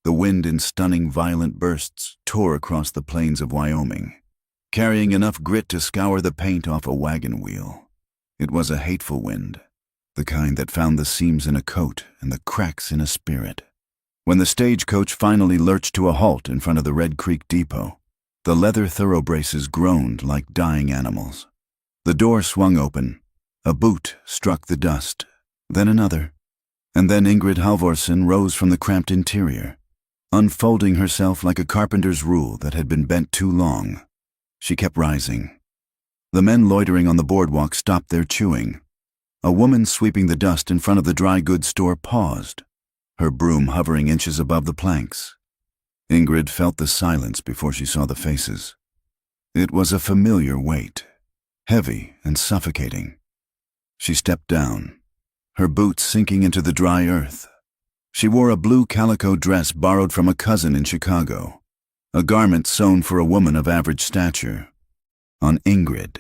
The wind in stunning, violent bursts tore across the plains of Wyoming, carrying enough grit to scour the paint off a wagon wheel. It was a hateful wind, the kind that found the seams in a coat and the cracks in a spirit. When the stagecoach finally lurched to a halt in front of the Red Creek Depot, the leather thoroughbraces groaned like dying animals. The door swung open. A boot struck the dust, then another, and then Ingrid Halvorsen rose from the cramped interior, unfolding herself like a carpenter's rule that had been bent too long. She kept rising. The men loitering on the boardwalk stopped their chewing. A woman sweeping the dust in front of the dry goods store paused, her broom hovering inches above the planks. Ingrid felt the silence before she saw the faces. It was a familiar weight, heavy and suffocating. She stepped down, her boots sinking into the dry earth. She wore a blue calico dress borrowed from a cousin in Chicago, a garment sewn for a woman of average stature. On Ingrid,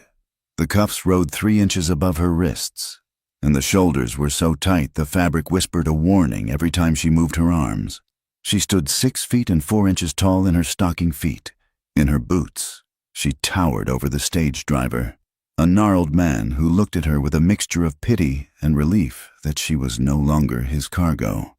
the cuffs rode 3 inches above her wrists, and the shoulders were so tight the fabric whispered a warning every time she moved her arms. She stood 6 feet and 4 inches tall in her stocking feet. In her boots, she towered over the stage driver, a gnarled man who looked at her with a mixture of pity and relief that she was no longer his cargo.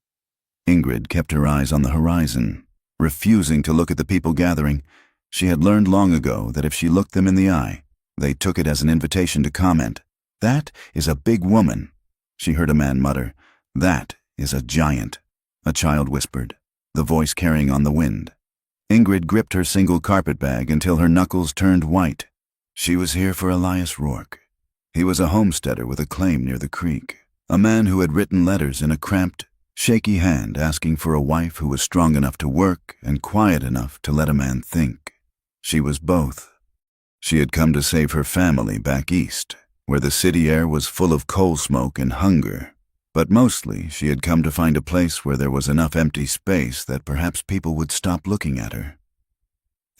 Ingrid kept her eyes on the horizon, refusing to look at the people gathering. She had learned long ago that if she looked them in the eye, they took it as an invitation to comment. "That is a big woman," she heard a man mutter. "That is a giant," a child whispered, the voice carrying on the wind. Ingrid gripped her single carpet bag until her knuckles turned white. She was here for Elias Rourke. He was a homesteader with a claim near the creek, a man who had written letters in a cramped, shaky hand asking for a wife who was strong enough to work and quiet enough to let a man think. She was both. She had come to save her family back east, where the city air was full of coal smoke and hunger, but mostly she had come to find a place where there was enough empty space that perhaps people would stop looking at her.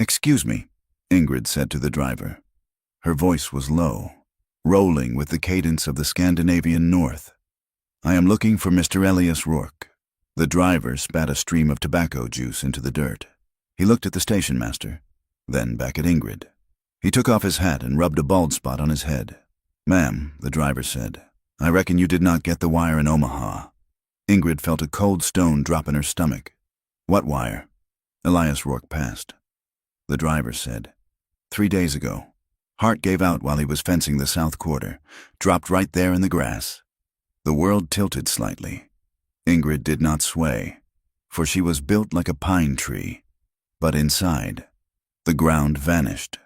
"Excuse me," Ingrid said to the driver. Her voice was low, rolling with the cadence of the Scandinavian North. "I am looking for Mr. Elias Rourke." The driver spat a stream of tobacco juice into the dirt. He looked at the station master, then back at Ingrid. He took off his hat and rubbed a bald spot on his head. "Ma'am," the driver said, "I reckon you did not get the wire in Omaha." Ingrid felt a cold stone drop in her stomach. "What wire?" Elias Rourke passed. The driver said, 3 days ago. Heart gave out while he was fencing the south quarter, dropped right there in the grass." The world tilted slightly. Ingrid did not sway, for she was built like a pine tree. But inside, the ground vanished.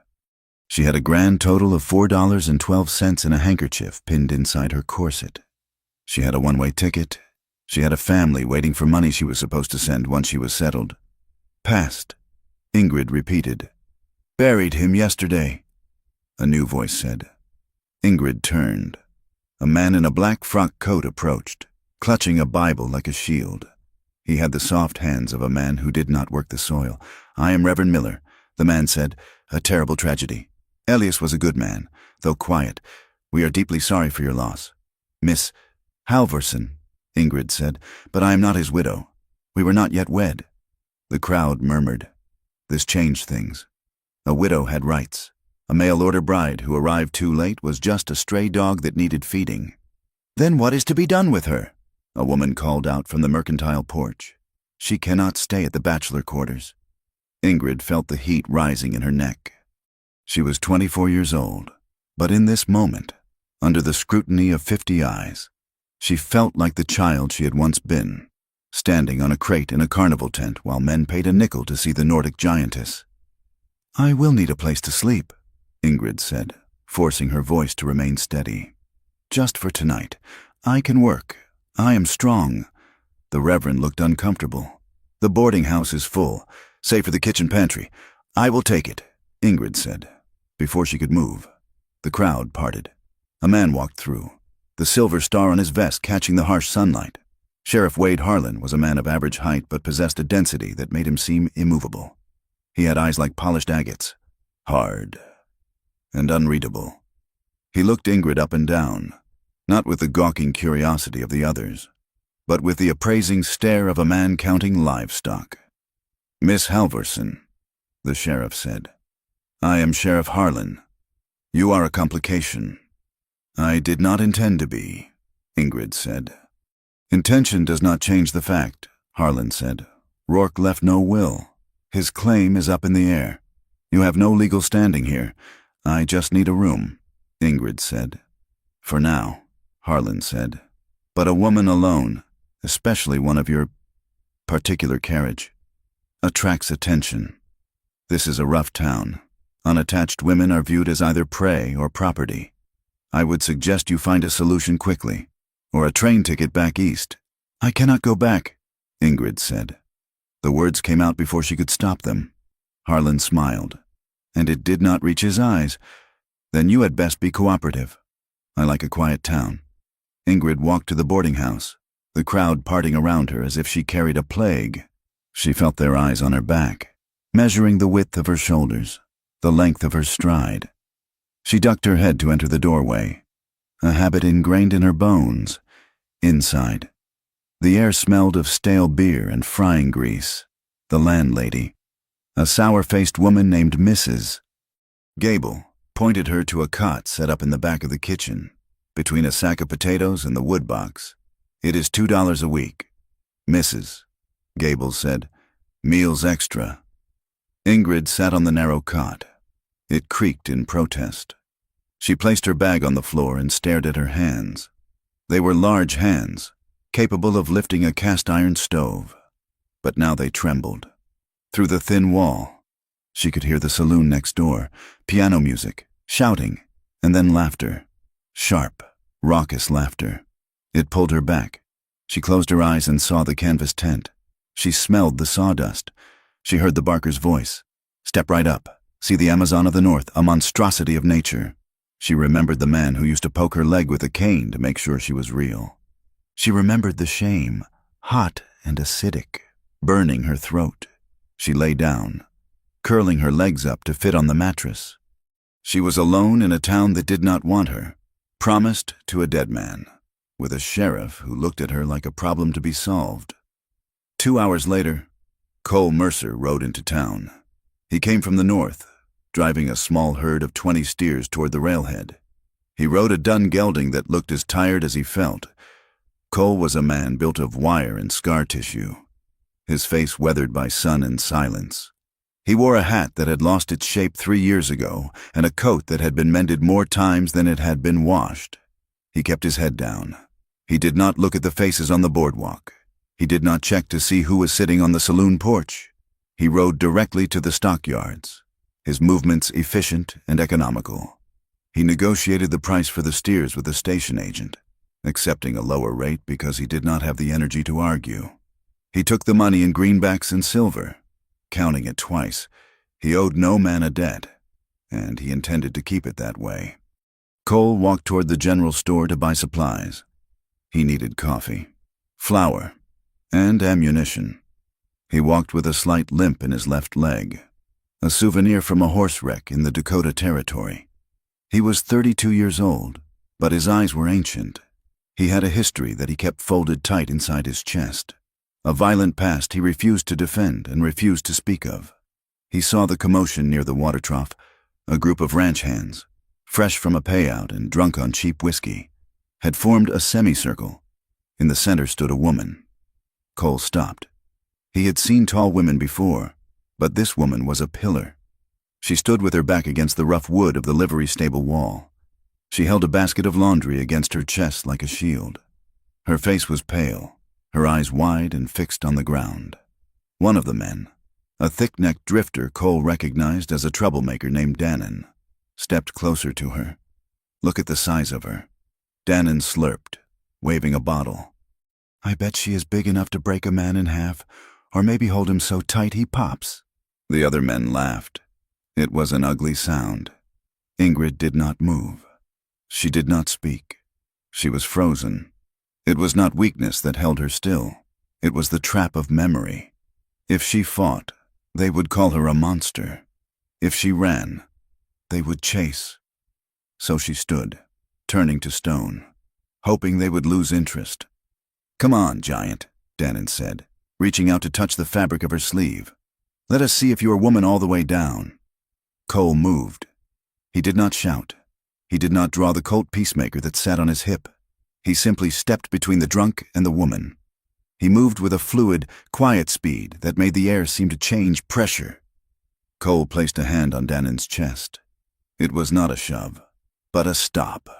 She had a grand total of $4.12 in a handkerchief pinned inside her corset. She had a one-way ticket. She had a family waiting for money she was supposed to send once she was settled. "Passed," Ingrid repeated. "Buried him yesterday," a new voice said. Ingrid turned. A man in a black frock coat approached, clutching a Bible like a shield. He had the soft hands of a man who did not work the soil. "I am Reverend Miller," the man said. "A terrible tragedy. Elias was a good man, though quiet. We are deeply sorry for your loss." "Miss Halvorsen," Ingrid said, "but I am not his widow. We were not yet wed." The crowd murmured. This changed things. A widow had rights. A mail-order bride who arrived too late was just a stray dog that needed feeding. "Then what is to be done with her?" a woman called out from the mercantile porch. "She cannot stay at the bachelor quarters." Ingrid felt the heat rising in her neck. She was 24 years old, but in this moment, under the scrutiny of 50 eyes, she felt like the child she had once been, standing on a crate in a carnival tent while men paid a nickel to see the Nordic giantess. "I will need a place to sleep," Ingrid said, forcing her voice to remain steady. "Just for tonight. I can work. I am strong." The Reverend looked uncomfortable. "The boarding house is full, save for the kitchen pantry. I will take it," Ingrid said. Before she could move, the crowd parted. A man walked through, the silver star on his vest catching the harsh sunlight. Sheriff Wade Harlan was a man of average height but possessed a density that made him seem immovable. He had eyes like polished agates, hard and unreadable. He looked Ingrid up and down, not with the gawking curiosity of the others, but with the appraising stare of a man counting livestock. Miss Halvorson, the sheriff said. I am Sheriff Harlan. You are a complication. I did not intend to be, Ingrid said. Intention does not change the fact, Harlan said. Rourke left no will. His claim is up in the air. You have no legal standing here. I just need a room, Ingrid said. For now, Harlan said. But a woman alone, especially one of your particular carriage, attracts attention. This is a rough town. Unattached women are viewed as either prey or property. I would suggest you find a solution quickly, or a train ticket back east. I cannot go back, Ingrid said. The words came out before she could stop them. Harlan smiled, and it did not reach his eyes. Then you had best be cooperative. I like a quiet town. Ingrid walked to the boarding house, the crowd parting around her as if she carried a plague. She felt their eyes on her back, measuring the width of her shoulders, the length of her stride. She ducked her head to enter the doorway, a habit ingrained in her bones. Inside, the air smelled of stale beer and frying grease. The landlady, a sour-faced woman named Mrs. Gable, pointed her to a cot set up in the back of the kitchen, between a sack of potatoes and the wood box. It is $2 a week. Mrs. Gable said, meals extra. Ingrid sat on the narrow cot. It creaked in protest. She placed her bag on the floor and stared at her hands. They were large hands, capable of lifting a cast-iron stove. But now they trembled. Through the thin wall, she could hear the saloon next door, piano music, shouting, and then laughter. Sharp, raucous laughter. It pulled her back. She closed her eyes and saw the canvas tent. She smelled the sawdust. She heard the barker's voice. Step right up. See the Amazon of the North, a monstrosity of nature. She remembered the man who used to poke her leg with a cane to make sure she was real. She remembered the shame, hot and acidic, burning her throat. She lay down, curling her legs up to fit on the mattress. She was alone in a town that did not want her, promised to a dead man, with a sheriff who looked at her like a problem to be solved. 2 hours later, Cole Mercer rode into town. He came from the north, driving a small herd of 20 steers toward the railhead. He rode a dun gelding that looked as tired as he felt. Cole was a man built of wire and scar tissue, his face weathered by sun and silence. He wore a hat that had lost its shape 3 years ago and a coat that had been mended more times than it had been washed. He kept his head down. He did not look at the faces on the boardwalk. He did not check to see who was sitting on the saloon porch. He rode directly to the stockyards, his movements efficient and economical. He negotiated the price for the steers with the station agent, accepting a lower rate because he did not have the energy to argue. He took the money in greenbacks and silver, counting it twice. He owed no man a debt, and he intended to keep it that way. Cole walked toward the general store to buy supplies. He needed coffee, flour, and ammunition. He walked with a slight limp in his left leg, a souvenir from a horse wreck in the Dakota Territory. He was 32 years old, but his eyes were ancient. He had a history that he kept folded tight inside his chest, a violent past he refused to defend and refused to speak of. He saw the commotion near the water trough, a group of ranch hands, fresh from a payout and drunk on cheap whiskey, had formed a semicircle. In the center stood a woman. Cole stopped. He had seen tall women before, but this woman was a pillar. She stood with her back against the rough wood of the livery stable wall. She held a basket of laundry against her chest like a shield. Her face was pale, her eyes wide and fixed on the ground. One of the men, a thick-necked drifter Cole recognized as a troublemaker named Dannon, stepped closer to her. Look at the size of her. Dannon slurped, waving a bottle. I bet she is big enough to break a man in half, or maybe hold him so tight he pops. The other men laughed. It was an ugly sound. Ingrid did not move. She did not speak. She was frozen. It was not weakness that held her still. It was the trap of memory. If she fought, they would call her a monster. If she ran, they would chase. So she stood, turning to stone, hoping they would lose interest. Come on, giant, Dannon said, reaching out to touch the fabric of her sleeve. Let us see if you are woman all the way down. Cole moved. He did not shout. He did not draw the Colt peacemaker that sat on his hip. He simply stepped between the drunk and the woman. He moved with a fluid, quiet speed that made the air seem to change pressure. Cole placed a hand on Dannon's chest. It was not a shove, but a stop.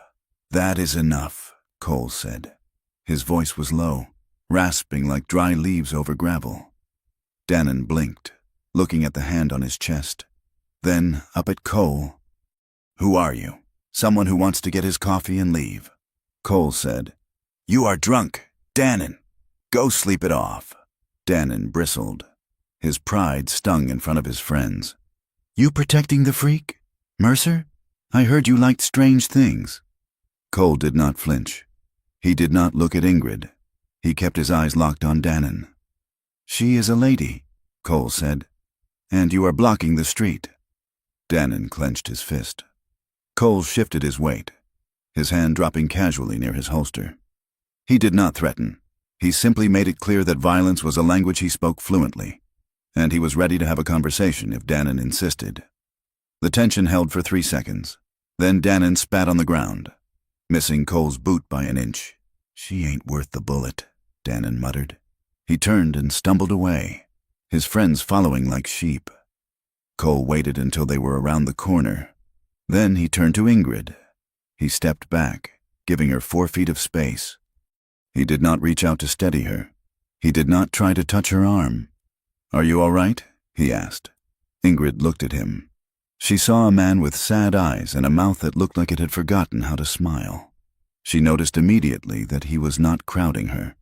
That is enough, Cole said. His voice was low, rasping like dry leaves over gravel. Dannon blinked, looking at the hand on his chest. Then up at Cole. Who are you? Someone who wants to get his coffee and leave. Cole said, You are drunk, Dannon. Go sleep it off. Dannon bristled. His pride stung in front of his friends. You protecting the freak? Mercer? I heard you liked strange things. Cole did not flinch. He did not look at Ingrid. He kept his eyes locked on Dannon. She is a lady, Cole said, and you are blocking the street. Dannon clenched his fist. Cole shifted his weight, his hand dropping casually near his holster. He did not threaten. He simply made it clear that violence was a language he spoke fluently, and he was ready to have a conversation if Dannon insisted. The tension held for 3 seconds. Then Dannon spat on the ground, missing Cole's boot by an inch. She ain't worth the bullet, Dannon muttered. He turned and stumbled away, his friends following like sheep. Cole waited until they were around the corner. Then he turned to Ingrid. He stepped back, giving her 4 feet of space. He did not reach out to steady her. He did not try to touch her arm. Are you all right? He asked. Ingrid looked at him. She saw a man with sad eyes and a mouth that looked like it had forgotten how to smile. She noticed immediately that he was not crowding her.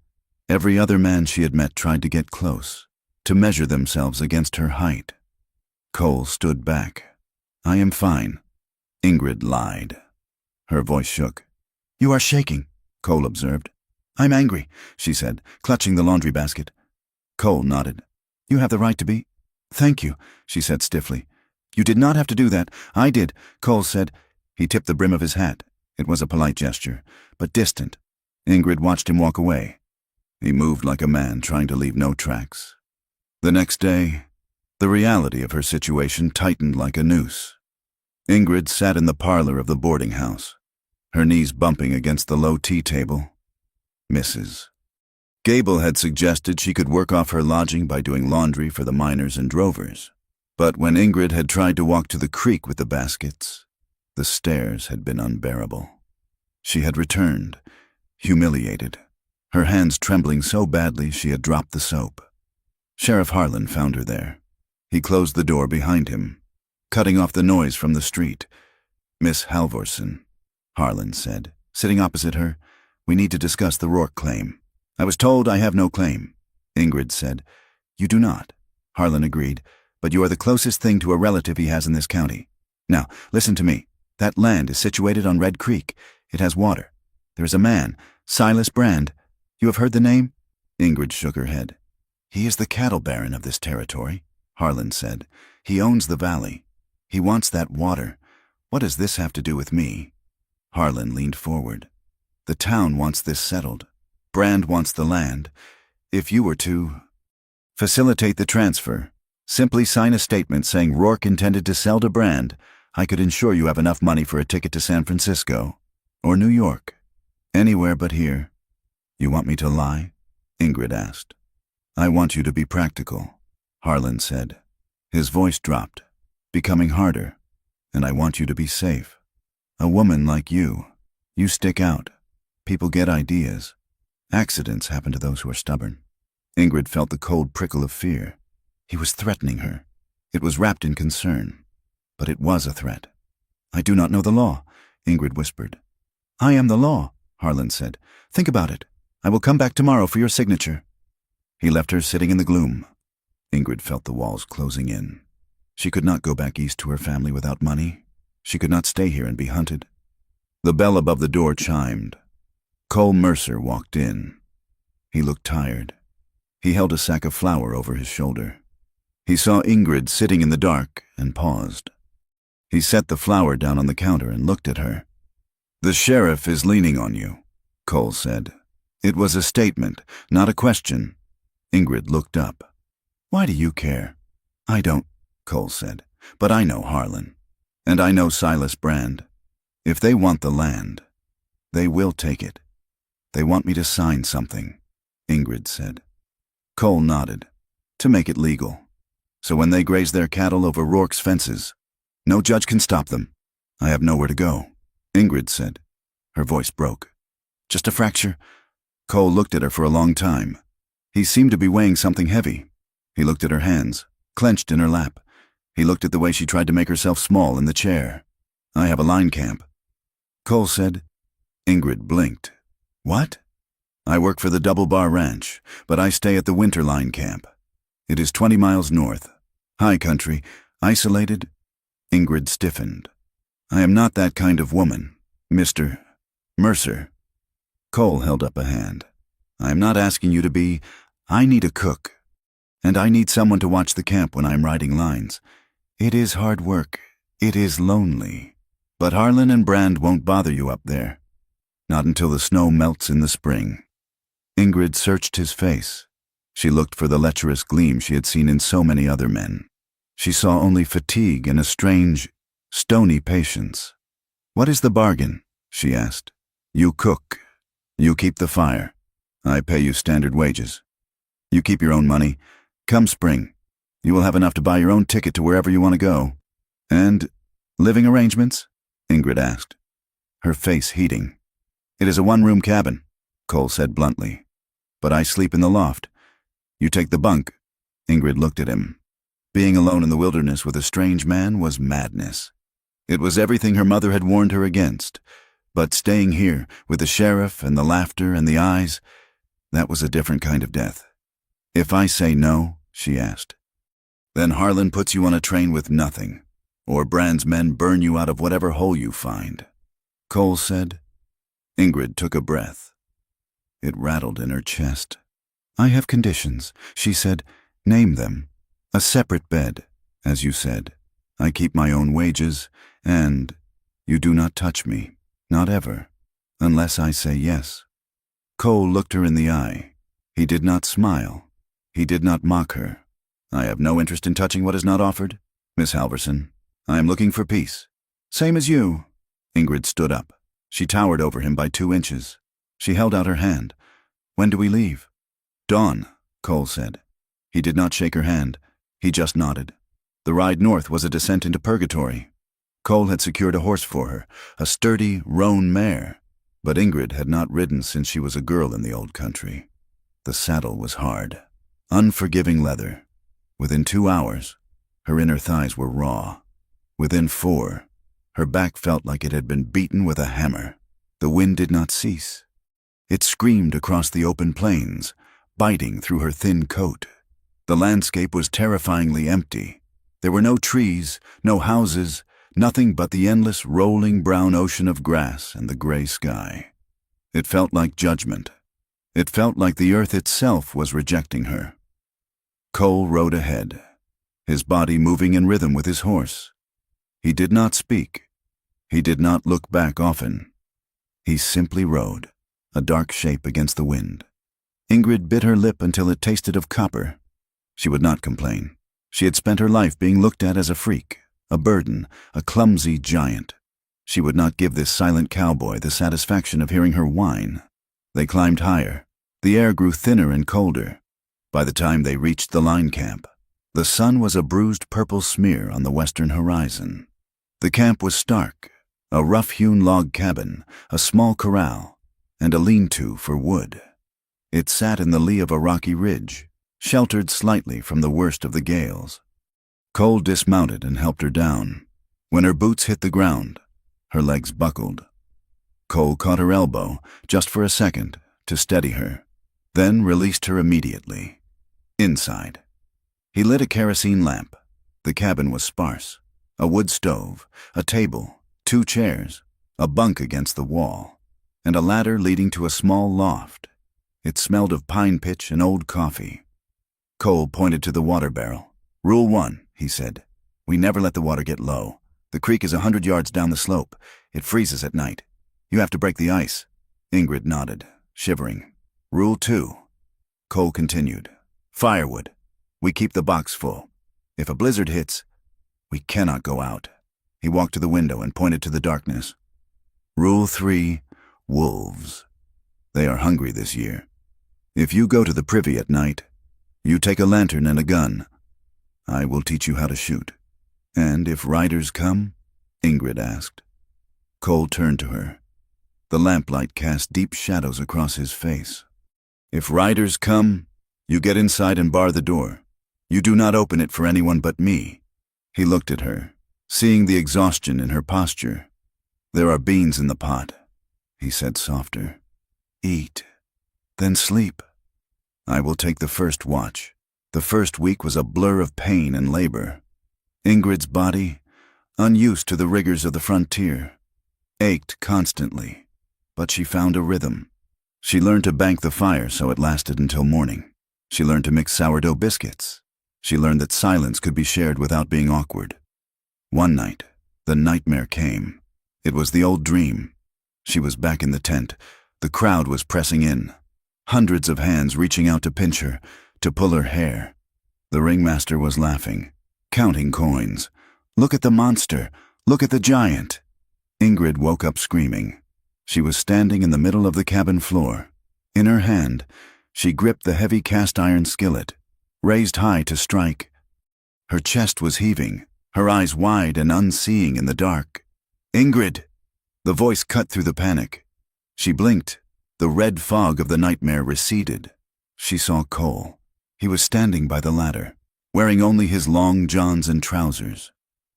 Every other man she had met tried to get close, to measure themselves against her height. Cole stood back. I am fine. Ingrid lied. Her voice shook. You are shaking, Cole observed. I'm angry, she said, clutching the laundry basket. Cole nodded. You have the right to be. Thank you, she said stiffly. You did not have to do that. I did, Cole said. He tipped the brim of his hat. It was a polite gesture, but distant. Ingrid watched him walk away. He moved like a man trying to leave no tracks. The next day, the reality of her situation tightened like a noose. Ingrid sat in the parlor of the boarding house, her knees bumping against the low tea table. Mrs. Gable had suggested she could work off her lodging by doing laundry for the miners and drovers. But when Ingrid had tried to walk to the creek with the baskets, the stairs had been unbearable. She had returned, humiliated, her hands trembling so badly she had dropped the soap. Sheriff Harlan found her there. He closed the door behind him, cutting off the noise from the street. Miss Halvorson, Harlan said, sitting opposite her, we need to discuss the Rourke claim. I was told I have no claim. Ingrid said. You do not, Harlan agreed, but you are the closest thing to a relative he has in this county. Now, listen to me. That land is situated on Red Creek. It has water. There is a man, Silas Brand. You have heard the name? Ingrid shook her head. He is the cattle baron of this territory, Harlan said. He owns the valley. He wants that water. What does this have to do with me? Harlan leaned forward. The town wants this settled. Brand wants the land. If you were to facilitate the transfer, simply sign a statement saying Rourke intended to sell to Brand, I could ensure you have enough money for a ticket to San Francisco or New York. Anywhere but here. You want me to lie? Ingrid asked. I want you to be practical, Harlan said. His voice dropped, becoming harder, and I want you to be safe. A woman like you stick out. People get ideas. Accidents happen to those who are stubborn. Ingrid felt the cold prickle of fear. He was threatening her. It was wrapped in concern, but it was a threat. I do not know the law, Ingrid whispered. I am the law, Harlan said. Think about it. I will come back tomorrow for your signature. He left her sitting in the gloom. Ingrid felt the walls closing in. She could not go back east to her family without money. She could not stay here and be hunted. The bell above the door chimed. Cole Mercer walked in. He looked tired. He held a sack of flour over his shoulder. He saw Ingrid sitting in the dark and paused. He set the flour down on the counter and looked at her. The sheriff is leaning on you, Cole said. It was a statement, not a question. Ingrid looked up. Why do you care? I don't, Cole said, but I know Harlan. And I know Silas Brand. If they want the land, they will take it. They want me to sign something, Ingrid said. Cole nodded. To make it legal. So when they graze their cattle over Rourke's fences, no judge can stop them. I have nowhere to go, Ingrid said. Her voice broke. Just a fracture? Cole looked at her for a long time. He seemed to be weighing something heavy. He looked at her hands, clenched in her lap. He looked at the way she tried to make herself small in the chair. I have a line camp, Cole said. Ingrid blinked. What? I work for the Double Bar Ranch, but I stay at the Winter Line Camp. It is 20 miles north. High country, isolated. Ingrid stiffened. I am not that kind of woman, Mr. Mercer. Cole held up a hand. I am not asking you to be. I need a cook. And I need someone to watch the camp when I'm riding lines. It is hard work. It is lonely. But Harlan and Brand won't bother you up there. Not until the snow melts in the spring. Ingrid searched his face. She looked for the lecherous gleam she had seen in so many other men. She saw only fatigue and a strange, stony patience. What is the bargain? She asked. You cook. You keep the fire. I pay you standard wages. You keep your own money. Come spring, you will have enough to buy your own ticket to wherever you want to go. And living arrangements? Ingrid asked, her face heating. It is a one-room cabin, Cole said bluntly. But I sleep in the loft. You take the bunk. Ingrid looked at him. Being alone in the wilderness with a strange man was madness. It was everything her mother had warned her against. But staying here, with the sheriff and the laughter and the eyes, that was a different kind of death. If I say no, she asked, then Harlan puts you on a train with nothing, or Brand's men burn you out of whatever hole you find. Cole said. Ingrid took a breath. It rattled in her chest. I have conditions, she said. Name them. A separate bed, as you said. I keep my own wages, and you do not touch me, not ever, unless I say yes. Cole looked her in the eye. He did not smile. He did not mock her. I have no interest in touching what is not offered, Miss Halverson. I am looking for peace. Same as you. Ingrid stood up. She towered over him by 2 inches. She held out her hand. When do we leave? Dawn, Cole said. He did not shake her hand. He just nodded. The ride north was a descent into purgatory. Cole had secured a horse for her, a sturdy roan mare. But Ingrid had not ridden since she was a girl in the old country. The saddle was hard. Unforgiving leather. Within 2 hours, her inner thighs were raw. Within 4, her back felt like it had been beaten with a hammer. The wind did not cease. It screamed across the open plains, biting through her thin coat. The landscape was terrifyingly empty. There were no trees, no houses, nothing but the endless rolling brown ocean of grass and the gray sky. It felt like judgment. It felt like the earth itself was rejecting her. Cole rode ahead, his body moving in rhythm with his horse. He did not speak. He did not look back often. He simply rode, a dark shape against the wind. Ingrid bit her lip until it tasted of copper. She would not complain. She had spent her life being looked at as a freak, a burden, a clumsy giant. She would not give this silent cowboy the satisfaction of hearing her whine. They climbed higher. The air grew thinner and colder. By the time they reached the line camp, the sun was a bruised purple smear on the western horizon. The camp was stark, a rough-hewn log cabin, a small corral, and a lean-to for wood. It sat in the lee of a rocky ridge, sheltered slightly from the worst of the gales. Cole dismounted and helped her down. When her boots hit the ground, her legs buckled. Cole caught her elbow, just for a second, to steady her, then released her immediately. Inside. He lit a kerosene lamp. The cabin was sparse. A wood stove, a table, 2 chairs, a bunk against the wall, and a ladder leading to a small loft. It smelled of pine pitch and old coffee. Cole pointed to the water barrel. Rule 1, he said. We never let the water get low. The creek is 100 yards down the slope. It freezes at night. You have to break the ice. Ingrid nodded, shivering. Rule 2. Cole continued. Firewood. We keep the box full. If a blizzard hits, we cannot go out. He walked to the window and pointed to the darkness. Rule 3, wolves. They are hungry this year. If you go to the privy at night, you take a lantern and a gun. I will teach you how to shoot. And if riders come? Ingrid asked. Cole turned to her. The lamplight cast deep shadows across his face. If riders come, you get inside and bar the door. You do not open it for anyone but me. He looked at her, seeing the exhaustion in her posture. There are beans in the pot, he said softer. Eat, then sleep. I will take the first watch. The first week was a blur of pain and labor. Ingrid's body, unused to the rigors of the frontier, ached constantly, but she found a rhythm. She learned to bank the fire so it lasted until morning. She learned to mix sourdough biscuits. She learned that silence could be shared without being awkward. One night, the nightmare came. It was the old dream. She was back in the tent. The crowd was pressing in. Hundreds of hands reaching out to pinch her, to pull her hair. The ringmaster was laughing, counting coins. Look at the monster. Look at the giant. Ingrid woke up screaming. She was standing in the middle of the cabin floor. In her hand, she gripped the heavy cast-iron skillet, raised high to strike. Her chest was heaving, her eyes wide and unseeing in the dark. Ingrid! The voice cut through the panic. She blinked. The red fog of the nightmare receded. She saw Cole. He was standing by the ladder, wearing only his long johns and trousers.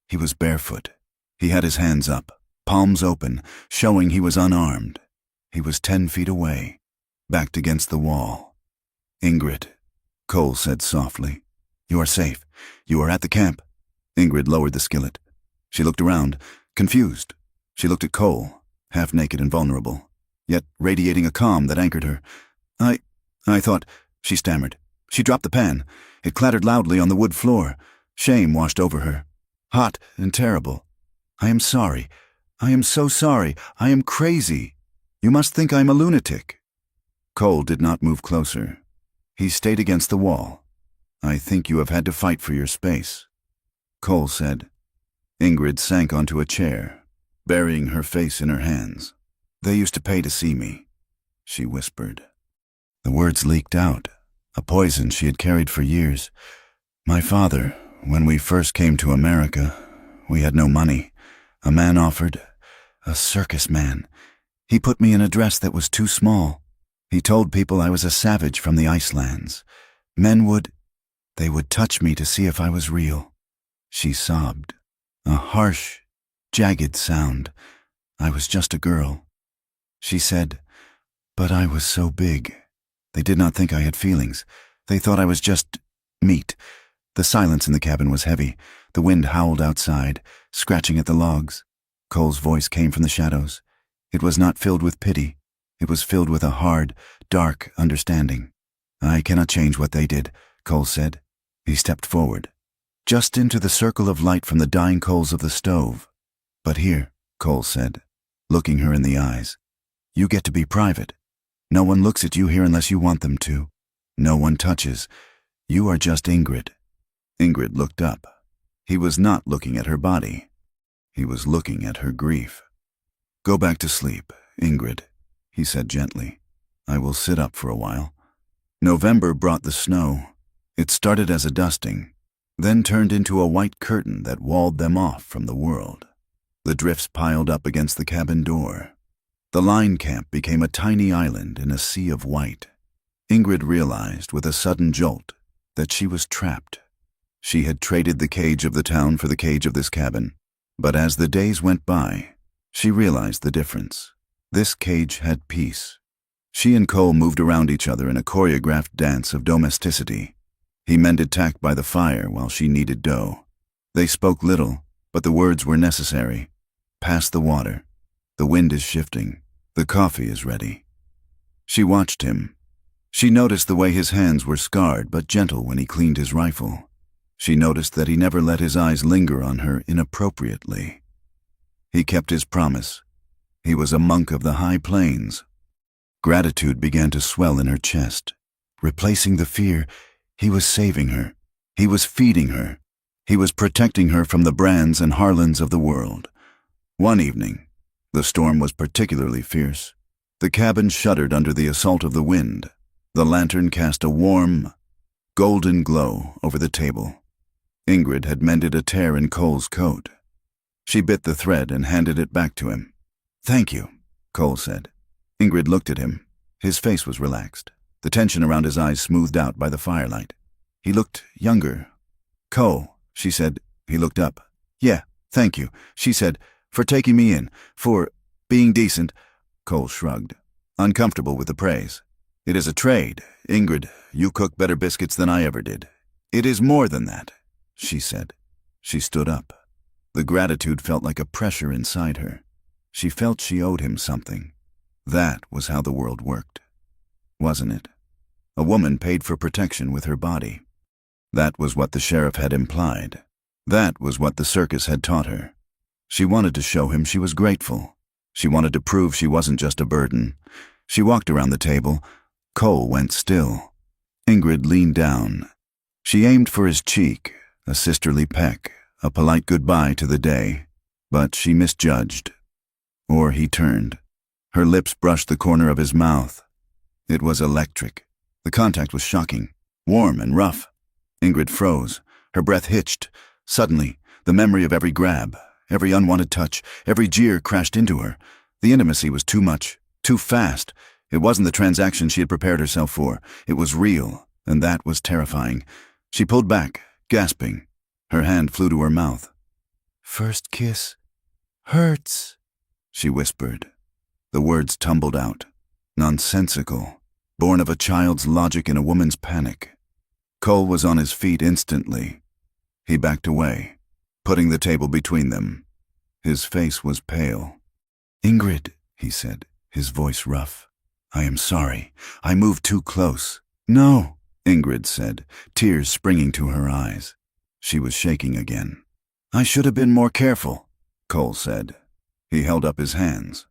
He was barefoot. He had his hands up, palms open, showing he was unarmed. He was 10 feet away, backed against the wall. Ingrid, Cole said softly. You are safe. You are at the camp. Ingrid lowered the skillet. She looked around, confused. She looked at Cole, half naked and vulnerable, yet radiating a calm that anchored her. I thought, she stammered. She dropped the pan. It clattered loudly on the wood floor. Shame washed over her. Hot and terrible. I am sorry. I am so sorry. I am crazy. You must think I am a lunatic. Cole did not move closer. He stayed against the wall. I think you have had to fight for your space, Cole said. Ingrid sank onto a chair, burying her face in her hands. They used to pay to see me, she whispered. The words leaked out, a poison she had carried for years. My father, when we first came to America, we had no money. A man offered, a circus man. He put me in a dress that was too small. He told people I was a savage from the Icelands. Men would touch me to see if I was real. She sobbed. A harsh, jagged sound. I was just a girl. She said, but I was so big. They did not think I had feelings. They thought I was just meat. The silence in the cabin was heavy. The wind howled outside, scratching at the logs. Cole's voice came from the shadows. It was not filled with pity. It was filled with a hard, dark understanding. I cannot change what they did, Cole said. He stepped forward, just into the circle of light from the dying coals of the stove. But here, Cole said, looking her in the eyes, you get to be private. No one looks at you here unless you want them to. No one touches. You are just Ingrid. Ingrid looked up. He was not looking at her body. He was looking at her grief. Go back to sleep, Ingrid, he said gently. I will sit up for a while. November brought the snow. It started as a dusting, then turned into a white curtain that walled them off from the world. The drifts piled up against the cabin door. The line camp became a tiny island in a sea of white. Ingrid realized with a sudden jolt that she was trapped. She had traded the cage of the town for the cage of this cabin, but as the days went by, she realized the difference. This cage had peace. She and Cole moved around each other in a choreographed dance of domesticity. He mended tack by the fire while she kneaded dough. They spoke little, but the words were necessary. Pass the water. The wind is shifting. The coffee is ready. She watched him. She noticed the way his hands were scarred but gentle when he cleaned his rifle. She noticed that he never let his eyes linger on her inappropriately. He kept his promise. He was a monk of the high plains. Gratitude began to swell in her chest. Replacing the fear, he was saving her. He was feeding her. He was protecting her from the Brands and Harlans of the world. One evening, the storm was particularly fierce. The cabin shuddered under the assault of the wind. The lantern cast a warm, golden glow over the table. Ingrid had mended a tear in Cole's coat. She bit the thread and handed it back to him. "Thank you," Cole said. Ingrid looked at him. His face was relaxed, the tension around his eyes smoothed out by the firelight. He looked younger. "Cole," she said. He looked up. "Yeah, thank you," she said, "for taking me in, for being decent." Cole shrugged, uncomfortable with the praise. "It is a trade. Ingrid, you cook better biscuits than I ever did." "It is more than that," she said. She stood up. The gratitude felt like a pressure inside her. She felt she owed him something. That was how the world worked, wasn't it? A woman paid for protection with her body. That was what the sheriff had implied. That was what the circus had taught her. She wanted to show him she was grateful. She wanted to prove she wasn't just a burden. She walked around the table. Cole went still. Ingrid leaned down. She aimed for his cheek, a sisterly peck, a polite goodbye to the day, but she misjudged. Or he turned. Her lips brushed the corner of his mouth. It was electric. The contact was shocking, warm and rough. Ingrid froze. Her breath hitched. Suddenly, the memory of every grab, every unwanted touch, every jeer crashed into her. The intimacy was too much, too fast. It wasn't the transaction she had prepared herself for. It was real, and that was terrifying. She pulled back, gasping. Her hand flew to her mouth. "First kiss hurts," she whispered. The words tumbled out, nonsensical, born of a child's logic and a woman's panic. Cole was on his feet instantly. He backed away, putting the table between them. His face was pale. "Ingrid," he said, his voice rough. "I am sorry. I moved too close." "No," Ingrid said, tears springing to her eyes. She was shaking again. "I should have been more careful," Cole said. He held up his hands,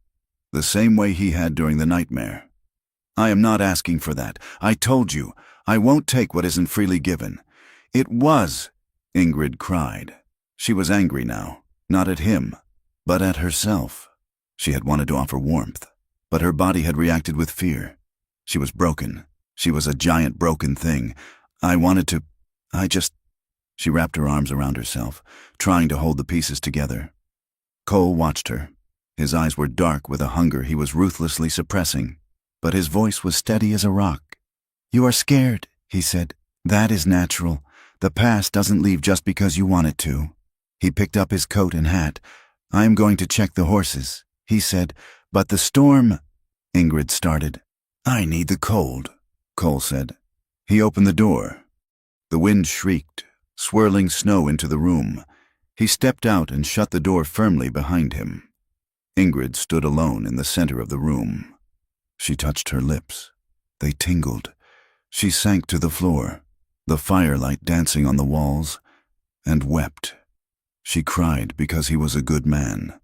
the same way he had during the nightmare. "I am not asking for that. I told you, I won't take what isn't freely given." "It was," Ingrid cried. She was angry now, not at him, but at herself. She had wanted to offer warmth, but her body had reacted with fear. She was broken. She was a giant broken thing. She wrapped her arms around herself, trying to hold the pieces together. Cole watched her. His eyes were dark with a hunger he was ruthlessly suppressing, but his voice was steady as a rock. "You are scared," he said. "That is natural. The past doesn't leave just because you want it to." He picked up his coat and hat. "I am going to check the horses," he said. "But the storm—" Ingrid started. "I need the cold," Cole said. He opened the door. The wind shrieked, swirling snow into the room. He stepped out and shut the door firmly behind him. Ingrid stood alone in the center of the room. She touched her lips. They tingled. She sank to the floor, the firelight dancing on the walls, and wept. She cried because he was a good man.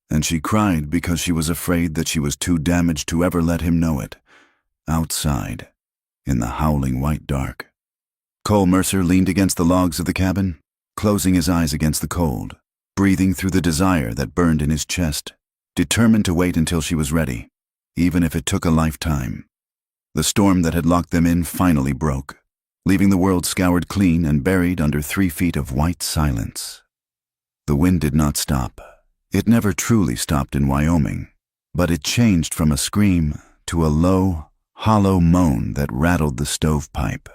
And she cried because she was afraid that she was too damaged to ever let him know it. Outside, in the howling white dark. Cole Mercer leaned against the logs of the cabin, closing his eyes against the cold, breathing through the desire that burned in his chest, determined to wait until she was ready, even if it took a lifetime. The storm that had locked them in finally broke, leaving the world scoured clean and buried under 3 feet of white silence. The wind did not stop. It never truly stopped in Wyoming, but it changed from a scream to a low, hollow moan that rattled the stovepipe.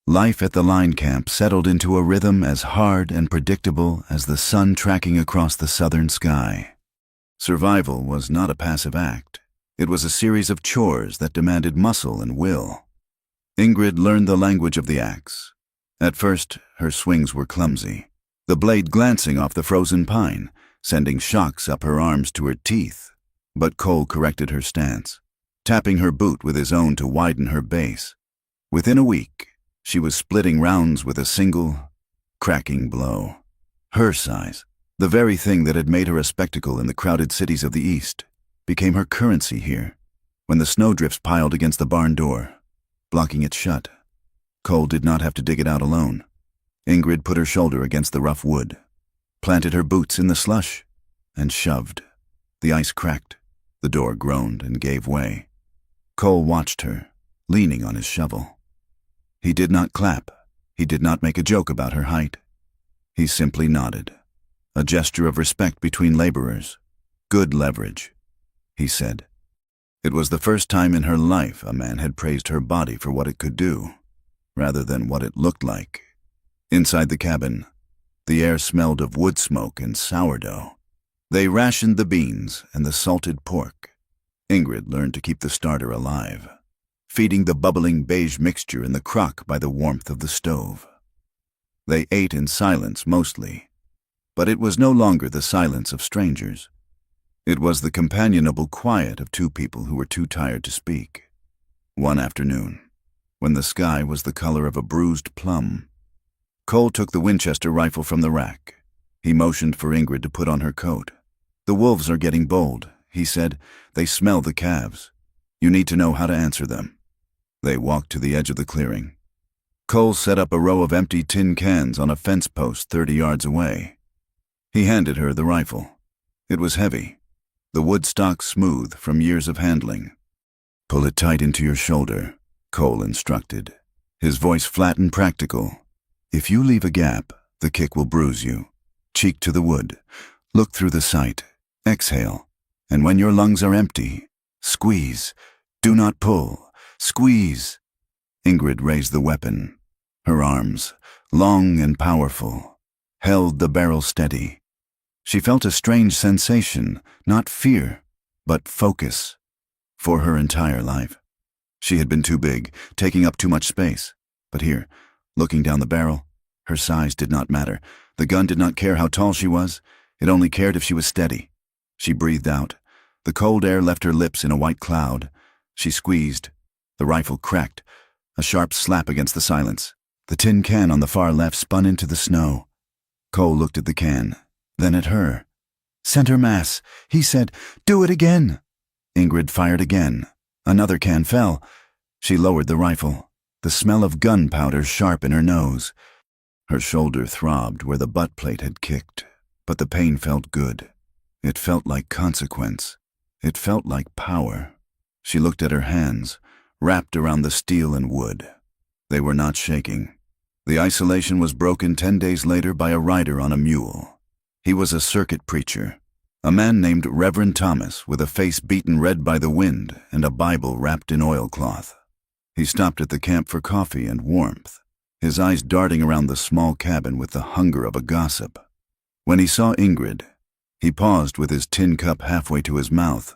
Life at the line camp settled into a rhythm as hard and predictable as the sun tracking across the southern sky. Survival was not a passive act. It was a series of chores that demanded muscle and will. Ingrid learned the language of the axe. At first, her swings were clumsy, the blade glancing off the frozen pine, sending shocks up her arms to her teeth. But Cole corrected her stance, tapping her boot with his own to widen her base. Within a week, she was splitting rounds with a single, cracking blow. Her size, the very thing that had made her a spectacle in the crowded cities of the East, became her currency here, when the snowdrifts piled against the barn door, blocking it shut. Cole did not have to dig it out alone. Ingrid put her shoulder against the rough wood, planted her boots in the slush, and shoved. The ice cracked. The door groaned and gave way. Cole watched her, leaning on his shovel. He did not clap. He did not make a joke about her height. He simply nodded, a gesture of respect between laborers. Good leverage, he said. It was the first time in her life a man had praised her body for what it could do, rather than what it looked like. Inside the cabin, the air smelled of wood smoke and sourdough. They rationed the beans and the salted pork. Ingrid learned to keep the starter alive, feeding the bubbling beige mixture in the crock by the warmth of the stove. They ate in silence mostly, but it was no longer the silence of strangers. It was the companionable quiet of two people who were too tired to speak. One afternoon, when the sky was the color of a bruised plum, Cole took the Winchester rifle from the rack. He motioned for Ingrid to put on her coat. "The wolves are getting bold," he said. "They smell the calves. You need to know how to answer them." They walked to the edge of the clearing. Cole set up a row of empty tin cans on a fence post 30 yards away. He handed her the rifle. It was heavy, the wood stock smooth from years of handling. "Pull it tight into your shoulder," Cole instructed, his voice flat and practical. "If you leave a gap, the kick will bruise you. Cheek to the wood. Look through the sight. Exhale. And when your lungs are empty, squeeze. Do not pull. Squeeze." Ingrid raised the weapon. Her arms, long and powerful, held the barrel steady. She felt a strange sensation, not fear, but focus. For her entire life, she had been too big, taking up too much space. But here, looking down the barrel, her size did not matter. The gun did not care how tall she was. It only cared if she was steady. She breathed out. The cold air left her lips in a white cloud. She squeezed. The rifle cracked, a sharp slap against the silence. The tin can on the far left spun into the snow. Cole looked at the can, then at her. "Center mass," he said. "Do it again." Ingrid fired again. Another can fell. She lowered the rifle, the smell of gunpowder sharp in her nose. Her shoulder throbbed where the butt plate had kicked, but the pain felt good. It felt like consequence. It felt like power. She looked at her hands, wrapped around the steel and wood. They were not shaking. The isolation was broken 10 days later by a rider on a mule. He was a circuit preacher, a man named Reverend Thomas with a face beaten red by the wind and a Bible wrapped in oilcloth. He stopped at the camp for coffee and warmth, his eyes darting around the small cabin with the hunger of a gossip. When he saw Ingrid, he paused with his tin cup halfway to his mouth.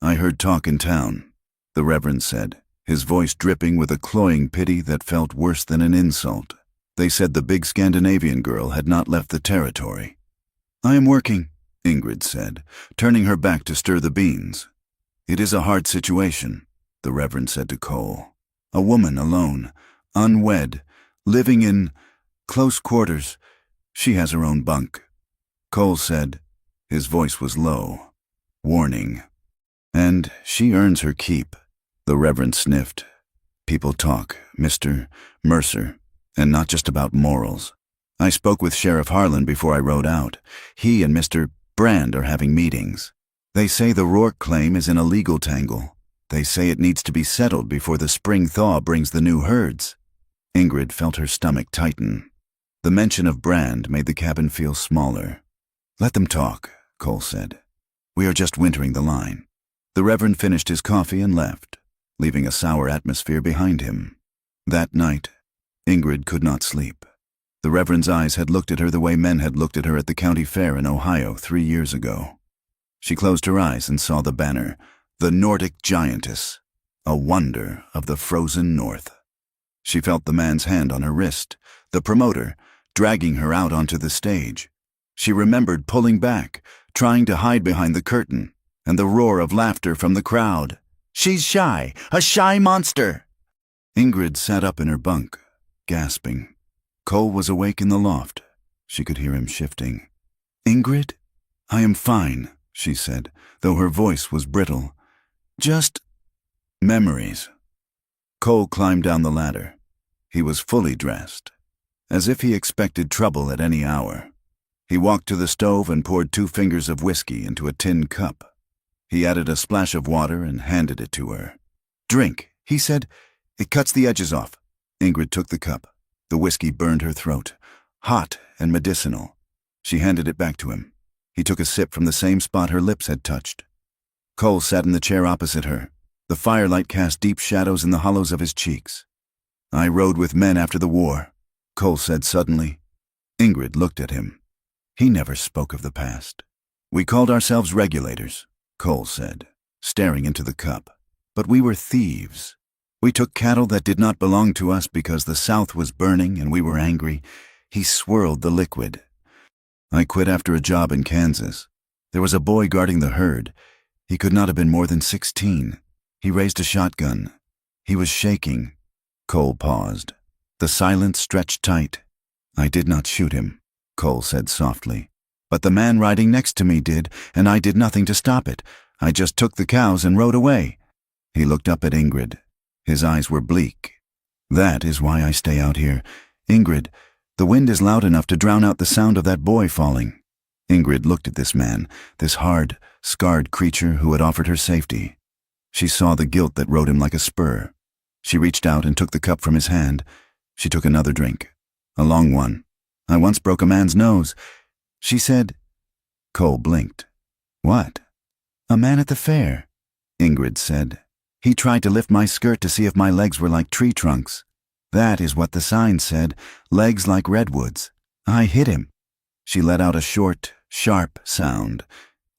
"I heard talk in town," the Reverend said, his voice dripping with a cloying pity that felt worse than an insult. "They said the big Scandinavian girl had not left the territory." "I am working," Ingrid said, turning her back to stir the beans. "It is a hard situation," the Reverend said to Cole. "A woman alone, unwed, living in close quarters. She has her own bunk." Cole said, his voice was low, warning. "And she earns her keep," the Reverend sniffed. "People talk, Mr. Mercer, and not just about morals. I spoke with Sheriff Harlan before I rode out. He and Mr. Brand are having meetings. They say the Rourke claim is in a legal tangle. They say it needs to be settled before the spring thaw brings the new herds." Ingrid felt her stomach tighten. The mention of Brand made the cabin feel smaller. "Let them talk," Cole said. "We are just wintering the line." The Reverend finished his coffee and left, leaving a sour atmosphere behind him. That night, Ingrid could not sleep. The Reverend's eyes had looked at her the way men had looked at her at the county fair in Ohio 3 years ago. She closed her eyes and saw the banner, the Nordic Giantess, a wonder of the frozen north. She felt the man's hand on her wrist, the promoter, dragging her out onto the stage. She remembered pulling back, trying to hide behind the curtain, and the roar of laughter from the crowd. "She's shy, a shy monster!" Ingrid sat up in her bunk, gasping. Cole was awake in the loft. She could hear him shifting. "Ingrid? I am fine," she said, though her voice was brittle. "Just memories." Cole climbed down the ladder. He was fully dressed. as if he expected trouble at any hour. He walked to the stove and poured 2 fingers of whiskey into a tin cup. He added a splash of water and handed it to her. "Drink," he said. "It cuts the edges off." Ingrid took the cup. The whiskey burned her throat, hot and medicinal. She handed it back to him. He took a sip from the same spot her lips had touched. Cole sat in the chair opposite her. The firelight cast deep shadows in the hollows of his cheeks. "I rode with men after the war," Cole said suddenly. Ingrid looked at him. He never spoke of the past. "We called ourselves regulators," Cole said, staring into the cup. "But we were thieves. We took cattle that did not belong to us because the South was burning and we were angry." He swirled the liquid. "I quit after a job in Kansas. There was a boy guarding the herd. He could not have been more than 16. He raised a shotgun. He was shaking." Cole paused. The silence stretched tight. "I did not shoot him," Cole said softly. "But the man riding next to me did, and I did nothing to stop it. I just took the cows and rode away." He looked up at Ingrid. His eyes were bleak. "That is why I stay out here. Ingrid, the wind is loud enough to drown out the sound of that boy falling." Ingrid looked at this man, this hard, scarred creature who had offered her safety. She saw the guilt that rode him like a spur. She reached out and took the cup from his hand. She took another drink, a long one. "I once broke a man's nose," she said. Cole blinked. "What?" "A man at the fair," Ingrid said. "He tried to lift my skirt to see if my legs were like tree trunks. That is what the sign said, legs like redwoods. I hit him." She let out a short, sharp sound.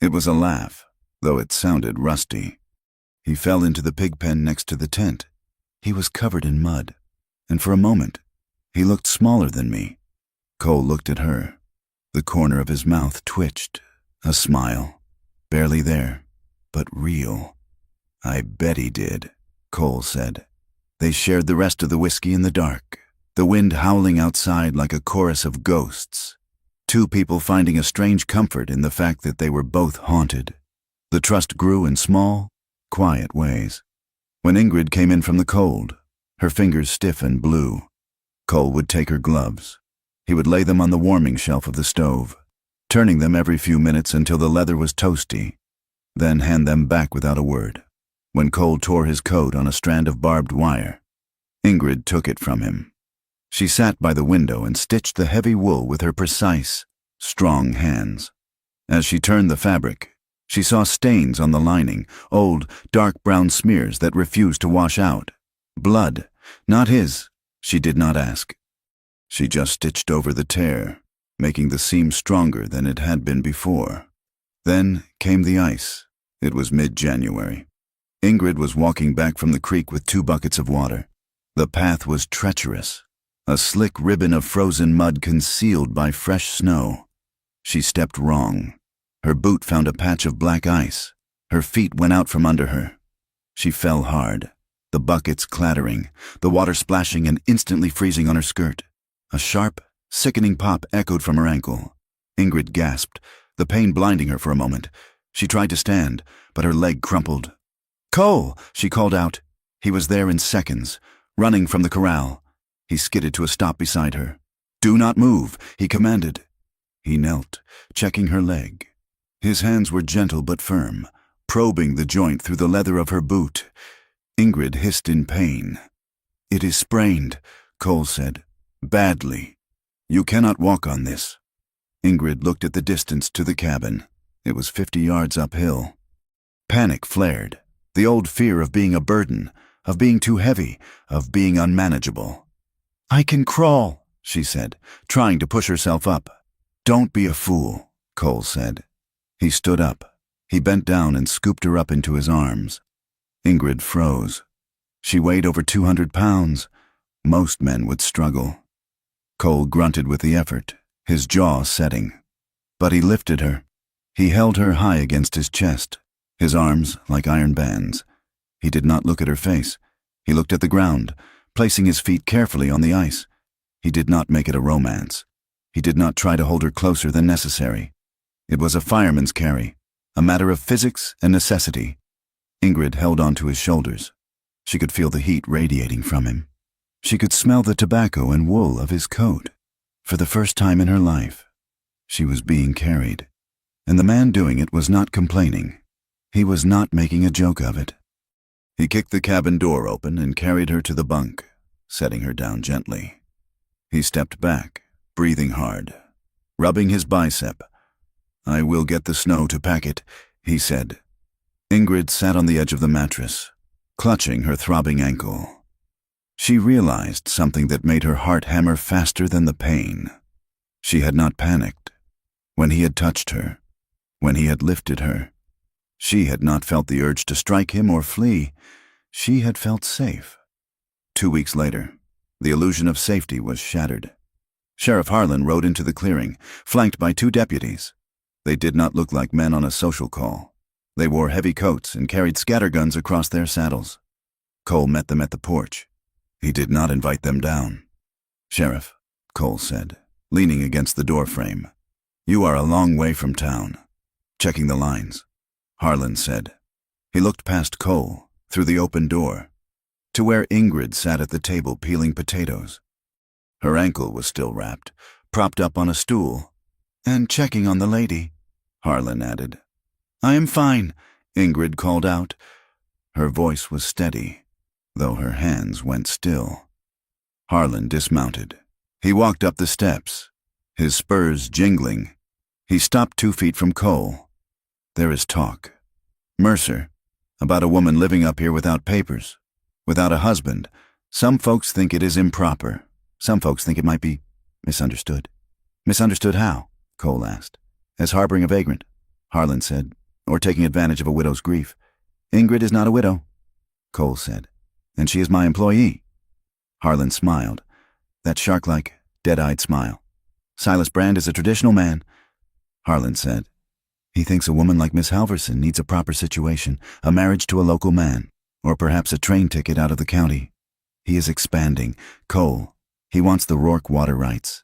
It was a laugh, though it sounded rusty. "He fell into the pig pen next to the tent. He was covered in mud, and for a moment, he looked smaller than me." Cole looked at her. The corner of his mouth twitched, a smile, barely there, but real. "I bet he did," Cole said. They shared the rest of the whiskey in the dark, the wind howling outside like a chorus of ghosts. 2 people finding a strange comfort in the fact that they were both haunted. The trust grew in small, quiet ways. When Ingrid came in from the cold, her fingers stiff and blue, Cole would take her gloves. He would lay them on the warming shelf of the stove, turning them every few minutes until the leather was toasty, then hand them back without a word. When Cole tore his coat on a strand of barbed wire, Ingrid took it from him. She sat by the window and stitched the heavy wool with her precise, strong hands. As she turned the fabric, she saw stains on the lining, old, dark brown smears that refused to wash out. Blood, not his, she did not ask. She just stitched over the tear, making the seam stronger than it had been before. Then came the ice. It was mid-January. Ingrid was walking back from the creek with 2 buckets of water. The path was treacherous, a slick ribbon of frozen mud concealed by fresh snow. She stepped wrong. Her boot found a patch of black ice. Her feet went out from under her. She fell hard, the buckets clattering, the water splashing and instantly freezing on her skirt. A sharp, sickening pop echoed from her ankle. Ingrid gasped, the pain blinding her for a moment. She tried to stand, but her leg crumpled. "Cole!" she called out. He was there in seconds, running from the corral. He skidded to a stop beside her. "Do not move," he commanded. He knelt, checking her leg. His hands were gentle but firm, probing the joint through the leather of her boot. Ingrid hissed in pain. "It is sprained," Cole said. "Badly. You cannot walk on this." Ingrid looked at the distance to the cabin. It was 50 yards uphill. Panic flared. The old fear of being a burden, of being too heavy, of being unmanageable. "I can crawl," she said, trying to push herself up. "Don't be a fool," Cole said. He stood up. He bent down and scooped her up into his arms. Ingrid froze. She weighed over 200 pounds. Most men would struggle. Cole grunted with the effort, his jaw setting. But he lifted her. He held her high against his chest, his arms like iron bands. He did not look at her face. He looked at the ground, placing his feet carefully on the ice. He did not make it a romance. He did not try to hold her closer than necessary. It was a fireman's carry, a matter of physics and necessity. Ingrid held onto his shoulders. She could feel the heat radiating from him. She could smell the tobacco and wool of his coat. For the first time in her life, she was being carried, and the man doing it was not complaining. He was not making a joke of it. He kicked the cabin door open and carried her to the bunk, setting her down gently. He stepped back, breathing hard, rubbing his bicep. "I will get the snow to pack it," he said. Ingrid sat on the edge of the mattress, clutching her throbbing ankle. She realized something that made her heart hammer faster than the pain. She had not panicked. When he had touched her, when he had lifted her, she had not felt the urge to strike him or flee. She had felt safe. 2 weeks later, the illusion of safety was shattered. Sheriff Harlan rode into the clearing, flanked by 2 deputies. They did not look like men on a social call. They wore heavy coats and carried scatterguns across their saddles. Cole met them at the porch. He did not invite them down. "Sheriff," Cole said, leaning against the doorframe, "you are a long way from town." "Checking the lines," Harlan said. He looked past Cole, through the open door, to where Ingrid sat at the table peeling potatoes. Her ankle was still wrapped, propped up on a stool. "And checking on the lady," Harlan added. "I am fine," Ingrid called out. Her voice was steady, though her hands went still. Harlan dismounted. He walked up the steps, his spurs jingling. He stopped 2 feet from Cole. "There is talk. Mercer, about a woman living up here without papers, without a husband. Some folks think it is improper. Some folks think it might be misunderstood." "Misunderstood how?" Cole asked. "As harboring a vagrant," Harlan said, "or taking advantage of a widow's grief." "Ingrid is not a widow," Cole said, "and she is my employee." Harlan smiled, that shark-like, dead-eyed smile. "Silas Brand is a traditional man," Harlan said. "He thinks a woman like Miss Halverson needs a proper situation, a marriage to a local man, or perhaps a train ticket out of the county. He is expanding. Cole, he wants the Rourke water rights,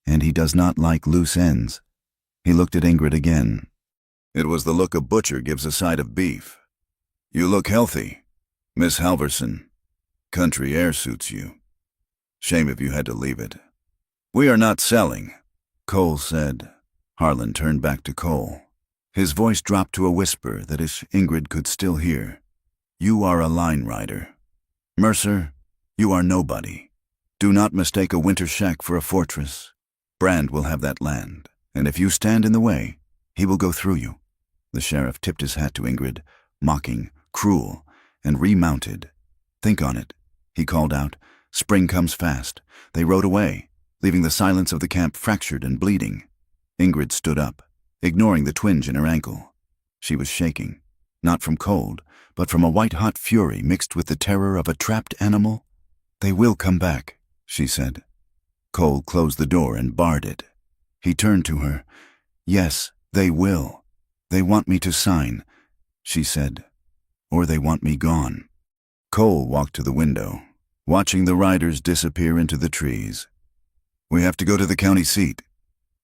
and he does not like loose ends." He looked at Ingrid again. It was the look a butcher gives a side of beef. "You look healthy, Miss Halverson. Country air suits you. Shame if you had to leave it." "We are not selling," Cole said. Harlan turned back to Cole. His voice dropped to a whisper that Ingrid could still hear. "You are a line rider. Mercer, you are nobody. Do not mistake a winter shack for a fortress. Brand will have that land, and if you stand in the way, he will go through you." The sheriff tipped his hat to Ingrid, mocking, cruel, and remounted. "Think on it," he called out. "Spring comes fast." They rode away, leaving the silence of the camp fractured and bleeding. Ingrid stood up, ignoring the twinge in her ankle. She was shaking, not from cold, but from a white-hot fury mixed with the terror of a trapped animal. "They will come back," she said. Cole closed the door and barred it. He turned to her. "Yes, they will. They want me to sign," she said, "or they want me gone." Cole walked to the window, watching the riders disappear into the trees. "We have to go to the county seat,"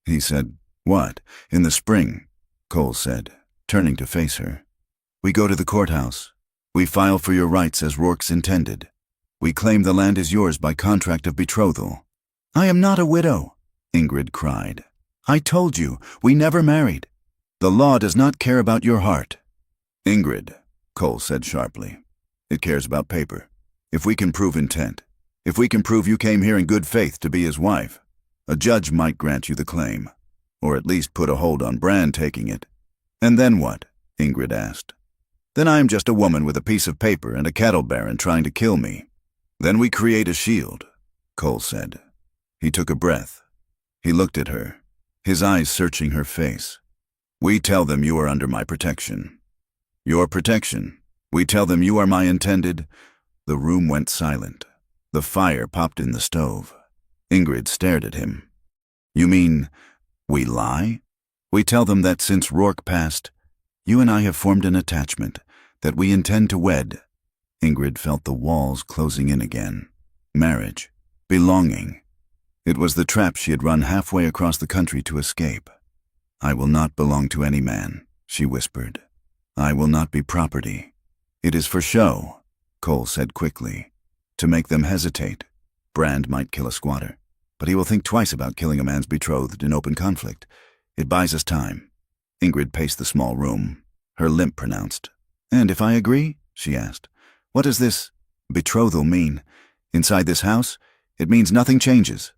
he said. "What? In the spring?" Cole said, turning to face her. "We go to the courthouse. We file for your rights as Rourke's intended. We claim the land is yours by contract of betrothal." "I am not a widow," Ingrid cried. "I told you, we never married. The law does not care about your heart." "Ingrid," Cole said sharply, "it cares about paper. If we can prove intent, if we can prove you came here in good faith to be his wife, a judge might grant you the claim, or at least put a hold on Brand taking it." "And then what?" Ingrid asked. "Then I am just a woman with a piece of paper and a cattle baron trying to kill me." "Then we create a shield," Cole said. He took a breath. He looked at her, his eyes searching her face. "We tell them you are under my protection." "Your protection? We tell them you are my intended—" The room went silent. The fire popped in the stove. Ingrid stared at him. "You mean we lie? We tell them that since Rourke passed, you and I have formed an attachment, that we intend to wed." Ingrid felt the walls closing in again. Marriage. Belonging. It was the trap she had run halfway across the country to escape. "I will not belong to any man," she whispered. "I will not be property. It is for show," Cole said quickly, "to make them hesitate. Brand might kill a squatter, but he will think twice about killing a man's betrothed in open conflict. It buys us time. Ingrid paced the small room, her limp pronounced. And if I agree? She asked. What does this betrothal mean? Inside this house? It means nothing changes,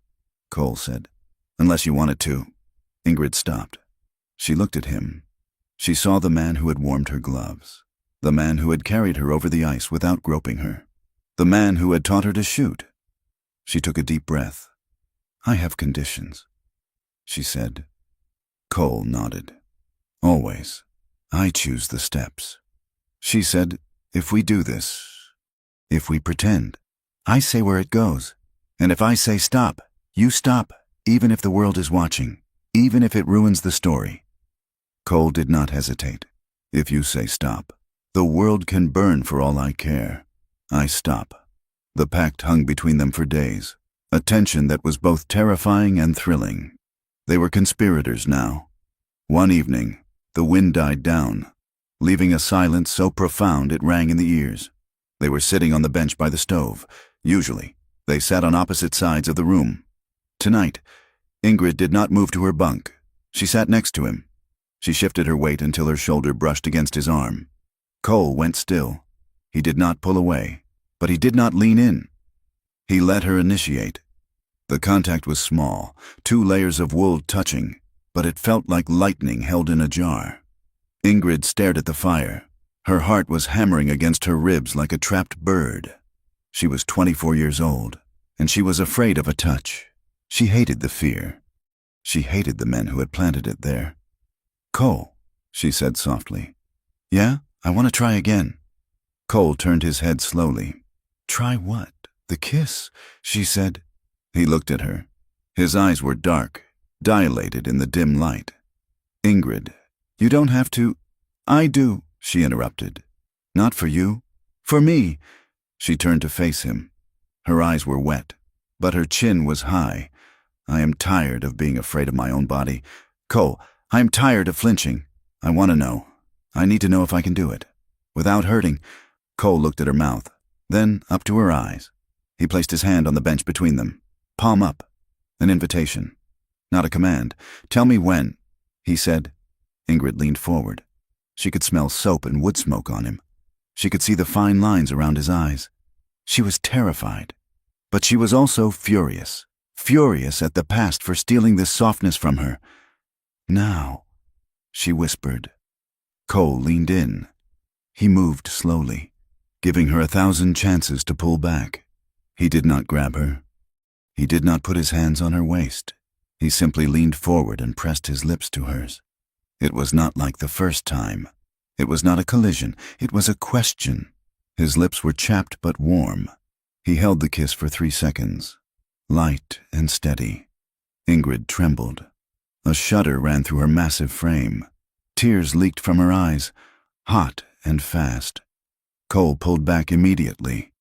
Cole said. Unless you want it to. Ingrid stopped. She looked at him. She saw the man who had warmed her gloves, the man who had carried her over the ice without groping her, the man who had taught her to shoot. She took a deep breath. I have conditions, she said. Cole nodded. Always. I choose the steps. She said, if we do this, if we pretend, I say where it goes. And if I say stop, you stop, even if the world is watching, even if it ruins the story. Cole did not hesitate. If you say stop, the world can burn for all I care. I stop. The pact hung between them for days, a tension that was both terrifying and thrilling. They were conspirators now. One evening, the wind died down, leaving a silence so profound it rang in the ears. They were sitting on the bench by the stove. Usually, they sat on opposite sides of the room. Tonight, Ingrid did not move to her bunk. She sat next to him. She shifted her weight until her shoulder brushed against his arm. Cole went still. He did not pull away, but he did not lean in. He let her initiate. The contact was small, 2 layers of wool touching, but it felt like lightning held in a jar. Ingrid stared at the fire. Her heart was hammering against her ribs like a trapped bird. She was 24 years old, and she was afraid of a touch. She hated the fear. She hated the men who had planted it there. Cole, she said softly. Yeah, I want to try again. Cole turned his head slowly. Try what? The kiss, she said. He looked at her. His eyes were dark, dilated in the dim light. Ingrid, you don't have to. I do, she interrupted. Not for you. For me. She turned to face him. Her eyes were wet, but her chin was high. I am tired of being afraid of my own body. Cole, I am tired of flinching. I want to know. I need to know if I can do it. Without hurting. Cole looked at her mouth, then up to her eyes. He placed his hand on the bench between them. Palm up. An invitation. Not a command. Tell me when, he said. Ingrid leaned forward. She could smell soap and wood smoke on him. She could see the fine lines around his eyes. She was terrified. But she was also furious. Furious at the past for stealing this softness from her. Now, she whispered. Cole leaned in. He moved slowly, giving her 1,000 chances to pull back. He did not grab her. He did not put his hands on her waist. He simply leaned forward and pressed his lips to hers. It was not like the first time. It was not a collision. It was a question. His lips were chapped but warm. He held the kiss for 3 seconds, light and steady. Ingrid trembled. A shudder ran through her massive frame. Tears leaked from her eyes, hot and fast. Cole pulled back immediately.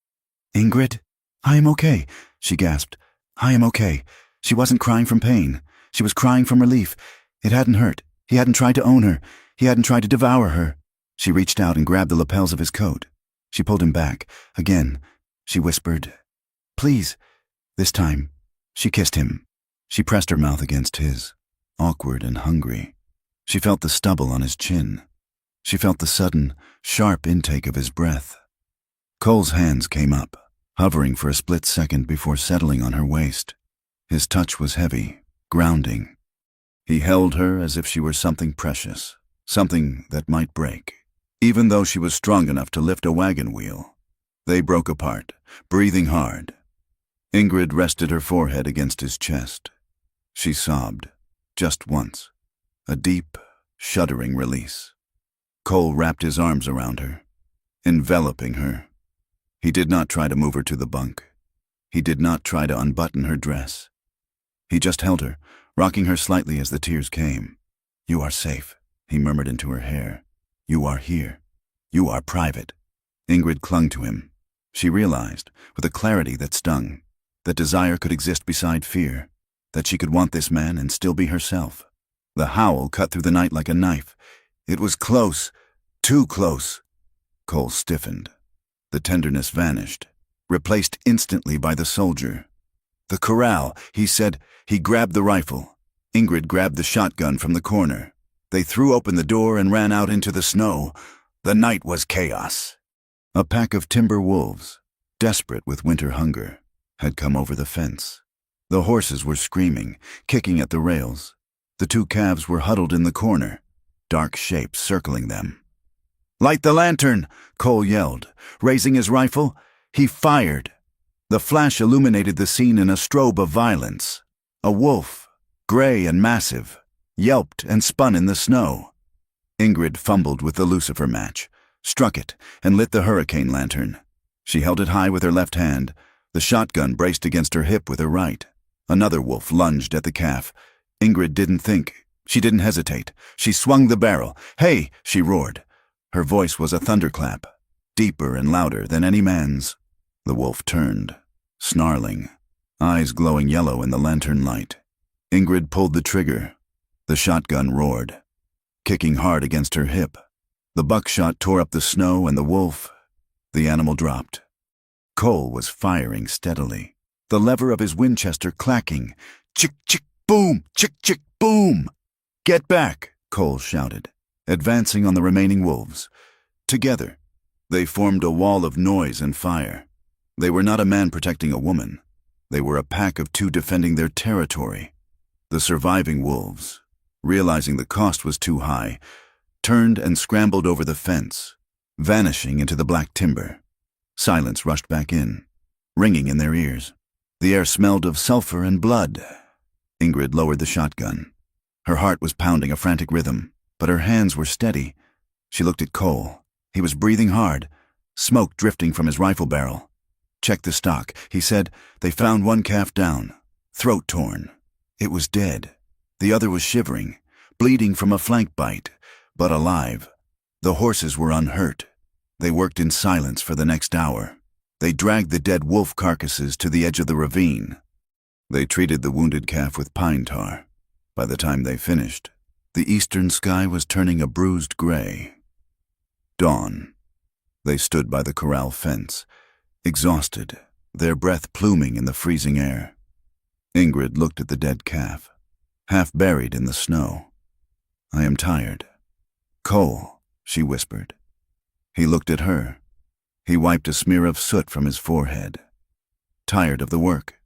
Ingrid, I am okay, she gasped. I am okay. She wasn't crying from pain. She was crying from relief. It hadn't hurt. He hadn't tried to own her. He hadn't tried to devour her. She reached out and grabbed the lapels of his coat. She pulled him back. Again, she whispered, Please. This time, she kissed him. She pressed her mouth against his, awkward and hungry. She felt the stubble on his chin. She felt the sudden, sharp intake of his breath. Cole's hands came up, hovering for a split second before settling on her waist. His touch was heavy, grounding. He held her as if she were something precious, something that might break, even though she was strong enough to lift a wagon wheel. They broke apart, breathing hard. Ingrid rested her forehead against his chest. She sobbed, just once, a deep, shuddering release. Cole wrapped his arms around her, enveloping her. He did not try to move her to the bunk. He did not try to unbutton her dress. He just held her, rocking her slightly as the tears came. You are safe, he murmured into her hair. You are here. You are private. Ingrid clung to him. She realized, with a clarity that stung, that desire could exist beside fear, that she could want this man and still be herself. The howl cut through the night like a knife. It was close, too close. Cole stiffened. The tenderness vanished, replaced instantly by the soldier. The corral, he said. He grabbed the rifle. Ingrid grabbed the shotgun from the corner. They threw open the door and ran out into the snow. The night was chaos. A pack of timber wolves, desperate with winter hunger, had come over the fence. The horses were screaming, kicking at the rails. The two calves were huddled in the corner, dark shapes circling them. "Light the lantern!" Cole yelled. Raising his rifle, he fired. The flash illuminated the scene in a strobe of violence. A wolf, gray and massive, yelped and spun in the snow. Ingrid fumbled with the lucifer match, struck it, and lit the hurricane lantern. She held it high with her left hand. The shotgun braced against her hip with her right. Another wolf lunged at the calf. Ingrid didn't think. She didn't hesitate. She swung the barrel. "Hey!" she roared. Her voice was a thunderclap, deeper and louder than any man's. The wolf turned, snarling, eyes glowing yellow in the lantern light. Ingrid pulled the trigger. The shotgun roared, kicking hard against her hip. The buckshot tore up the snow and the animal dropped. Cole was firing steadily, the lever of his Winchester clacking. Chick, chick, boom! Chick, chick, boom! "Get back!" Cole shouted, advancing on the remaining wolves. Together, they formed a wall of noise and fire. They were not a man protecting a woman. They were a pack of two defending their territory. The surviving wolves, realizing the cost was too high, turned and scrambled over the fence, vanishing into the black timber. Silence rushed back in, ringing in their ears. The air smelled of sulfur and blood. Ingrid lowered the shotgun. Her heart was pounding a frantic rhythm, but her hands were steady. She looked at Cole. He was breathing hard, smoke drifting from his rifle barrel. "Check the stock," he said. They found one calf down, throat torn. It was dead. The other was shivering, bleeding from a flank bite, but alive. The horses were unhurt. They worked in silence for the next hour. They dragged the dead wolf carcasses to the edge of the ravine. They treated the wounded calf with pine tar. By the time they finished, the eastern sky was turning a bruised gray. Dawn. They stood by the corral fence, exhausted, their breath pluming in the freezing air. Ingrid looked at the dead calf, half buried in the snow. "I am tired." "Cole," she whispered. He looked at her. He wiped a smear of soot from his forehead. "Tired of the work?"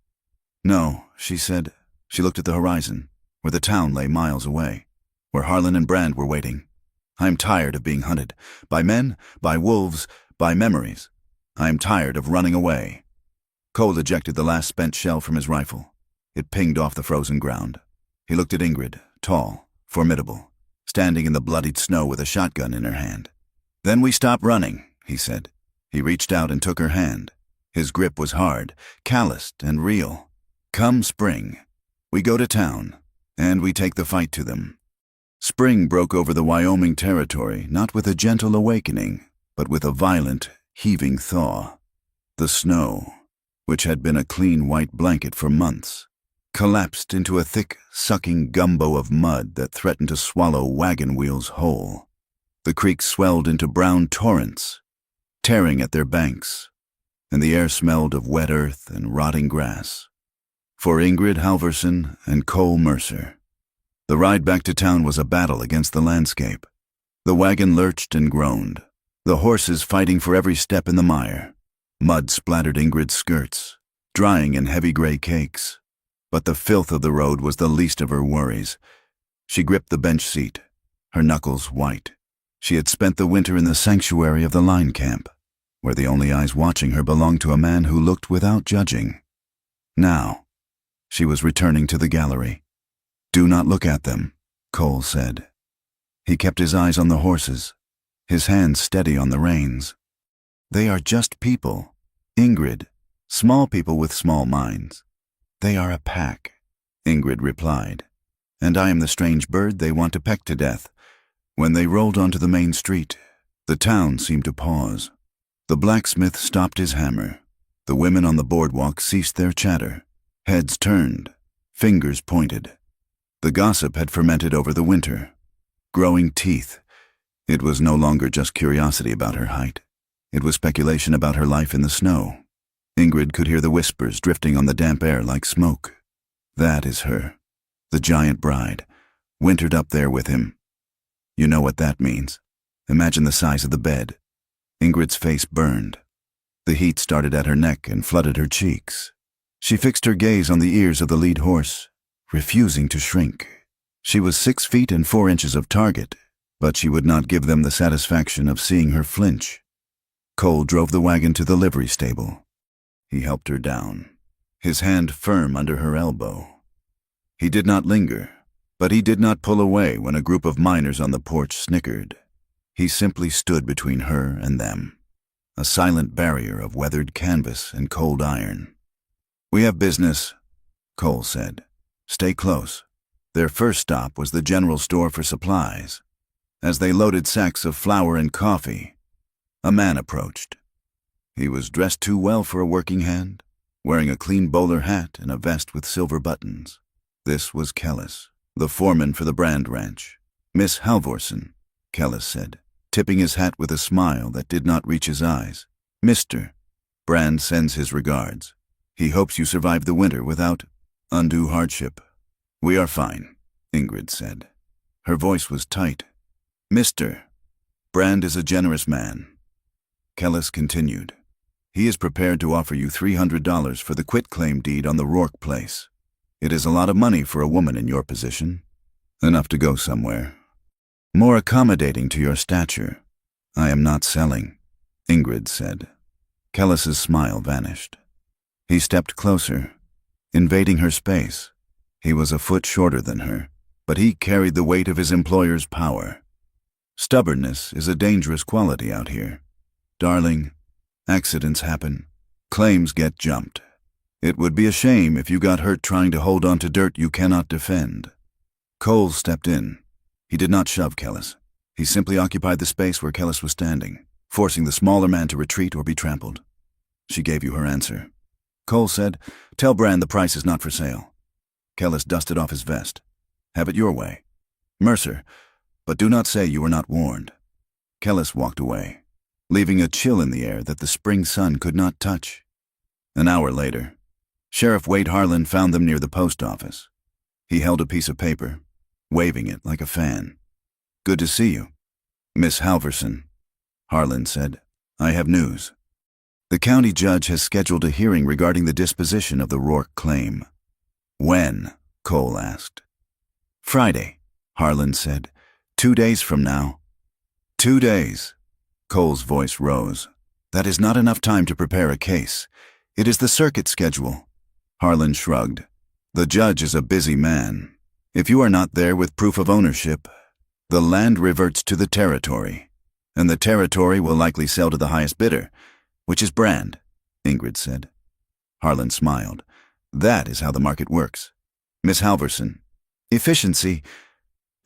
"No," she said. She looked at the horizon, where the town lay miles away, where Harlan and Brand were waiting. "I am tired of being hunted, by men, by wolves, by memories. I am tired of running away." Cole ejected the last spent shell from his rifle. It pinged off the frozen ground. He looked at Ingrid, tall, formidable, standing in the bloodied snow with a shotgun in her hand. "Then we stop running," he said. He reached out and took her hand. His grip was hard, calloused, and real. "Come spring, we go to town, and we take the fight to them." Spring broke over the Wyoming territory, not with a gentle awakening, but with a violent, heaving thaw. The snow, which had been a clean white blanket for months, collapsed into a thick, sucking gumbo of mud that threatened to swallow wagon wheels whole. The creeks swelled into brown torrents, tearing at their banks, and the air smelled of wet earth and rotting grass. For Ingrid Halverson and Cole Mercer, the ride back to town was a battle against the landscape. The wagon lurched and groaned, the horses fighting for every step in the mire. Mud splattered Ingrid's skirts, drying in heavy gray cakes. But the filth of the road was the least of her worries. She gripped the bench seat, her knuckles white. She had spent the winter in the sanctuary of the line camp, where the only eyes watching her belonged to a man who looked without judging. Now, she was returning to the gallery. "Do not look at them," Cole said. He kept his eyes on the horses, his hands steady on the reins. "They are just people, Ingrid, small people with small minds." "They are a pack," Ingrid replied, "and I am the strange bird they want to peck to death." When they rolled onto the main street, the town seemed to pause. The blacksmith stopped his hammer. The women on the boardwalk ceased their chatter. Heads turned, fingers pointed. The gossip had fermented over the winter, growing teeth. It was no longer just curiosity about her height. It was speculation about her life in the snow. Ingrid could hear the whispers drifting on the damp air like smoke. That is her, the giant bride, wintered up there with him. You know what that means. Imagine the size of the bed. Ingrid's face burned. The heat started at her neck and flooded her cheeks. She fixed her gaze on the ears of the lead horse, refusing to shrink. She was 6 feet and 4 inches of target, but she would not give them the satisfaction of seeing her flinch. Cole drove the wagon to the livery stable. He helped her down, his hand firm under her elbow. He did not linger, but he did not pull away when a group of miners on the porch snickered. He simply stood between her and them, a silent barrier of weathered canvas and cold iron. "We have business," Cole said. "Stay close." Their first stop was the general store for supplies. As they loaded sacks of flour and coffee, a man approached. He was dressed too well for a working hand, wearing a clean bowler hat and a vest with silver buttons. This was Kellis, the foreman for the Brand Ranch. "Miss Halvorsen," Kellis said, tipping his hat with a smile that did not reach his eyes. "Mr. Brand sends his regards. He hopes you survive the winter without undue hardship." "We are fine," Ingrid said. Her voice was tight. "Mr. Brand is a generous man." Kellis continued. "He is prepared to offer you $300 for the quitclaim deed on the Rourke place. It is a lot of money for a woman in your position. Enough to go somewhere. More accommodating to your stature." "I am not selling," Ingrid said. Kellis's smile vanished. He stepped closer, invading her space. He was a foot shorter than her, but he carried the weight of his employer's power. "Stubbornness is a dangerous quality out here. Darling, accidents happen. Claims get jumped. It would be a shame if you got hurt trying to hold on to dirt you cannot defend." Cole stepped in. He did not shove Kellis. He simply occupied the space where Kellis was standing, forcing the smaller man to retreat or be trampled. "She gave you her answer." Cole said, "Tell Brand the price is not for sale." Kellis dusted off his vest. "Have it your way. Mercer, but do not say you were not warned." Kellis walked away, leaving a chill in the air that the spring sun could not touch. An hour later, Sheriff Wade Harlan found them near the post office. He held a piece of paper, waving it like a fan. "Good to see you, Miss Halvorsen," Harlan said. "I have news. The county judge has scheduled a hearing regarding the disposition of the Rourke claim." "When?" Cole asked. "Friday," Harlan said. 2 days from now." 2 days. Cole's voice rose. "That is not enough time to prepare a case. It is the circuit schedule." Harlan shrugged. "The judge is a busy man. If you are not there with proof of ownership, the land reverts to the territory, and the territory will likely sell to the highest bidder, which is Brand," Ingrid said. Harlan smiled. "That is how the market works. Miss Halvorsen." "Efficiency."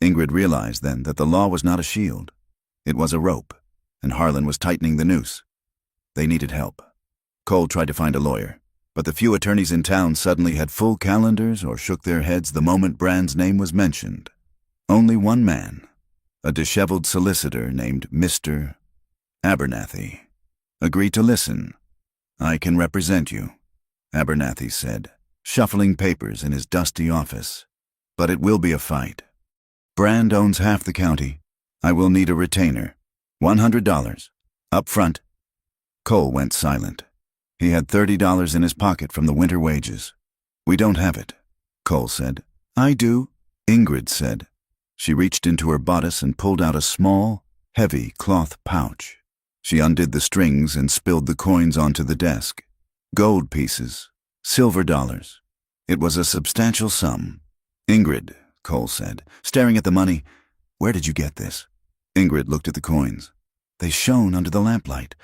Ingrid realized then that the law was not a shield. It was a rope, and Harlan was tightening the noose. They needed help. Cole tried to find a lawyer, but the few attorneys in town suddenly had full calendars or shook their heads the moment Brand's name was mentioned. Only one man, a disheveled solicitor named Mr. Abernathy, agreed to listen. "I can represent you," Abernathy said, shuffling papers in his dusty office. "But it will be a fight. Brand owns half the county. I will need a retainer. $100. Up front." Cole went silent. He had $30 in his pocket from the winter wages. "We don't have it," Cole said. "I do," Ingrid said. She reached into her bodice and pulled out a small, heavy cloth pouch. She undid the strings and spilled the coins onto the desk. Gold pieces, silver dollars. It was a substantial sum. "Ingrid," Cole said, staring at the money, "where did you get this?" Ingrid looked at the coins. They shone under the lamplight.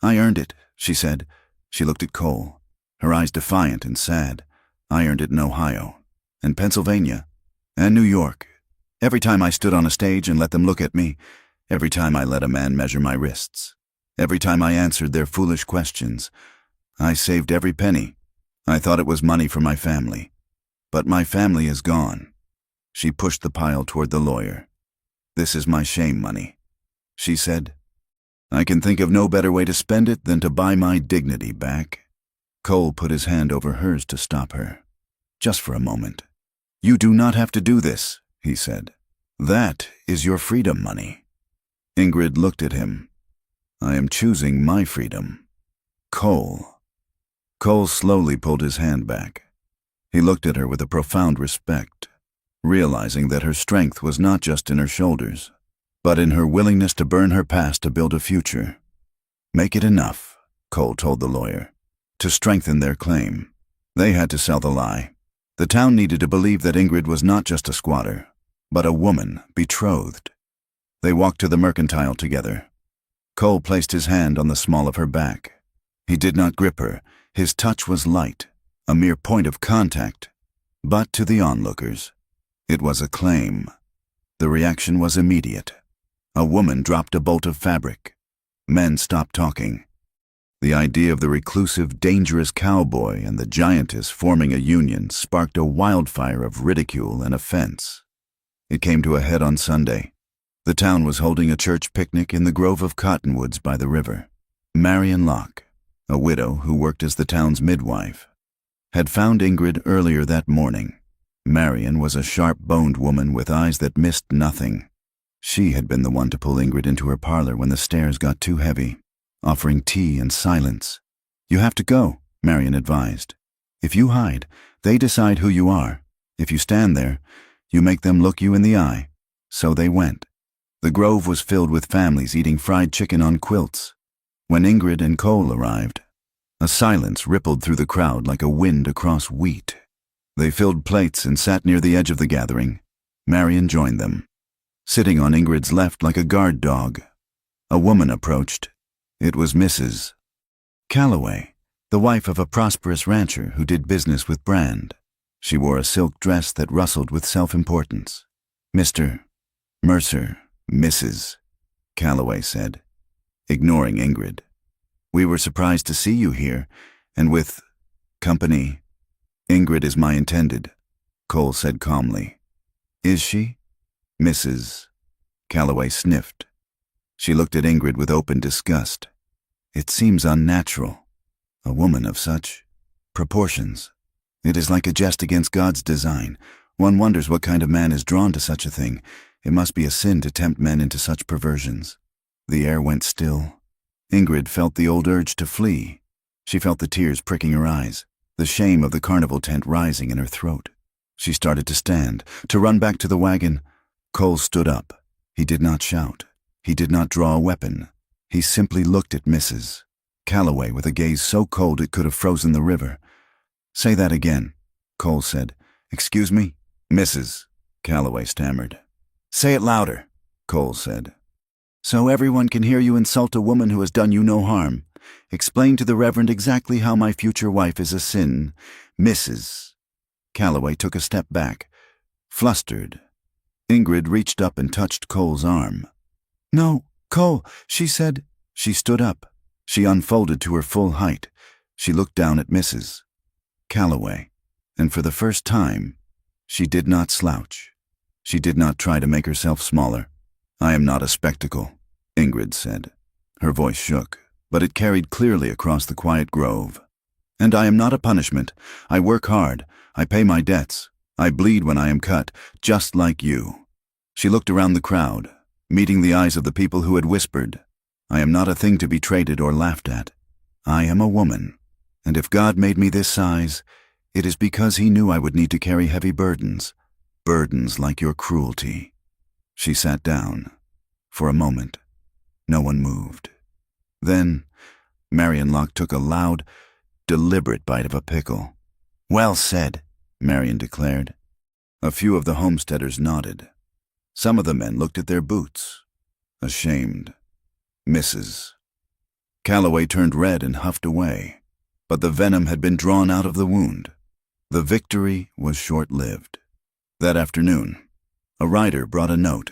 "I earned it," she said. She looked at Cole, her eyes defiant and sad. "I earned it in Ohio, and Pennsylvania, and New York. Every time I stood on a stage and let them look at me, every time I let a man measure my wrists, every time I answered their foolish questions, I saved every penny. I thought it was money for my family. But my family is gone." She pushed the pile toward the lawyer. "This is my shame money," she said. "I can think of no better way to spend it than to buy my dignity back." Cole put his hand over hers to stop her. Just for a moment. You do not have to do this, he said. That is your freedom money. Ingrid looked at him. I am choosing my freedom. Cole. Cole slowly pulled his hand back. He looked at her with a profound respect, realizing that her strength was not just in her shoulders, but in her willingness to burn her past to build a future. Make it enough, Cole told the lawyer, to strengthen their claim. They had to sell the lie. The town needed to believe that Ingrid was not just a squatter, but a woman betrothed. They walked to the mercantile together. Cole placed his hand on the small of her back. He did not grip her. His touch was light, a mere point of contact. But to the onlookers, it was a claim. The reaction was immediate. A woman dropped a bolt of fabric. Men stopped talking. The idea of the reclusive, dangerous cowboy and the giantess forming a union sparked a wildfire of ridicule and offense. It came to a head on Sunday. The town was holding a church picnic in the grove of cottonwoods by the river. Marion Locke, a widow who worked as the town's midwife, had found Ingrid earlier that morning. Marion was a sharp-boned woman with eyes that missed nothing. She had been the one to pull Ingrid into her parlor when the stairs got too heavy, offering tea and silence. You have to go, Marion advised. If you hide, they decide who you are. If you stand there, you make them look you in the eye. So they went. The grove was filled with families eating fried chicken on quilts. When Ingrid and Cole arrived, a silence rippled through the crowd like a wind across wheat. They filled plates and sat near the edge of the gathering. Marion joined them, sitting on Ingrid's left like a guard dog. A woman approached. It was Mrs. Calloway, the wife of a prosperous rancher who did business with Brand. She wore a silk dress that rustled with self-importance. Mr. Mercer, Mrs. Calloway said, ignoring Ingrid. We were surprised to see you here, and with company. Ingrid is my intended, Cole said calmly. Is she? Mrs. Calloway sniffed. She looked at Ingrid with open disgust. It seems unnatural. A woman of such proportions. It is like a jest against God's design. One wonders what kind of man is drawn to such a thing. It must be a sin to tempt men into such perversions. The air went still. Ingrid felt the old urge to flee. She felt the tears pricking her eyes, the shame of the carnival tent rising in her throat. She started to stand, to run back to the wagon. Cole stood up. He did not shout. He did not draw a weapon. He simply looked at Mrs. Calloway with a gaze so cold it could have frozen the river. Say that again, Cole said. Excuse me? Mrs. Calloway stammered. Say it louder, Cole said. So everyone can hear you insult a woman who has done you no harm. Explain to the Reverend exactly how my future wife is a sin. Mrs. Calloway took a step back, flustered. Ingrid reached up and touched Cole's arm. No, Cole, she said. She stood up. She unfolded to her full height. She looked down at Mrs. Calloway, and for the first time, she did not slouch. She did not try to make herself smaller. I am not a spectacle, Ingrid said. Her voice shook, but it carried clearly across the quiet grove. And I am not a punishment. I work hard. I pay my debts. I bleed when I am cut, just like you. She looked around the crowd, meeting the eyes of the people who had whispered. I am not a thing to be traded or laughed at. I am a woman, and if God made me this size, it is because he knew I would need to carry heavy burdens like your cruelty. She sat down. For a moment, no one moved. Then, Marion Locke took a loud, deliberate bite of a pickle. Well said, Marion declared. A few of the homesteaders nodded. Some of the men looked at their boots, ashamed. Mrs. Calloway turned red and huffed away, but the venom had been drawn out of the wound. The victory was short-lived. That afternoon, a rider brought a note.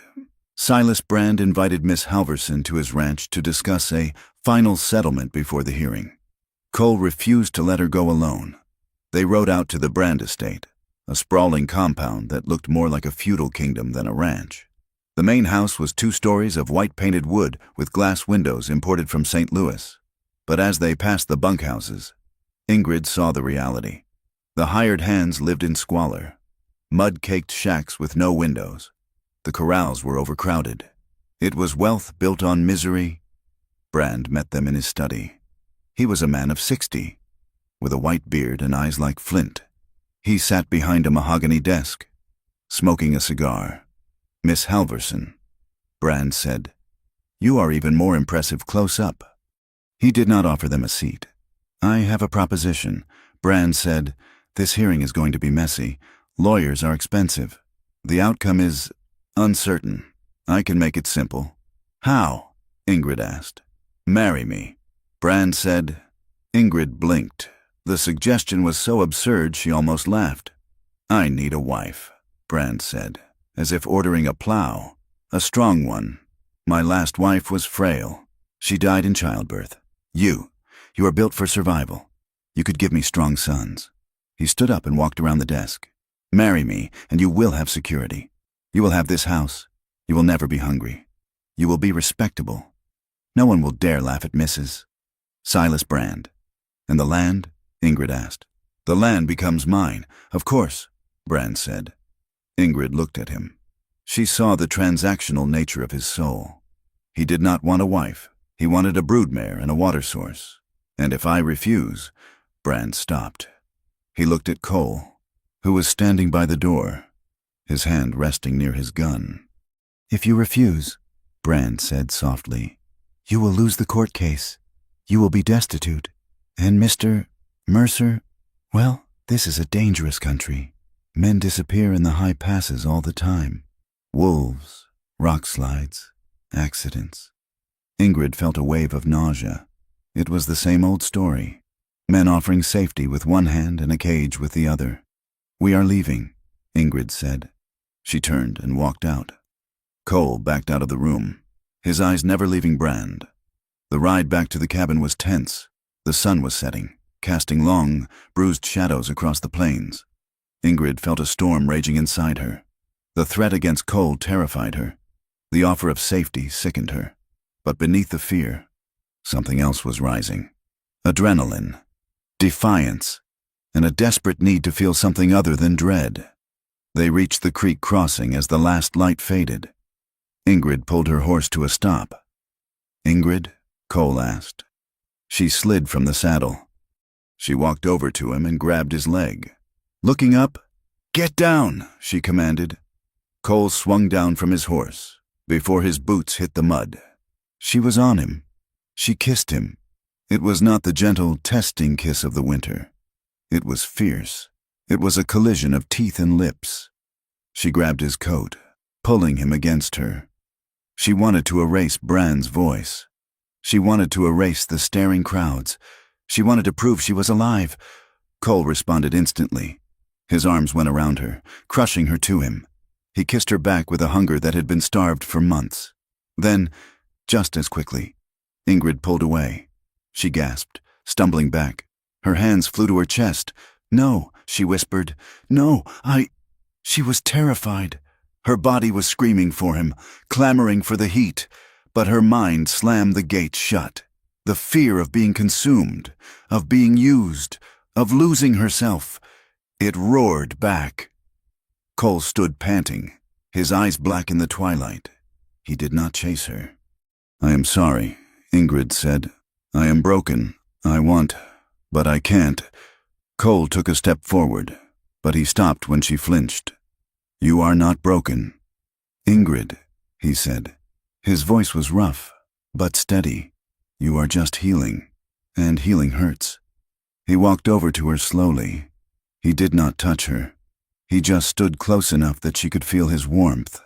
Silas Brand invited Miss Halverson to his ranch to discuss a final settlement before the hearing. Cole refused to let her go alone. They rode out to the Brand estate, a sprawling compound that looked more like a feudal kingdom than a ranch. The main house was 2 stories of white-painted wood with glass windows imported from St. Louis. But as they passed the bunkhouses, Ingrid saw the reality. The hired hands lived in squalor. Mud-caked shacks with no windows. The corrals were overcrowded. It was wealth built on misery. Brand met them in his study. He was a man of 60, with a white beard and eyes like flint. He sat behind a mahogany desk, smoking a cigar. "Miss Halverson," Brand said. "You are even more impressive close up." He did not offer them a seat. "I have a proposition," Brand said. "This hearing is going to be messy. Lawyers are expensive. The outcome is uncertain. I can make it simple." "How?" Ingrid asked. "Marry me," Brand said. Ingrid blinked. The suggestion was so absurd she almost laughed. "I need a wife," Brand said, as if ordering a plow. "A strong one. My last wife was frail. She died in childbirth. You are built for survival. You could give me strong sons." He stood up and walked around the desk. "Marry me, and you will have security. You will have this house. You will never be hungry. You will be respectable. No one will dare laugh at Mrs. Silas Brand." "And the land?" Ingrid asked. "The land becomes mine, of course," Brand said. Ingrid looked at him. She saw the transactional nature of his soul. He did not want a wife. He wanted a broodmare and a water source. "And if I refuse," Brand stopped. He looked at Cole, who was standing by the door, his hand resting near his gun. "If you refuse," Brand said softly, "you will lose the court case. You will be destitute. And Mr. Mercer, well, this is a dangerous country. Men disappear in the high passes all the time. Wolves, rock slides, accidents." Ingrid felt a wave of nausea. It was the same old story. Men offering safety with one hand and a cage with the other. "We are leaving," Ingrid said. She turned and walked out. Cole backed out of the room, his eyes never leaving Brand. The ride back to the cabin was tense. The sun was setting, casting long, bruised shadows across the plains. Ingrid felt a storm raging inside her. The threat against Cole terrified her. The offer of safety sickened her. But beneath the fear, something else was rising. Adrenaline, defiance, and a desperate need to feel something other than dread. They reached the creek crossing as the last light faded. Ingrid pulled her horse to a stop. "Ingrid?" Cole asked. She slid from the saddle. She walked over to him and grabbed his leg. Looking up, "Get down," she commanded. Cole swung down from his horse, before his boots hit the mud. She was on him. She kissed him. It was not the gentle, testing kiss of the winter. It was fierce. It was a collision of teeth and lips. She grabbed his coat, pulling him against her. She wanted to erase Brand's voice. She wanted to erase the staring crowds. She wanted to prove she was alive. Cole responded instantly. His arms went around her, crushing her to him. He kissed her back with a hunger that had been starved for months. Then, just as quickly, Ingrid pulled away. She gasped, stumbling back. Her hands flew to her chest. "No," she whispered. "No, She was terrified. Her body was screaming for him, clamoring for the heat, but her mind slammed the gate shut. The fear of being consumed, of being used, of losing herself. It roared back. Cole stood panting, his eyes black in the twilight. He did not chase her. "I am sorry," Ingrid said. "I am broken. I want, but I can't." Cole took a step forward, but he stopped when she flinched. "You are not broken." "Ingrid," he said. His voice was rough, but steady. "You are just healing, and healing hurts." He walked over to her slowly. He did not touch her. He just stood close enough that she could feel his warmth.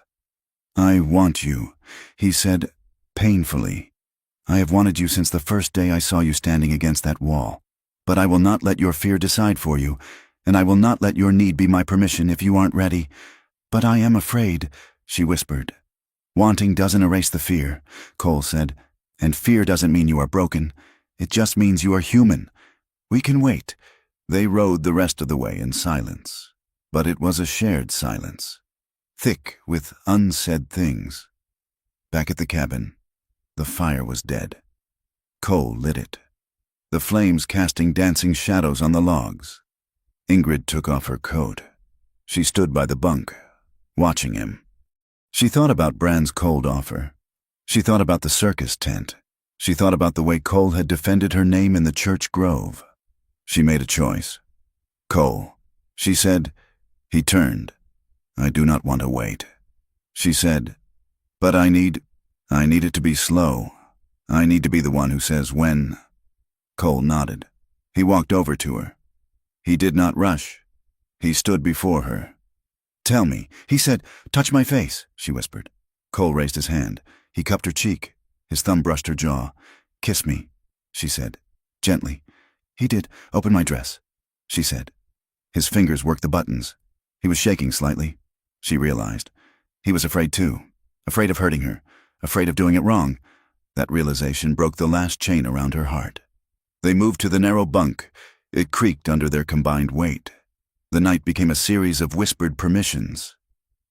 "I want you," he said, painfully. "I have wanted you since the first day I saw you standing against that wall. But I will not let your fear decide for you, and I will not let your need be my permission if you aren't ready. But I am afraid," she whispered. "Wanting doesn't erase the fear," Cole said. "And fear doesn't mean you are broken. It just means you are human. We can wait." They rode the rest of the way in silence. But it was a shared silence, thick with unsaid things. Back at the cabin, the fire was dead. Cole lit it. the flames casting dancing shadows on the logs. Ingrid took off her coat. She stood by the bunk, watching him. She thought about Brand's cold offer. She thought about the circus tent. She thought about the way Cole had defended her name in the church grove. She made a choice. Cole, she said. He turned. I do not want to wait. She said, but I need it to be slow. I need to be the one who says when. Cole nodded. He walked over to her. He did not rush. He stood before her. Tell me, he said. Touch my face, she whispered. Cole raised his hand. He cupped her cheek. His thumb brushed her jaw. Kiss me, she said, gently. He did. Open my dress, she said. His fingers worked the buttons. He was shaking slightly. She realized. He was afraid too. Afraid of hurting her. Afraid of doing it wrong. That realization broke the last chain around her heart. They moved to the narrow bunk. It creaked under their combined weight. The night became a series of whispered permissions.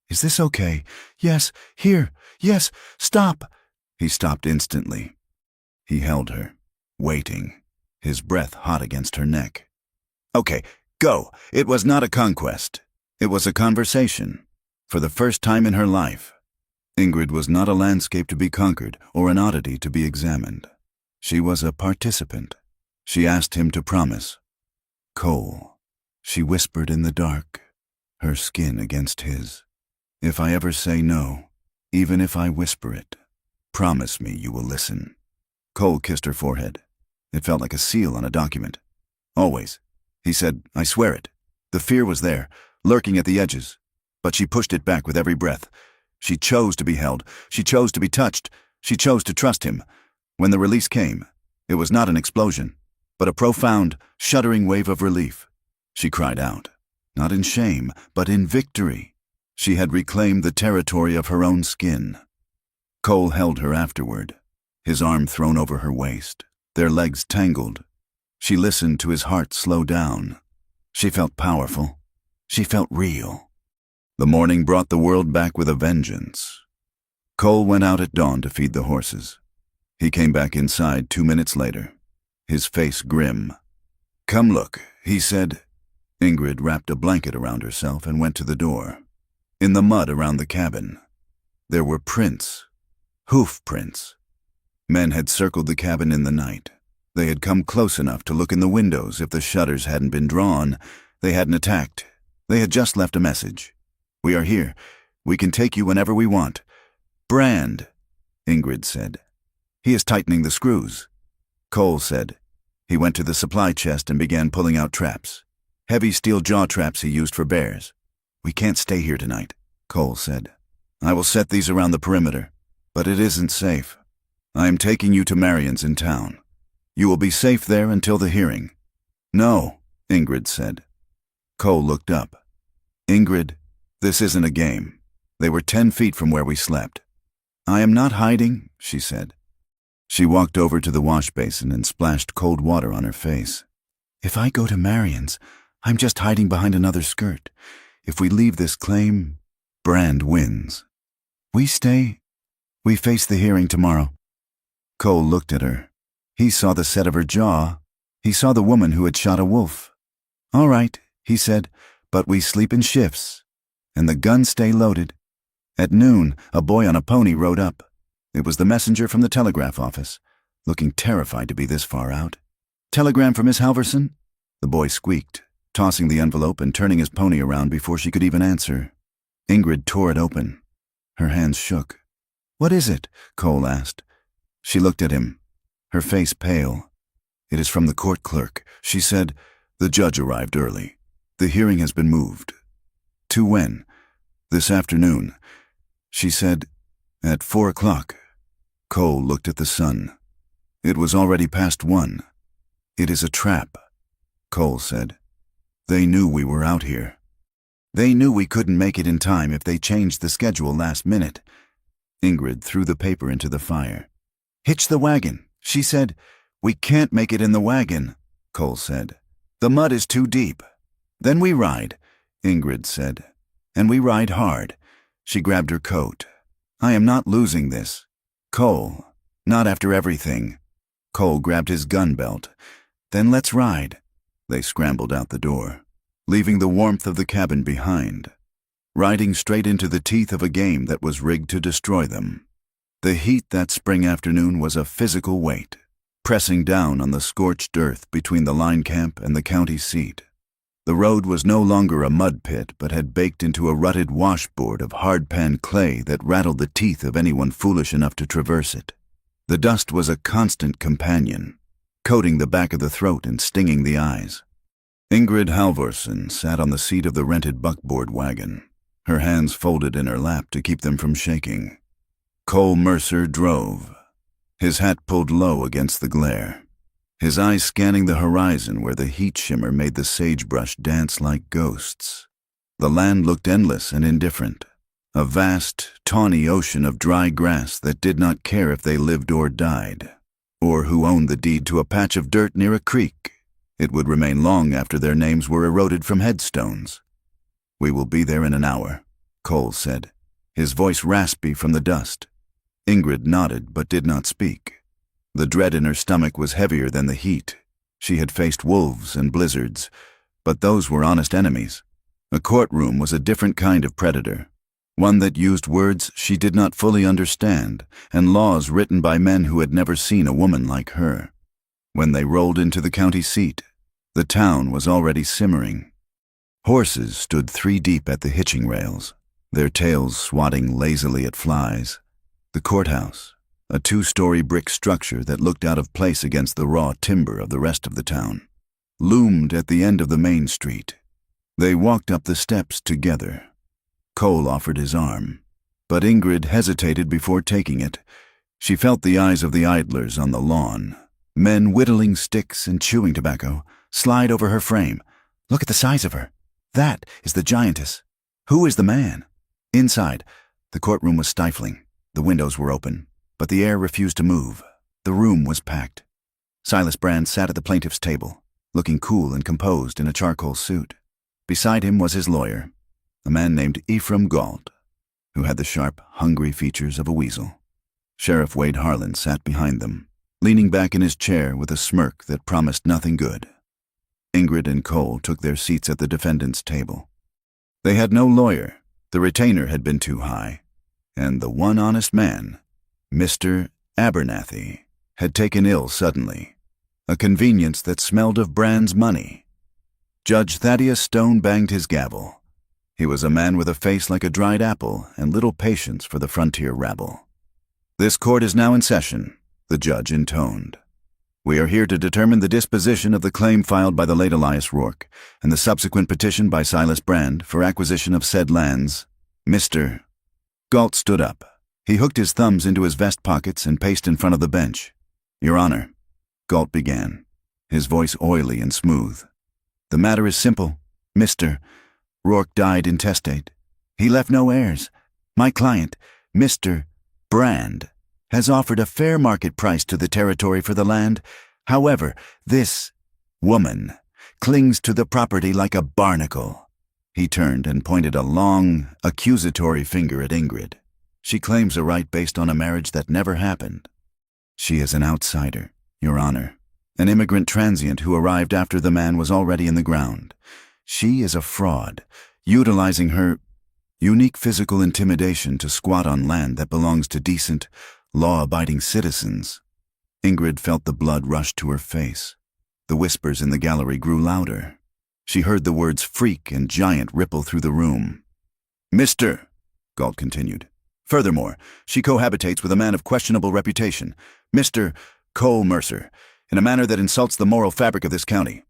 Is this okay? Yes. Here. Yes. Stop. He stopped instantly. He held her, waiting, his breath hot against her neck. Okay, go. It was not a conquest. It was a conversation. For the first time in her life, Ingrid was not a landscape to be conquered or an oddity to be examined. She was a participant. She asked him to promise. Cole, she whispered in the dark, her skin against his. If I ever say no, even if I whisper it, promise me you will listen. Cole kissed her forehead. It felt like a seal on a document. Always. He said, I swear it. The fear was there, lurking at the edges. But she pushed it back with every breath. She chose to be held. She chose to be touched. She chose to trust him. When the release came, it was not an explosion, but a profound, shuddering wave of relief. She cried out, not in shame, but in victory. She had reclaimed the territory of her own skin. Cole held her afterward, his arm thrown over her waist, their legs tangled. She listened to his heart slow down. She felt powerful. She felt real. The morning brought the world back with a vengeance. Cole went out at dawn to feed the horses. He came back inside 2 minutes later, his face grim. Come look, he said. Ingrid wrapped a blanket around herself and went to the door. In the mud around the cabin, there were prints, hoof prints. Men had circled the cabin in the night. They had come close enough to look in the windows if the shutters hadn't been drawn. They hadn't attacked. They had just left a message. We are here. We can take you whenever we want. Brand, Ingrid said. He is tightening the screws. Cole said. He went to the supply chest and began pulling out traps. Heavy steel jaw traps he used for bears. We can't stay here tonight, Cole said. I will set these around the perimeter, but it isn't safe. I am taking you to Marion's in town. You will be safe there until the hearing. No, Ingrid said. Cole looked up. Ingrid, this isn't a game. They were 10 feet from where we slept. I am not hiding, she said. She walked over to the wash basin and splashed cold water on her face. If I go to Marion's, I'm just hiding behind another skirt. If we leave this claim, Brand wins. We stay. We face the hearing tomorrow. Cole looked at her. He saw the set of her jaw. He saw the woman who had shot a wolf. All right, he said, but we sleep in shifts. And the guns stay loaded. At noon, a boy on a pony rode up. It was the messenger from the telegraph office, looking terrified to be this far out. Telegram for Miss Halverson? The boy squeaked, tossing the envelope and turning his pony around before she could even answer. Ingrid tore it open. Her hands shook. What is it? Cole asked. She looked at him, her face pale. It is from the court clerk. She said, the judge arrived early. The hearing has been moved. To when? This afternoon. She said, at 4 o'clock. Cole looked at the sun. It was already past 1. It is a trap, Cole said. They knew we were out here. They knew we couldn't make it in time if they changed the schedule last minute. Ingrid threw the paper into the fire. Hitch the wagon, she said. We can't make it in the wagon, Cole said. The mud is too deep. Then we ride, Ingrid said. And we ride hard. She grabbed her coat. I am not losing this. Cole, not after everything. Cole grabbed his gun belt. Then let's ride. They scrambled out the door, leaving the warmth of the cabin behind, riding straight into the teeth of a game that was rigged to destroy them. The heat that spring afternoon was a physical weight, pressing down on the scorched earth between the line camp and the county seat. The road was no longer a mud pit, but had baked into a rutted washboard of hard-pan clay that rattled the teeth of anyone foolish enough to traverse it. The dust was a constant companion, coating the back of the throat and stinging the eyes. Ingrid Halvorsen sat on the seat of the rented buckboard wagon, her hands folded in her lap to keep them from shaking. Cole Mercer drove, his hat pulled low against the glare, his eyes scanning the horizon where the heat shimmer made the sagebrush dance like ghosts. The land looked endless and indifferent, a vast, tawny ocean of dry grass that did not care if they lived or died, or who owned the deed to a patch of dirt near a creek. It would remain long after their names were eroded from headstones. "We will be there in an hour," Cole said, his voice raspy from the dust. Ingrid nodded but did not speak. The dread in her stomach was heavier than the heat. She had faced wolves and blizzards, but those were honest enemies. A courtroom was a different kind of predator, one that used words she did not fully understand and laws written by men who had never seen a woman like her. When they rolled into the county seat, the town was already simmering. Horses stood 3 deep at the hitching rails, their tails swatting lazily at flies. The courthouse, a 2-story brick structure that looked out of place against the raw timber of the rest of the town, loomed at the end of the main street. They walked up the steps together. Cole offered his arm, but Ingrid hesitated before taking it. She felt the eyes of the idlers on the lawn, men whittling sticks and chewing tobacco, slide over her frame. "Look at the size of her. That is the giantess. Who is the man?" Inside, the courtroom was stifling. The windows were open, but the air refused to move. The room was packed. Silas Brand sat at the plaintiff's table, looking cool and composed in a charcoal suit. Beside him was his lawyer, a man named Ephraim Galt, who had the sharp, hungry features of a weasel. Sheriff Wade Harlan sat behind them, leaning back in his chair with a smirk that promised nothing good. Ingrid and Cole took their seats at the defendant's table. They had no lawyer, the retainer had been too high, and the one honest man, Mr. Abernathy, had taken ill suddenly, a convenience that smelled of Brand's money. Judge Thaddeus Stone banged his gavel. He was a man with a face like a dried apple and little patience for the frontier rabble. "This court is now in session," the judge intoned. "We are here to determine the disposition of the claim filed by the late Elias Rourke and the subsequent petition by Silas Brand for acquisition of said lands. Mr. Galt stood up. He hooked his thumbs into his vest pockets and paced in front of the bench. "Your Honor," Galt began, his voice oily and smooth. "The matter is simple. Mr. Rourke died intestate. He left no heirs. My client, Mr. Brand, has offered a fair market price to the territory for the land. However, this woman clings to the property like a barnacle." He turned and pointed a long, accusatory finger at Ingrid. "She claims a right based on a marriage that never happened. She is an outsider, Your Honor, an immigrant transient who arrived after the man was already in the ground. She is a fraud, utilizing her unique physical intimidation to squat on land that belongs to decent, law-abiding citizens." Ingrid felt the blood rush to her face. The whispers in the gallery grew louder. She heard the words freak and giant ripple through the room. "Mr. Galt continued. "Furthermore, she cohabitates with a man of questionable reputation, Mr. Cole Mercer, in a manner that insults the moral fabric of this county."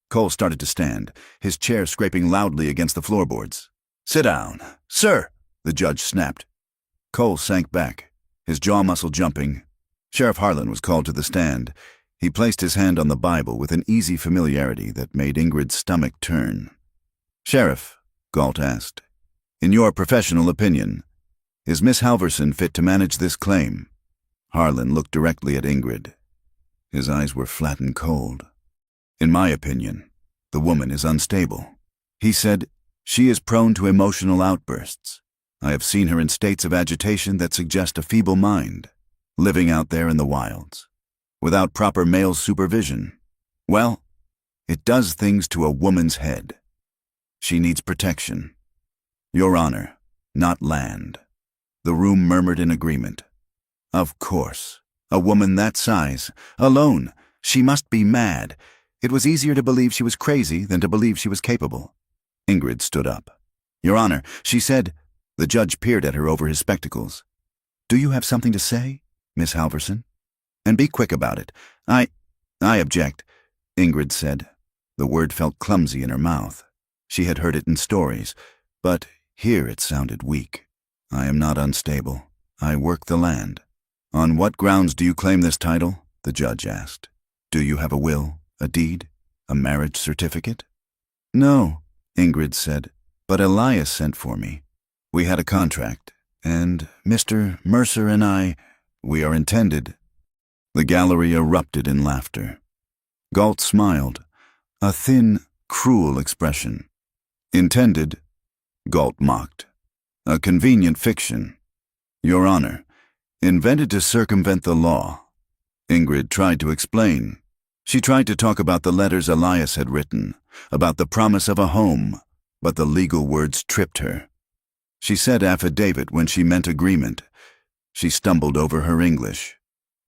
Cole started to stand, his chair scraping loudly against the floorboards. "Sit down, sir," the judge snapped. Cole sank back, his jaw muscle jumping. Sheriff Harlan was called to the stand. He placed his hand on the Bible with an easy familiarity that made Ingrid's stomach turn. "Sheriff," Galt asked, "in your professional opinion, is Miss Halvorsen fit to manage this claim?" Harlan looked directly at Ingrid. His eyes were flat and cold. "In my opinion, the woman is unstable." He said, "She is prone to emotional outbursts. I have seen her in states of agitation that suggest a feeble mind, living out there in the wilds, without proper male supervision. Well, it does things to a woman's head. She needs protection. Your Honor, not land. The room murmured in agreement. Of course. A woman that size, alone, she must be mad. It was easier to believe she was crazy than to believe she was capable. Ingrid stood up. Your Honor, she said. The judge peered at her over his spectacles. Do you have something to say, Miss Halverson? And be quick about it. I object, Ingrid said. The word felt clumsy in her mouth. She had heard it in stories, but here it sounded weak. I am not unstable. I work the land. On what grounds do you claim this title? The judge asked. Do you have a will, a deed, a marriage certificate? No, Ingrid said, but Elias sent for me. We had a contract, and Mr. Mercer and we are intended. The gallery erupted in laughter. Galt smiled, a thin, cruel expression. Intended, Galt mocked. A convenient fiction. Your Honor, invented to circumvent the law. Ingrid tried to explain. She tried to talk about the letters Elias had written, about the promise of a home, but the legal words tripped her. She said affidavit when she meant agreement. She stumbled over her English,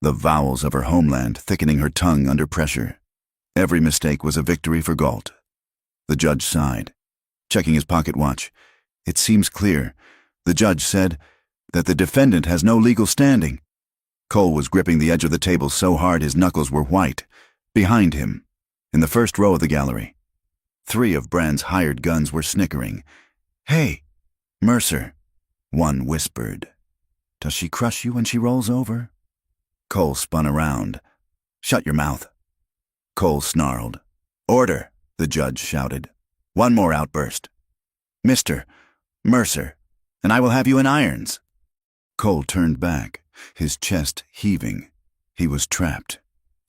the vowels of her homeland thickening her tongue under pressure. Every mistake was a victory for Galt. The judge sighed, checking his pocket watch. It seems clear. The judge said that the defendant has no legal standing. Cole was gripping the edge of the table so hard his knuckles were white. Behind him, in the first row of the gallery, 3 of Brand's hired guns were snickering. Hey, Mercer, one whispered. Does she crush you when she rolls over? Cole spun around. Shut your mouth. Cole snarled. Order, the judge shouted. One more outburst. Mr. Mercer, and I will have you in irons. Cole turned back, his chest heaving. He was trapped.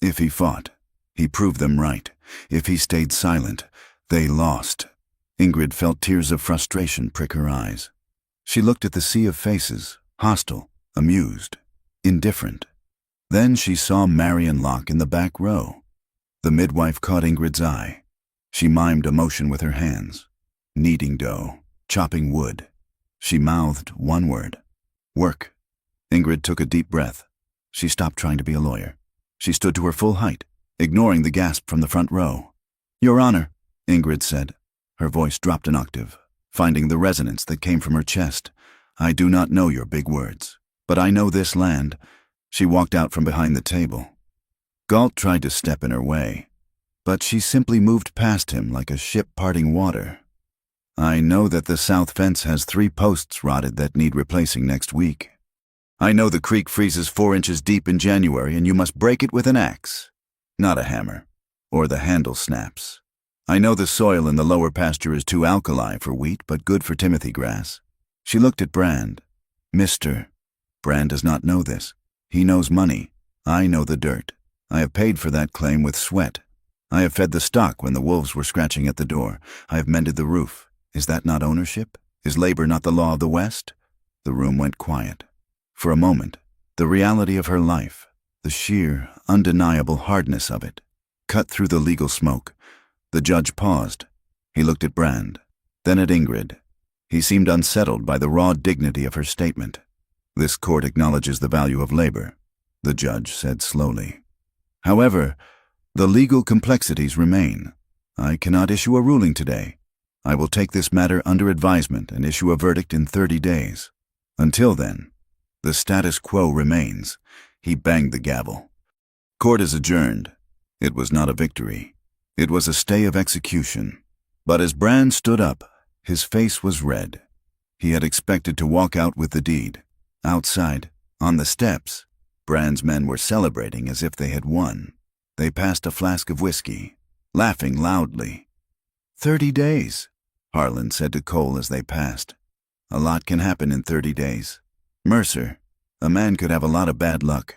If he fought, he proved them right. If he stayed silent, they lost. Ingrid felt tears of frustration prick her eyes. She looked at the sea of faces, hostile, amused, indifferent. Then she saw Marion Locke in the back row. The midwife caught Ingrid's eye. She mimed a motion with her hands, kneading dough, chopping wood. She mouthed one word, work. Ingrid took a deep breath. She stopped trying to be a lawyer. She stood to her full height, ignoring the gasp from the front row. Your Honor, Ingrid said. Her voice dropped an octave, finding the resonance that came from her chest. I do not know your big words, but I know this land. She walked out from behind the table. Galt tried to step in her way, but she simply moved past him like a ship parting water. I know that the south fence has 3 posts rotted that need replacing next week. I know the creek freezes 4 inches deep in January and you must break it with an axe, not a hammer, or the handle snaps. I know the soil in the lower pasture is too alkali for wheat, but good for Timothy grass. She looked at Brand. Mr. Brand does not know this. He knows money. I know the dirt. I have paid for that claim with sweat. I have fed the stock when the wolves were scratching at the door. I have mended the roof. Is that not ownership? Is labor not the law of the West? The room went quiet. For a moment, the reality of her life, the sheer, undeniable hardness of it, cut through the legal smoke. The judge paused. He looked at Brand, then at Ingrid. He seemed unsettled by the raw dignity of her statement. This court acknowledges the value of labor, the judge said slowly. However, the legal complexities remain. I cannot issue a ruling today. I will take this matter under advisement and issue a verdict in 30 days. Until then, the status quo remains. He banged the gavel. Court is adjourned. It was not a victory. It was a stay of execution. But as Brand stood up, his face was red. He had expected to walk out with the deed. Outside, on the steps, Brand's men were celebrating as if they had won. They passed a flask of whiskey, laughing loudly. 30 days, Harlan said to Cole as they passed. A lot can happen in 30 days. Mercer, a man could have a lot of bad luck.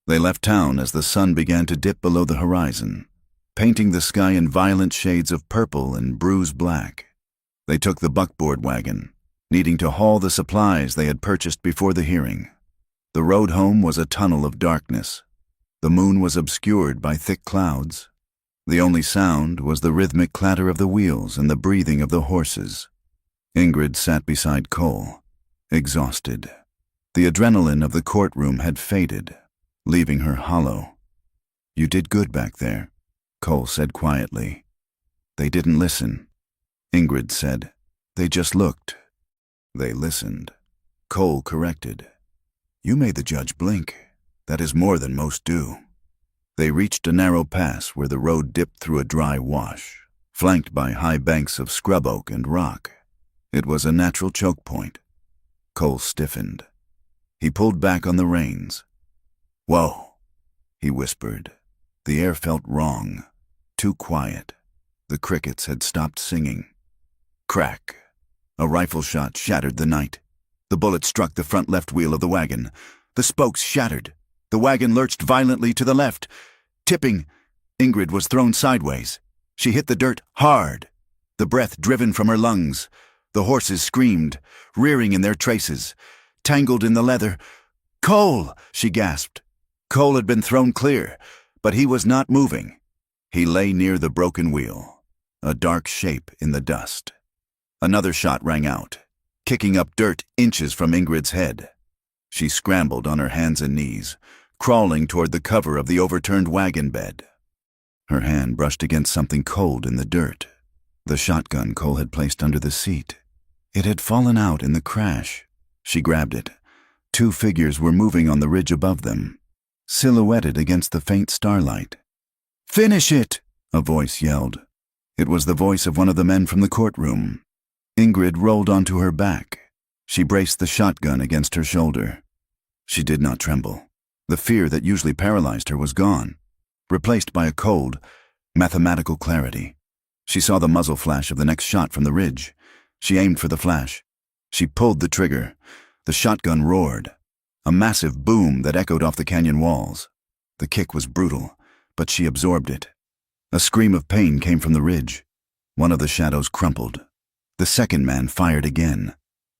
They left town as the sun began to dip below the horizon, painting the sky in violent shades of purple and bruised black. They took the buckboard wagon, needing to haul the supplies they had purchased before the hearing. The road home was a tunnel of darkness. The moon was obscured by thick clouds. The only sound was the rhythmic clatter of the wheels and the breathing of the horses. Ingrid sat beside Cole, exhausted. The adrenaline of the courtroom had faded, leaving her hollow. "You did good back there," Cole said quietly. "They didn't listen," Ingrid said. "They just looked." "They listened," Cole corrected. "You made the judge blink. That is more than most do." They reached a narrow pass where the road dipped through a dry wash, flanked by high banks of scrub oak and rock. It was a natural choke point. Cole stiffened. He pulled back on the reins. "Whoa," he whispered. The air felt wrong, too quiet. The crickets had stopped singing. Crack. A rifle shot shattered the night. The bullet struck the front left wheel of the wagon. The spokes shattered. The wagon lurched violently to the left. Tipping, Ingrid was thrown sideways. She hit the dirt hard, the breath driven from her lungs. The horses screamed, rearing in their traces, tangled in the leather. "Cole!" she gasped. Cole had been thrown clear, but he was not moving. He lay near the broken wheel, a dark shape in the dust. Another shot rang out, kicking up dirt inches from Ingrid's head. She scrambled on her hands and knees, crawling toward the cover of the overturned wagon bed. Her hand brushed against something cold in the dirt. The shotgun Cole had placed under the seat. It had fallen out in the crash. She grabbed it. Two figures were moving on the ridge above them, silhouetted against the faint starlight. "Finish it!" a voice yelled. It was the voice of one of the men from the courtroom. Ingrid rolled onto her back. She braced the shotgun against her shoulder. She did not tremble. The fear that usually paralyzed her was gone, replaced by a cold, mathematical clarity. She saw the muzzle flash of the next shot from the ridge. She aimed for the flash. She pulled the trigger. The shotgun roared, a massive boom that echoed off the canyon walls. The kick was brutal, but she absorbed it. A scream of pain came from the ridge. One of the shadows crumpled. The second man fired again.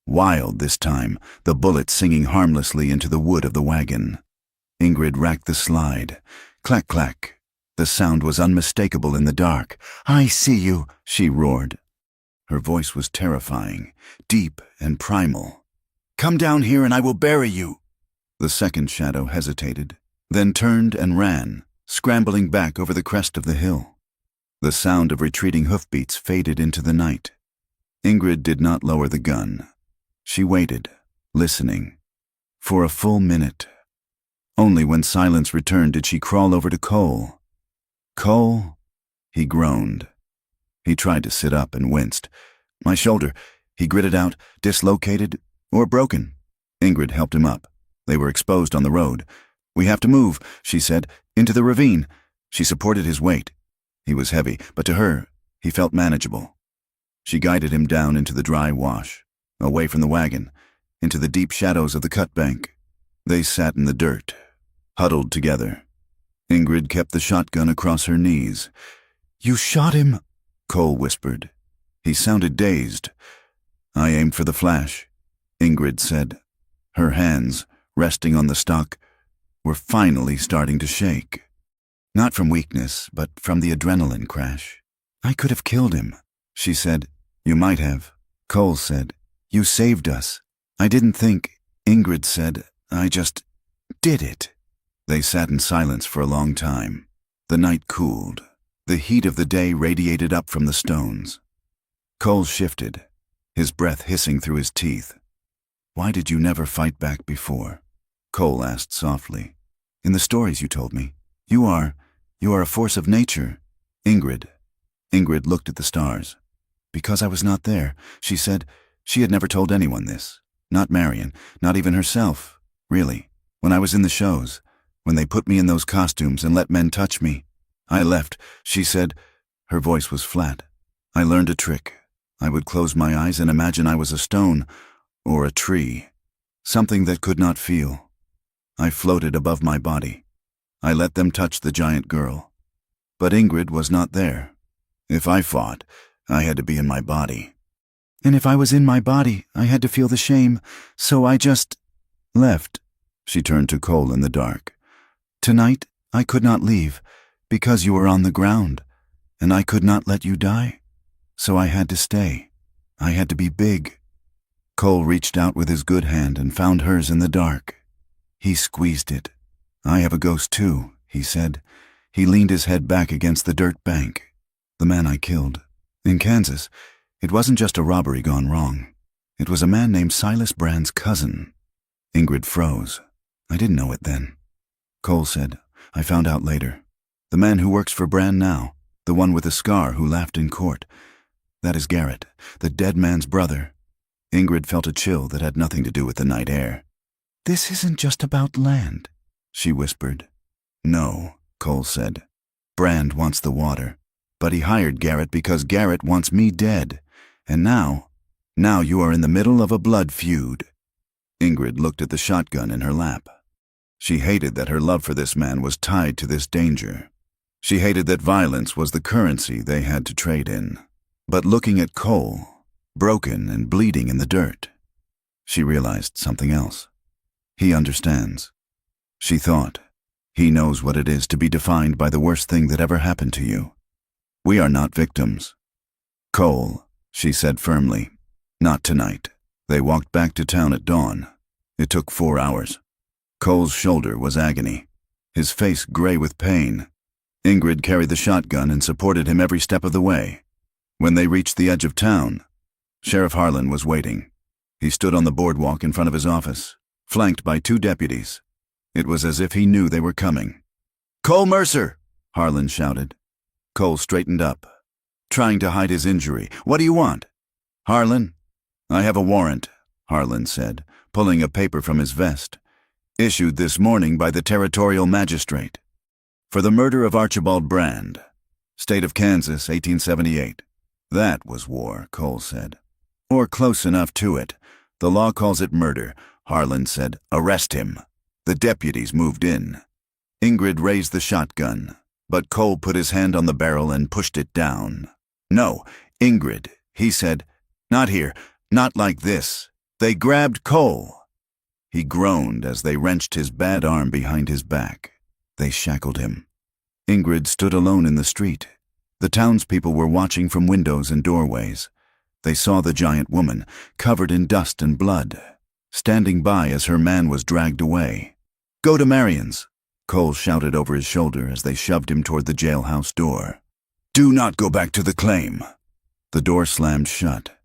Wild this time, the bullet singing harmlessly into the wood of the wagon. Ingrid racked the slide. Clack, clack. The sound was unmistakable in the dark. "I see you," she roared. Her voice was terrifying, deep and primal. "Come down here and I will bury you." The second shadow hesitated, then turned and ran, scrambling back over the crest of the hill. The sound of retreating hoofbeats faded into the night. Ingrid did not lower the gun. She waited, listening, for a full minute. Only when silence returned did she crawl over to Cole. "Cole?" He groaned. He tried to sit up and winced. "My shoulder," he gritted out, "dislocated or broken." Ingrid helped him up. They were exposed on the road. "We have to move," she said, "into the ravine." She supported his weight. He was heavy, but to her, he felt manageable. She guided him down into the dry wash, away from the wagon, into the deep shadows of the cut bank. They sat in the dirt, huddled together. Ingrid kept the shotgun across her knees. "You shot him?" Cole whispered. He sounded dazed. "I aimed for the flash," Ingrid said. Her hands, resting on the stock, were finally starting to shake. Not from weakness, but from the adrenaline crash. "I could have killed him," she said. "You might have," Cole said. "You saved us." "I didn't think," Ingrid said. "I just did it." They sat in silence for a long time. The night cooled. The heat of the day radiated up from the stones. Cole shifted, his breath hissing through his teeth. "Why did you never fight back before?" Cole asked softly. "In the stories you told me. You are a force of nature." Ingrid looked at the stars. "Because I was not there," she said. She had never told anyone this. Not Marion, not even herself, really. "When I was in the shows, when they put me in those costumes and let men touch me, I left," she said. Her voice was flat. "I learned a trick. I would close my eyes and imagine I was a stone or a tree, something that could not feel. I floated above my body. I let them touch the giant girl. But Ingrid was not there. If I fought, I had to be in my body. And if I was in my body, I had to feel the shame, so I just left." She turned to Cole in the dark. "Tonight, I could not leave, because you were on the ground. And I could not let you die? So I had to stay. I had to be big. Cole reached out with his good hand and found hers in the dark. He squeezed it. I have a ghost too, he said. He leaned his head back against the dirt bank. The man I killed. In Kansas, it wasn't just a robbery gone wrong. It was a man named Silas Brand's cousin. Ingrid froze. I didn't know it then. Cole said, I found out later. The man who works for Brand now, the one with the scar who laughed in court. That is Garrett, the dead man's brother. Ingrid felt a chill that had nothing to do with the night air. This isn't just about land, she whispered. No, Cole said. Brand wants the water. But he hired Garrett because Garrett wants me dead. And now you are in the middle of a blood feud. Ingrid looked at the shotgun in her lap. She hated that her love for this man was tied to this danger. She hated that violence was the currency they had to trade in. But looking at Cole, broken and bleeding in the dirt, she realized something else. He understands. She thought, he knows what it is to be defined by the worst thing that ever happened to you. We are not victims. Cole, she said firmly, not tonight. They walked back to town at dawn. It took 4 hours. Cole's shoulder was agony, his face gray with pain. Ingrid carried the shotgun and supported him every step of the way. When they reached the edge of town, Sheriff Harlan was waiting. He stood on the boardwalk in front of his office, flanked by 2 deputies. It was as if he knew they were coming. Cole Mercer, Harlan shouted. Cole straightened up, trying to hide his injury. What do you want? Harlan? I have a warrant, Harlan said, pulling a paper from his vest. Issued this morning by the territorial magistrate. For the murder of Archibald Brand. State of Kansas, 1878. That was war, Cole said. Or close enough to it. The law calls it murder. Harlan said, arrest him. The deputies moved in. Ingrid raised the shotgun, but Cole put his hand on the barrel and pushed it down. No, Ingrid, he said. Not here, not like this. They grabbed Cole. He groaned as they wrenched his bad arm behind his back. They shackled him. Ingrid stood alone in the street. The townspeople were watching from windows and doorways. They saw the giant woman, covered in dust and blood, standing by as her man was dragged away. Go to Marion's, Cole shouted over his shoulder as they shoved him toward the jailhouse door. Do not go back to the claim. The door slammed shut.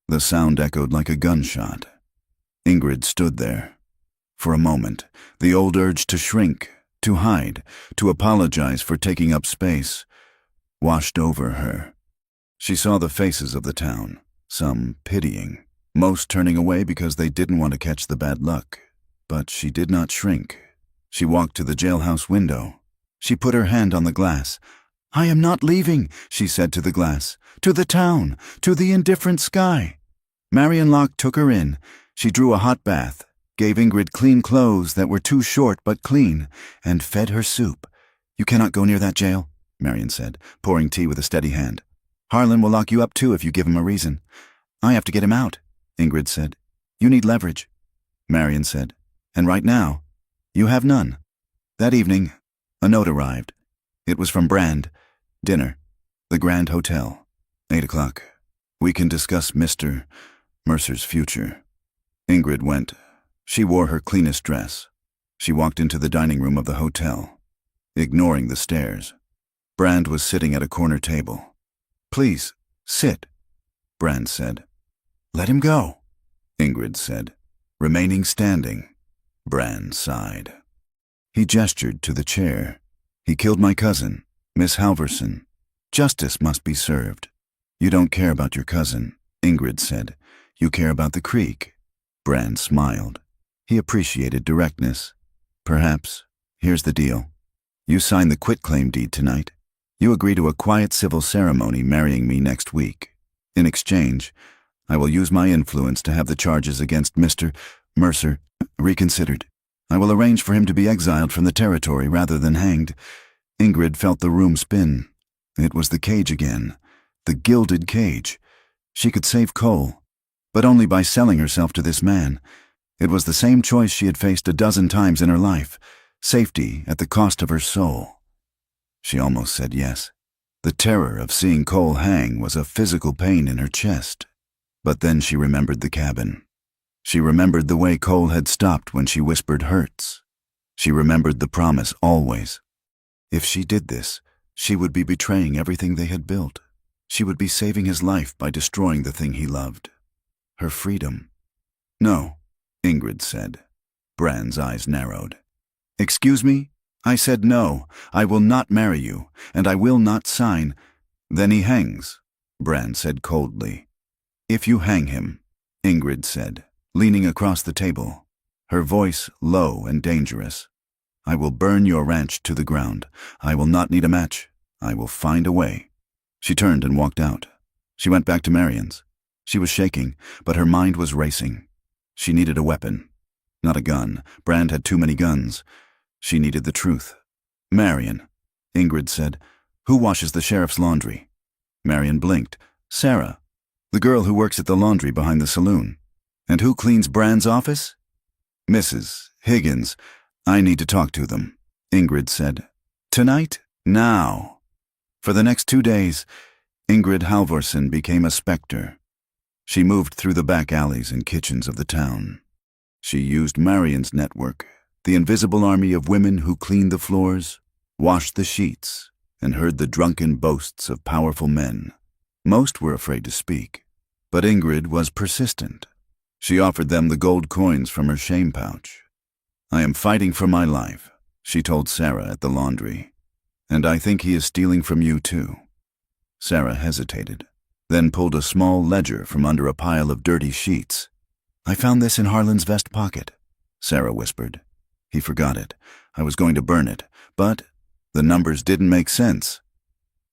The sound echoed like a gunshot. Ingrid stood there. For a moment, the old urge to shrink, to hide, to apologize for taking up space, washed over her. She saw the faces of the town, some pitying, most turning away because they didn't want to catch the bad luck. But she did not shrink. She walked to the jailhouse window. She put her hand on the glass. I am not leaving, she said to the glass. To the town, to the indifferent sky. Marion Locke took her in. She drew a hot bath, gave Ingrid clean clothes that were too short but clean, and fed her soup. You cannot go near that jail, Marion said, pouring tea with a steady hand. Harlan will lock you up too if you give him a reason. I have to get him out, Ingrid said. You need leverage, Marion said. And right now, you have none. That evening, a note arrived. It was from Brand. Dinner. The Grand Hotel. 8 o'clock. We can discuss Mr. Mercer's future. Ingrid went. She wore her cleanest dress. She walked into the dining room of the hotel, ignoring the stairs. Brand was sitting at a corner table. Please, sit, Brand said. Let him go, Ingrid said, remaining standing. Brand sighed. He gestured to the chair. He killed my cousin, Miss Halverson. Justice must be served. You don't care about your cousin, Ingrid said. You care about the creek. Brand smiled. He appreciated directness. Perhaps. Here's the deal. You sign the quitclaim deed tonight. You agree to a quiet civil ceremony marrying me next week. In exchange, I will use my influence to have the charges against Mr. Mercer reconsidered. I will arrange for him to be exiled from the territory rather than hanged. Ingrid felt the room spin. It was the cage again. The gilded cage. She could save Cole, but only by selling herself to this man. It was the same choice she had faced a dozen times in her life. Safety at the cost of her soul. She almost said yes. The terror of seeing Cole hang was a physical pain in her chest. But then she remembered the cabin. She remembered the way Cole had stopped when she whispered hurts. She remembered the promise always. If she did this, she would be betraying everything they had built. She would be saving his life by destroying the thing he loved. Her freedom. No, Ingrid said. Bran's eyes narrowed. Excuse me? I said no, I will not marry you, and I will not sign. Then he hangs, Bran said coldly. If you hang him, Ingrid said, leaning across the table, her voice low and dangerous. I will burn your ranch to the ground. I will not need a match. I will find a way. She turned and walked out. She went back to Marion's. She was shaking, but her mind was racing. She needed a weapon. Not a gun. Brand had too many guns. She needed the truth. Marion, Ingrid said. Who washes the sheriff's laundry? Marion blinked. Sarah, the girl who works at the laundry behind the saloon. And who cleans Brand's office? Mrs. Higgins. I need to talk to them, Ingrid said. Tonight? Now. For the next 2 days, Ingrid Halvorsen became a specter. She moved through the back alleys and kitchens of the town. She used Marion's network, the invisible army of women who cleaned the floors, washed the sheets, and heard the drunken boasts of powerful men. Most were afraid to speak, but Ingrid was persistent. She offered them the gold coins from her shame pouch. I am fighting for my life, she told Sarah at the laundry. And I think he is stealing from you too. Sarah hesitated, then pulled a small ledger from under a pile of dirty sheets. I found this in Harlan's vest pocket, Sarah whispered. He forgot it. I was going to burn it, but the numbers didn't make sense.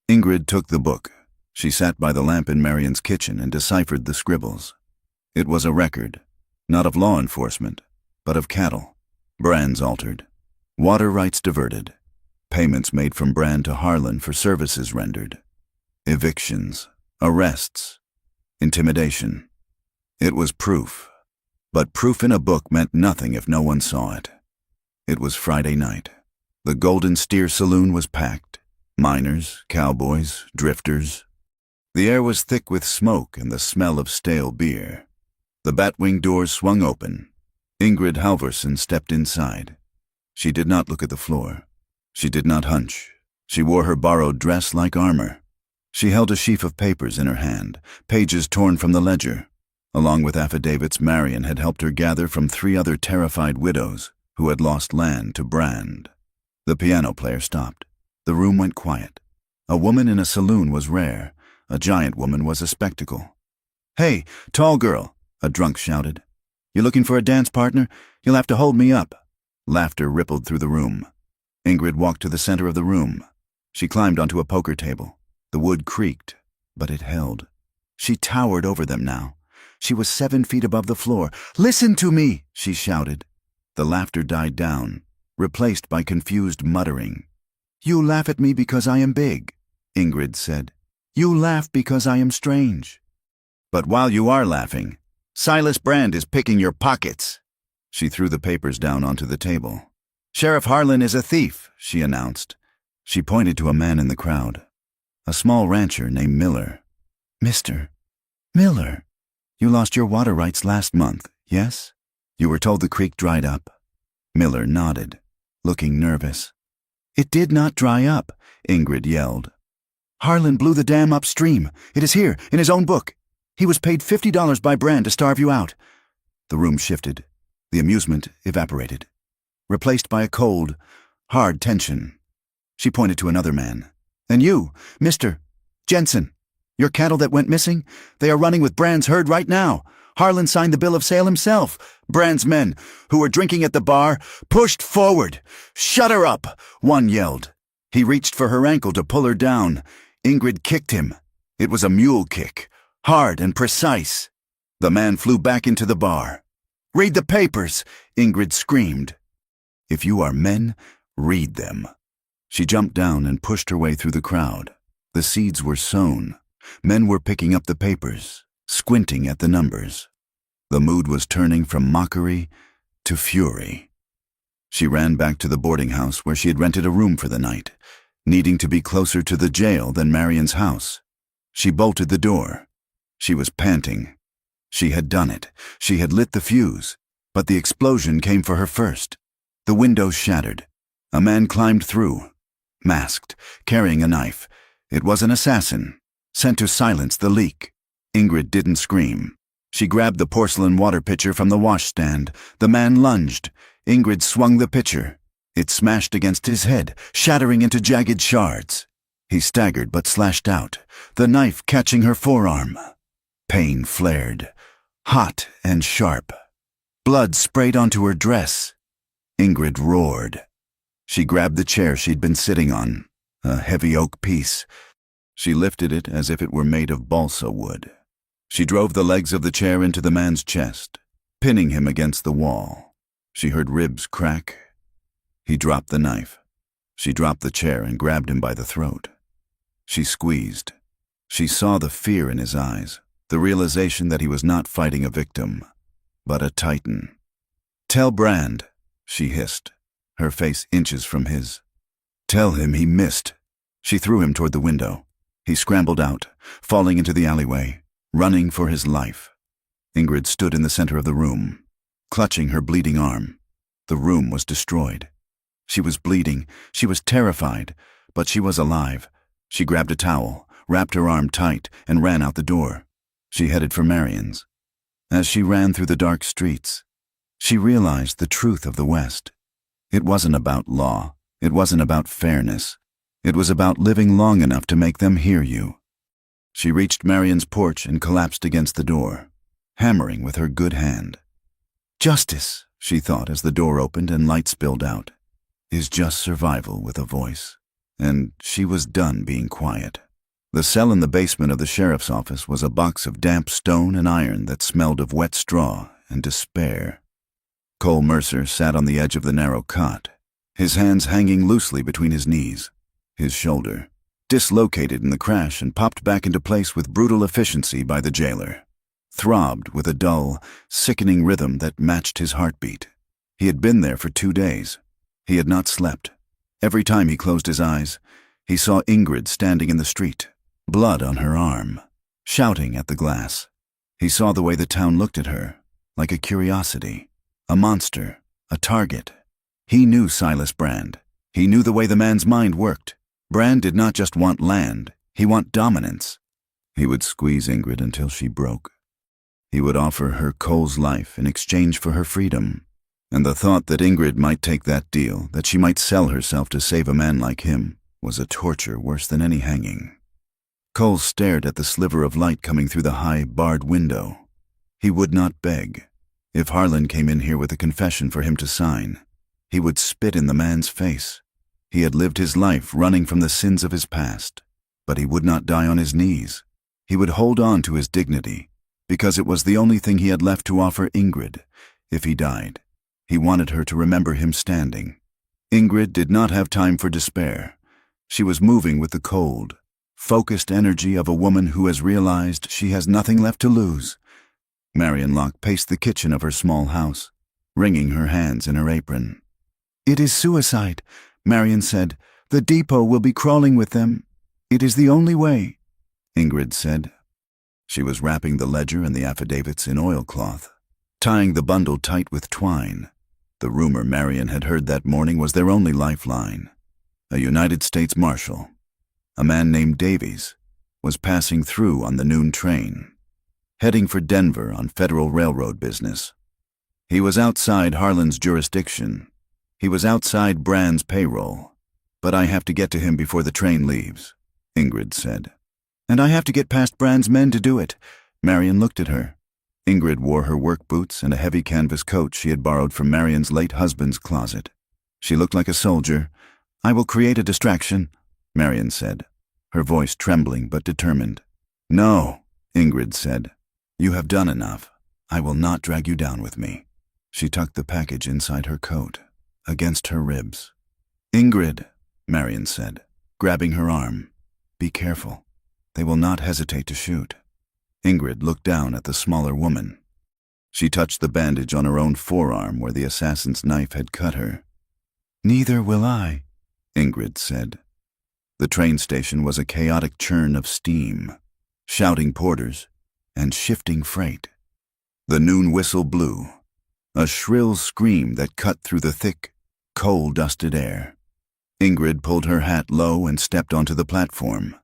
Ingrid took the book. She sat by the lamp in Marion's kitchen and deciphered the scribbles. It was a record, not of law enforcement, but of cattle. Brands altered. Water rights diverted. Payments made from Bran to Harlan for services rendered. Evictions, arrests, intimidation. It was proof. But proof in a book meant nothing if no one saw it. It was Friday night. The Golden Steer Saloon was packed. Miners, cowboys, drifters. The air was thick with smoke and the smell of stale beer. The batwing doors swung open. Ingrid Halvorsen stepped inside. She did not look at the floor. She did not hunch. She wore her borrowed dress like armor. She held a sheaf of papers in her hand, pages torn from the ledger. Along with affidavits Marion had helped her gather from 3 other terrified widows who had lost land to Brand. The piano player stopped. The room went quiet. A woman in a saloon was rare. A giant woman was a spectacle. Hey, tall girl, a drunk shouted. You looking for a dance partner? You'll have to hold me up. Laughter rippled through the room. Ingrid walked to the center of the room. She climbed onto a poker table. The wood creaked, but it held. She towered over them now. She was 7 feet above the floor. Listen to me, she shouted. The laughter died down, replaced by confused muttering. You laugh at me because I am big, Ingrid said. You laugh because I am strange. But while you are laughing, Silas Brand is picking your pockets. She threw the papers down onto the table. Sheriff Harlan is a thief, she announced. She pointed to a man in the crowd. A small rancher named Miller. Mr. Miller, you lost your water rights last month, yes? You were told the creek dried up. Miller nodded, looking nervous. It did not dry up, Ingrid yelled. Harlan blew the dam upstream. It is here, in his own book. He was paid $50 by Brand to starve you out. The room shifted. The amusement evaporated, replaced by a cold, hard tension. She pointed to another man. And you, Mr. Jensen, your cattle that went missing, they are running with Brand's herd right now. Harlan signed the bill of sale himself. Brand's men, who were drinking at the bar, pushed forward. Shut her up, one yelled. He reached for her ankle to pull her down. Ingrid kicked him. It was a mule kick, hard and precise. The man flew back into the bar. Read the papers, Ingrid screamed. If you are men, read them. She jumped down and pushed her way through the crowd. The seeds were sown. Men were picking up the papers, squinting at the numbers. The mood was turning from mockery to fury. She ran back to the boarding house where she had rented a room for the night. needing to be closer to the jail than Marion's house. She bolted the door. She was panting. She had done it. She had lit the fuse. But the explosion came for her first. The window shattered. A man climbed through, masked, carrying a knife. It was an assassin, sent to silence the leak. Ingrid didn't scream. She grabbed the porcelain water pitcher from the washstand. The man lunged. Ingrid swung the pitcher. It smashed against his head, shattering into jagged shards. He staggered but slashed out, the knife catching her forearm. Pain flared, hot and sharp. Blood sprayed onto her dress. Ingrid roared. She grabbed the chair she'd been sitting on, a heavy oak piece. She lifted it as if it were made of balsa wood. She drove the legs of the chair into the man's chest, pinning him against the wall. She heard ribs crack. He dropped the knife. She dropped the chair and grabbed him by the throat. She squeezed. She saw the fear in his eyes, the realization that he was not fighting a victim, but a titan. "Tell Brand," she hissed, her face inches from his. "Tell him he missed." She threw him toward the window. He scrambled out, falling into the alleyway, running for his life. Ingrid stood in the center of the room, clutching her bleeding arm. The room was destroyed. She was bleeding. She was terrified, but she was alive. She grabbed a towel, wrapped her arm tight, and ran out the door. She headed for Marion's. As she ran through the dark streets, she realized the truth of the West. It wasn't about law. It wasn't about fairness. It was about living long enough to make them hear you. She reached Marion's porch and collapsed against the door, hammering with her good hand. Justice, she thought as the door opened and light spilled out, is just survival with a voice. And she was done being quiet. The cell in the basement of the sheriff's office was a box of damp stone and iron that smelled of wet straw and despair. Cole Mercer sat on the edge of the narrow cot, his hands hanging loosely between his knees. His shoulder, dislocated in the crash and popped back into place with brutal efficiency by the jailer, throbbed with a dull, sickening rhythm that matched his heartbeat. He had been there for 2 days. He had not slept. Every time he closed his eyes, he saw Ingrid standing in the street, blood on her arm, shouting at the glass. He saw the way the town looked at her, like a curiosity, a monster, a target. He knew Silas Brand. He knew the way the man's mind worked. Brand did not just want land, he wanted dominance. He would squeeze Ingrid until she broke. He would offer her Cole's life in exchange for her freedom. And the thought that Ingrid might take that deal, that she might sell herself to save a man like him, was a torture worse than any hanging. Cole stared at the sliver of light coming through the high, barred window. He would not beg. If Harlan came in here with a confession for him to sign, he would spit in the man's face. He had lived his life running from the sins of his past, but he would not die on his knees. He would hold on to his dignity, because it was the only thing he had left to offer Ingrid if he died. He wanted her to remember him standing. Ingrid did not have time for despair. She was moving with the cold, focused energy of a woman who has realized she has nothing left to lose. Marion Locke paced the kitchen of her small house, wringing her hands in her apron. "It is suicide," Marion said. "The depot will be crawling with them. It is the only way," Ingrid said. She was wrapping the ledger and the affidavits in oilcloth, tying the bundle tight with twine. The rumor Marion had heard that morning was their only lifeline. A United States Marshal, a man named Davies, was passing through on the noon train, heading for Denver on Federal Railroad business. He was outside Harlan's jurisdiction. He was outside Brand's payroll. "But I have to get to him before the train leaves," Ingrid said. "And I have to get past Brand's men to do it." Marion looked at her. Ingrid wore her work boots and a heavy canvas coat she had borrowed from Marion's late husband's closet. She looked like a soldier. "I will create a distraction," Marion said, her voice trembling but determined. "No," Ingrid said. "You have done enough. I will not drag you down with me." She tucked the package inside her coat, against her ribs. "Ingrid," Marion said, grabbing her arm. "Be careful. They will not hesitate to shoot." Ingrid looked down at the smaller woman. She touched the bandage on her own forearm where the assassin's knife had cut her. "Neither will I," Ingrid said. The train station was a chaotic churn of steam, shouting porters, and shifting freight. The noon whistle blew, a shrill scream that cut through the thick, coal-dusted air. Ingrid pulled her hat low and stepped onto the platform.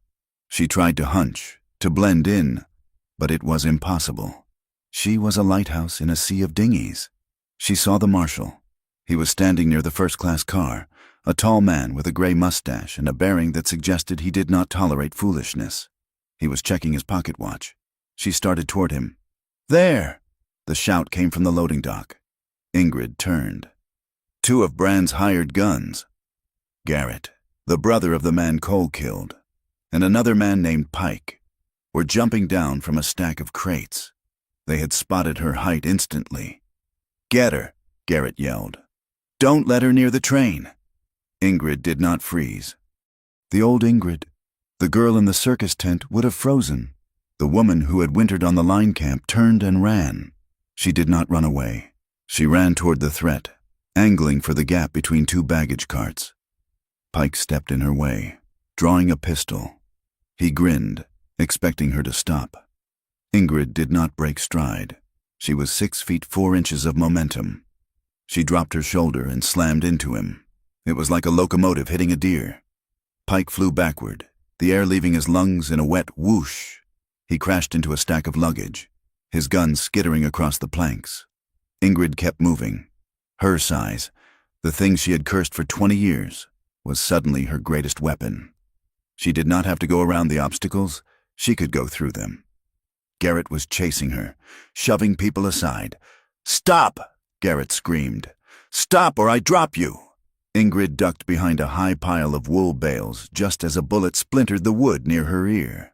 She tried to hunch, to blend in, but it was impossible. She was a lighthouse in a sea of dinghies. She saw the marshal. He was standing near the first-class car, a tall man with a gray mustache and a bearing that suggested he did not tolerate foolishness. He was checking his pocket watch. She started toward him. "There!" The shout came from the loading dock. Ingrid turned. Two of Brand's hired guns, Garrett, the brother of the man Cole killed, and another man named Pike, were jumping down from a stack of crates. They had spotted her height instantly. "Get her," Garrett yelled. "Don't let her near the train." Ingrid did not freeze. The old Ingrid, the girl in the circus tent, would have frozen. The woman who had wintered on the line camp turned and ran. She did not run away. She ran toward the threat, angling for the gap between two baggage carts. Pike stepped in her way, drawing a pistol. He grinned, expecting her to stop. Ingrid did not break stride. She was 6 feet 4 inches of momentum. She dropped her shoulder and slammed into him. It was like a locomotive hitting a deer. Pike flew backward, the air leaving his lungs in a wet whoosh. He crashed into a stack of luggage, his gun skittering across the planks. Ingrid kept moving. Her size, the thing she had cursed for 20 years, was suddenly her greatest weapon. She did not have to go around the obstacles. She could go through them. Garrett was chasing her, shoving people aside. "Stop!" Garrett screamed. "Stop or I drop you!" Ingrid ducked behind a high pile of wool bales just as a bullet splintered the wood near her ear.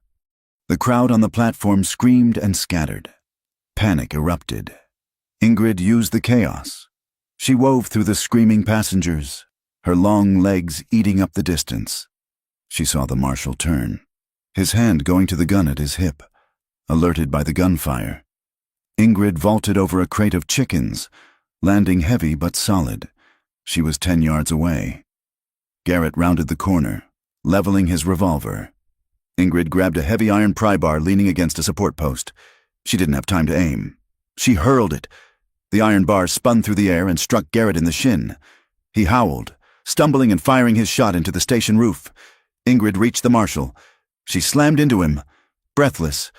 The crowd on the platform screamed and scattered. Panic erupted. Ingrid used the chaos. She wove through the screaming passengers, her long legs eating up the distance. She saw the marshal turn, his hand going to the gun at his hip, alerted by the gunfire. Ingrid vaulted over a crate of chickens, landing heavy but solid. She was 10 yards away. Garrett rounded the corner, leveling his revolver. Ingrid grabbed a heavy iron pry bar leaning against a support post. She didn't have time to aim. She hurled it. The iron bar spun through the air and struck Garrett in the shin. He howled, stumbling and firing his shot into the station roof. Ingrid reached the marshal. She slammed into him, breathless,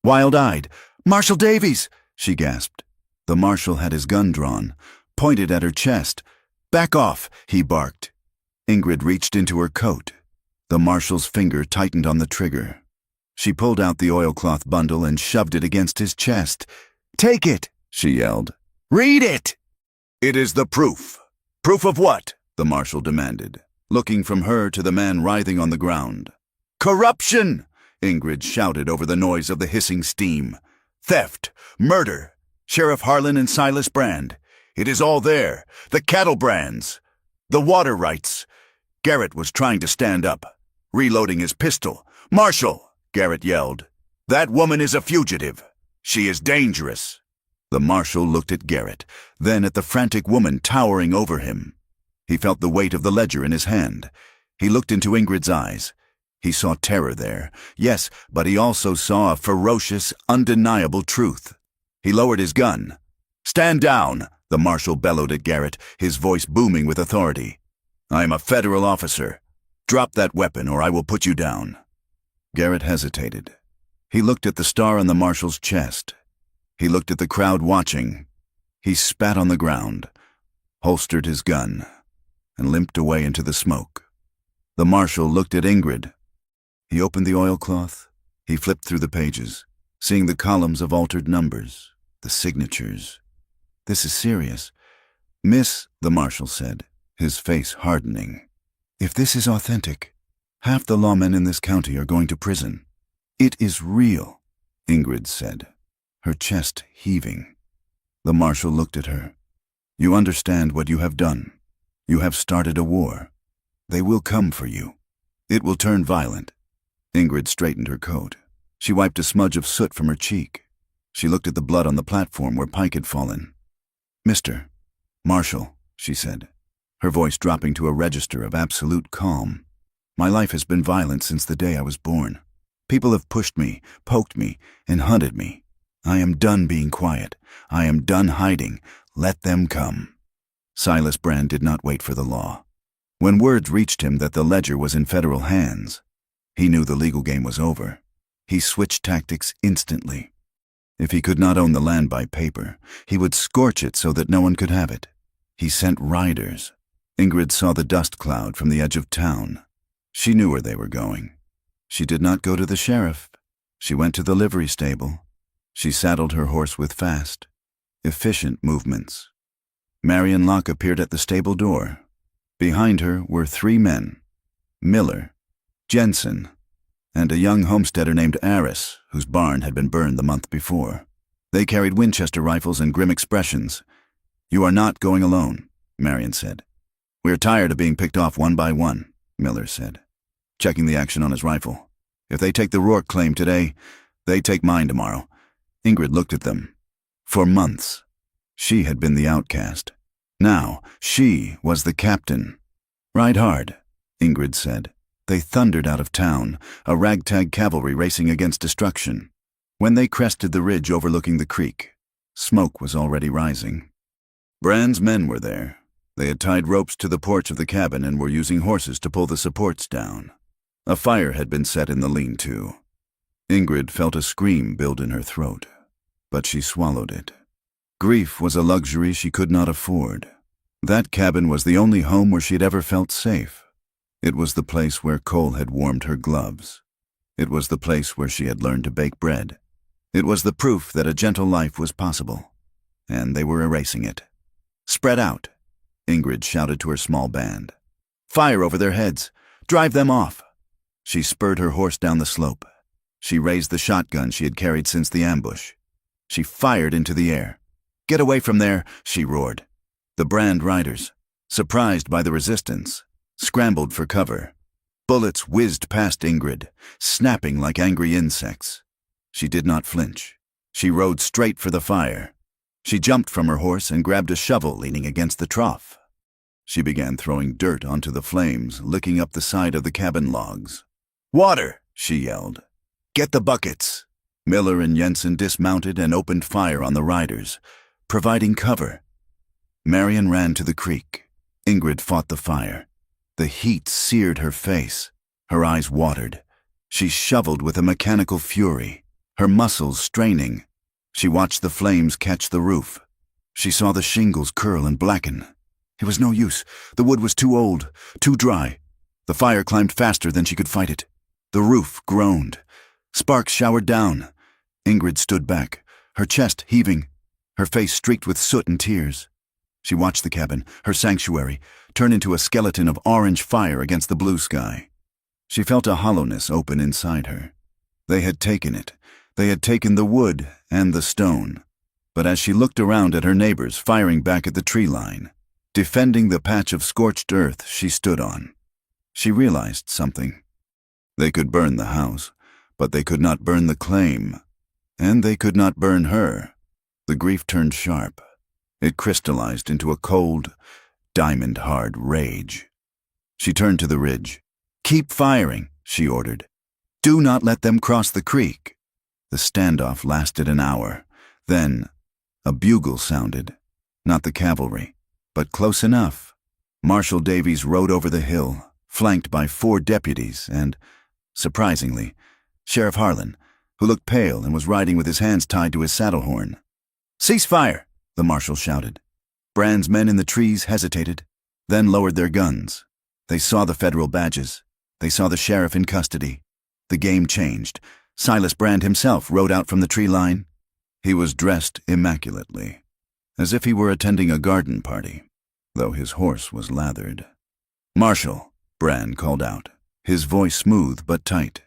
wild-eyed. "Marshal Davies!" she gasped. The marshal had his gun drawn, pointed at her chest. "Back off!" he barked. Ingrid reached into her coat. The marshal's finger tightened on the trigger. She pulled out the oilcloth bundle and shoved it against his chest. "Take it!" she yelled. "Read it!" "It is the proof." "Proof of what?" the marshal demanded, looking from her to the man writhing on the ground. "Corruption!" Ingrid shouted over the noise of the hissing steam. "Theft! Murder! Sheriff Harlan and Silas Brand. It is all there. The cattle brands. The water rights." Garrett was trying to stand up, reloading his pistol. "Marshal!" Garrett yelled. "That woman is a fugitive. She is dangerous." The marshal looked at Garrett, then at the frantic woman towering over him. He felt the weight of the ledger in his hand. He looked into Ingrid's eyes. He saw terror there, yes, but he also saw a ferocious, undeniable truth. He lowered his gun. "Stand down!" the marshal bellowed at Garrett, his voice booming with authority. "I am a federal officer. Drop that weapon or I will put you down." Garrett hesitated. He looked at the star on the marshal's chest. He looked at the crowd watching. He spat on the ground, holstered his gun, and limped away into the smoke. The marshal looked at Ingrid. He opened the oilcloth. He flipped through the pages, seeing the columns of altered numbers, the signatures. "This is serious." "Miss," the marshal said, his face hardening, "if this is authentic, half the lawmen in this county are going to prison." "It is real," Ingrid said, her chest heaving. The marshal looked at her. "You understand what you have done. You have started a war. They will come for you. It will turn violent." Ingrid straightened her coat. She wiped a smudge of soot from her cheek. She looked at the blood on the platform where Pike had fallen. "Mr. Marshal," she said, her voice dropping to a register of absolute calm. My life has been violent since the day I was born. People have pushed me, poked me, and hunted me. I am done being quiet. I am done hiding. Let them come." Silas Brand did not wait for the law. When words reached him that the ledger was in federal hands, he knew the legal game was over. He switched tactics instantly. If he could not own the land by paper, he would scorch it so that no one could have it. He sent riders. Ingrid saw the dust cloud from the edge of town. She knew where they were going. She did not go to the sheriff. She went to the livery stable. She saddled her horse with fast, efficient movements. Marion Locke appeared at the stable door. Behind her were 3 men: Miller, Jensen, and a young homesteader named Aris, whose barn had been burned the month before. They carried Winchester rifles and grim expressions. "You are not going alone," Marion said. "We are tired of being picked off one by one," Miller said, checking the action on his rifle. "If they take the Rourke claim today, they take mine tomorrow." Ingrid looked at them. For months, she had been the outcast. Now, she was the captain. "Ride hard," Ingrid said. They thundered out of town, a ragtag cavalry racing against destruction. When they crested the ridge overlooking the creek, smoke was already rising. Brand's men were there. They had tied ropes to the porch of the cabin and were using horses to pull the supports down. A fire had been set in the lean-to. Ingrid felt a scream build in her throat, but she swallowed it. Grief was a luxury she could not afford. That cabin was the only home where she had ever felt safe. It was the place where Cole had warmed her gloves. It was the place where she had learned to bake bread. It was the proof that a gentle life was possible, and they were erasing it. "Spread out," Ingrid shouted to her small band. "Fire over their heads! Drive them off!" She spurred her horse down the slope. She raised the shotgun she had carried since the ambush. She fired into the air. "Get away from there!" she roared. The Brand riders, surprised by the resistance, scrambled for cover. Bullets whizzed past Ingrid, snapping like angry insects. She did not flinch. She rode straight for the fire. She jumped from her horse and grabbed a shovel leaning against the trough. She began throwing dirt onto the flames, licking up the side of the cabin logs. "Water!" she yelled. "Get the buckets!" Miller and Jensen dismounted and opened fire on the riders, providing cover. Marion ran to the creek. Ingrid fought the fire. The heat seared her face. Her eyes watered. She shoveled with a mechanical fury, her muscles straining. She watched the flames catch the roof. She saw the shingles curl and blacken. It was no use. The wood was too old, too dry. The fire climbed faster than she could fight it. The roof groaned. Sparks showered down. Ingrid stood back, her chest heaving, her face streaked with soot and tears. She watched the cabin, her sanctuary, turn into a skeleton of orange fire against the blue sky. She felt a hollowness open inside her. They had taken it. They had taken the wood and the stone. But as she looked around at her neighbors firing back at the tree line, defending the patch of scorched earth she stood on, she realized something. They could burn the house, but they could not burn the claim. And they could not burn her. The grief turned sharp. It crystallized into a cold, diamond-hard rage. She turned to the ridge. "Keep firing," she ordered. "Do not let them cross the creek." The standoff lasted an hour. Then, a bugle sounded. Not the cavalry, but close enough. Marshal Davies rode over the hill, flanked by 4 deputies and, surprisingly, Sheriff Harlan, who looked pale and was riding with his hands tied to his saddle horn. "Cease fire!" the marshal shouted. Brand's men in the trees hesitated, then lowered their guns. They saw the federal badges. They saw the sheriff in custody. The game changed. Silas Brand himself rode out from the tree line. He was dressed immaculately, as if he were attending a garden party, though his horse was lathered. "Marshal," Brand called out, his voice smooth but tight.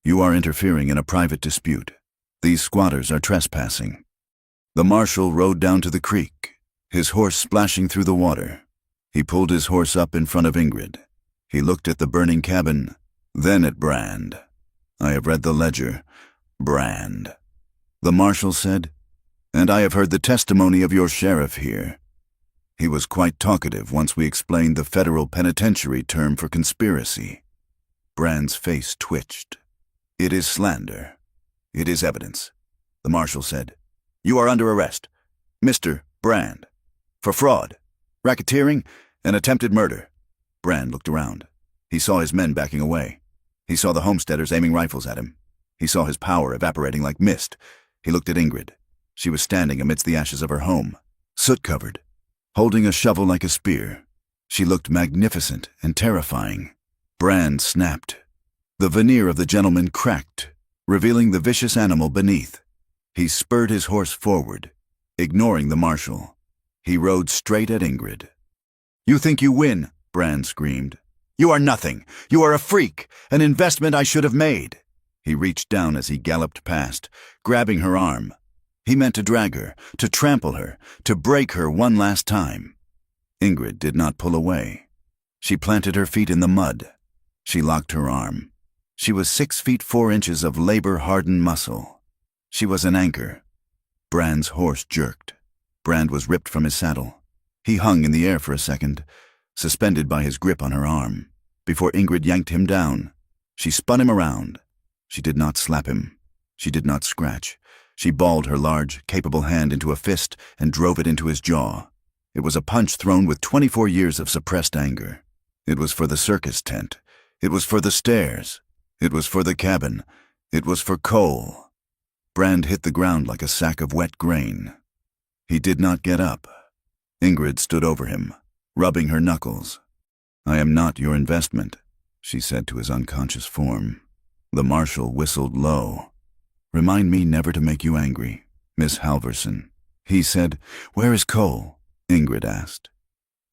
"You are interfering in a private dispute. These squatters are trespassing." The marshal rode down to the creek, his horse splashing through the water. He pulled his horse up in front of Ingrid. He looked at the burning cabin, then at Brand. "I have read the ledger, Brand," the marshal said, "and I have heard the testimony of your sheriff here. He was quite talkative once we explained the federal penitentiary term for conspiracy. Brand's face twitched. "It is slander. It is evidence," the marshal said. "You are under arrest, Mr. Brand, for fraud, racketeering, and attempted murder." Brand looked around. He saw his men backing away. He saw the homesteaders aiming rifles at him. He saw his power evaporating like mist. He looked at Ingrid. She was standing amidst the ashes of her home, soot-covered, holding a shovel like a spear. She looked magnificent and terrifying. Brand snapped. The veneer of the gentleman cracked, revealing the vicious animal beneath. He spurred his horse forward, ignoring the marshal. He rode straight at Ingrid. "You think you win," Brand screamed. "You are nothing. You are a freak, an investment I should have made." He reached down as he galloped past, grabbing her arm. He meant to drag her, to trample her, to break her one last time. Ingrid did not pull away. She planted her feet in the mud. She locked her arm. She was 6 feet 4 inches of labor-hardened muscle. She was an anchor. Brand's horse jerked. Brand was ripped from his saddle. He hung in the air for a second, suspended by his grip on her arm, before Ingrid yanked him down. She spun him around. She did not slap him. She did not scratch. She balled her large, capable hand into a fist and drove it into his jaw. It was a punch thrown with 24 years of suppressed anger. It was for the circus tent. It was for the stairs. It was for the cabin. It was for Cole. Brand hit the ground like a sack of wet grain. He did not get up. Ingrid stood over him, rubbing her knuckles. "I am not your investment," she said to his unconscious form. The marshal whistled low. "Remind me never to make you angry, Miss Halverson," he said. "Where is Cole?" Ingrid asked.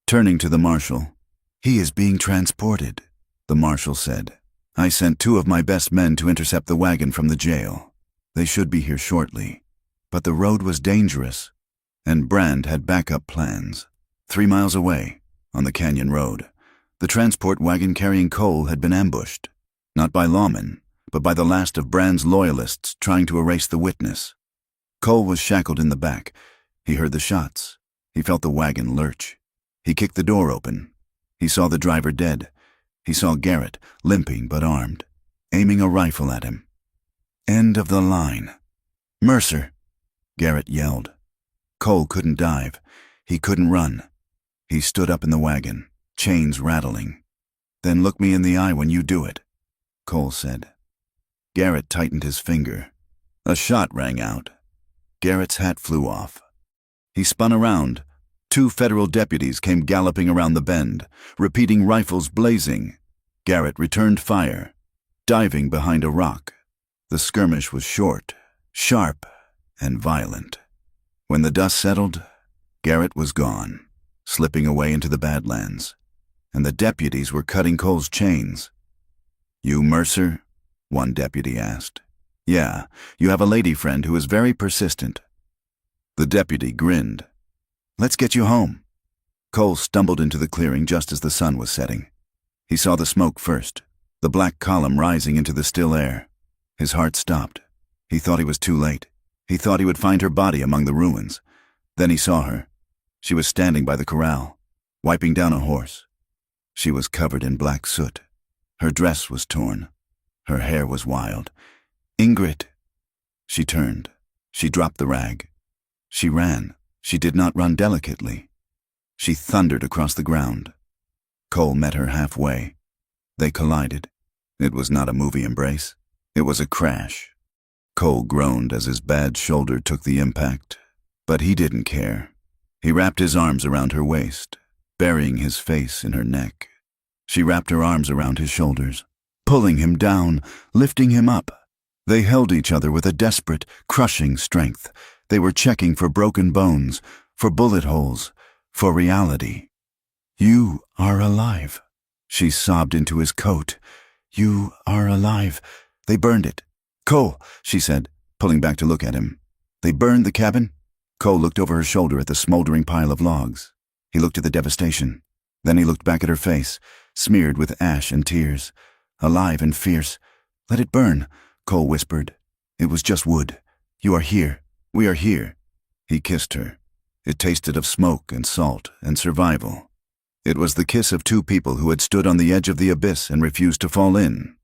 Turning to the marshal, "He is being transported," the marshal said. "I sent 2 of my best men to intercept the wagon from the jail. They should be here shortly. But the road was dangerous, and Brand had backup plans. 3 miles away, on the canyon road, the transport wagon carrying Cole had been ambushed, not by lawmen, but by the last of Brand's loyalists trying to erase the witness. Cole was shackled in the back. He heard the shots. He felt the wagon lurch. He kicked the door open. He saw the driver dead. He saw Garrett, limping but armed, aiming a rifle at him. End of the line. "Mercer!" Garrett yelled. Cole couldn't dive. He couldn't run. He stood up in the wagon, chains rattling. "Then look me in the eye when you do it," Cole said. Garrett tightened his finger. A shot rang out. Garrett's hat flew off. He spun around. 2 federal deputies came galloping around the bend, repeating rifles blazing. Garrett returned fire, diving behind a rock. The skirmish was short, sharp, and violent. When the dust settled, Garrett was gone, slipping away into the Badlands, and the deputies were cutting Cole's chains. "You Mercer?" one deputy asked. "Yeah, you have a lady friend who is very persistent." The deputy grinned. "Let's get you home." Cole stumbled into the clearing just as the sun was setting. He saw the smoke first, the black column rising into the still air. His heart stopped. He thought he was too late. He thought he would find her body among the ruins. Then he saw her. She was standing by the corral, wiping down a horse. She was covered in black soot. Her dress was torn. Her hair was wild. "Ingrid!" She turned. She dropped the rag. She ran. She did not run delicately. She thundered across the ground. Cole met her halfway. They collided. It was not a movie embrace. It was a crash. Cole groaned as his bad shoulder took the impact, but he didn't care. He wrapped his arms around her waist, burying his face in her neck. She wrapped her arms around his shoulders, pulling him down, lifting him up. They held each other with a desperate, crushing strength. They were checking for broken bones, for bullet holes, for reality. "You are alive," she sobbed into his coat. "You are alive. They burned it." "Cole," she said, pulling back to look at him. "They burned the cabin?" Cole looked over her shoulder at the smoldering pile of logs. He looked at the devastation. Then he looked back at her face, smeared with ash and tears, alive and fierce. "Let it burn," Cole whispered. "It was just wood. You are here. We are here." He kissed her. It tasted of smoke and salt and survival. It was the kiss of two people who had stood on the edge of the abyss and refused to fall in.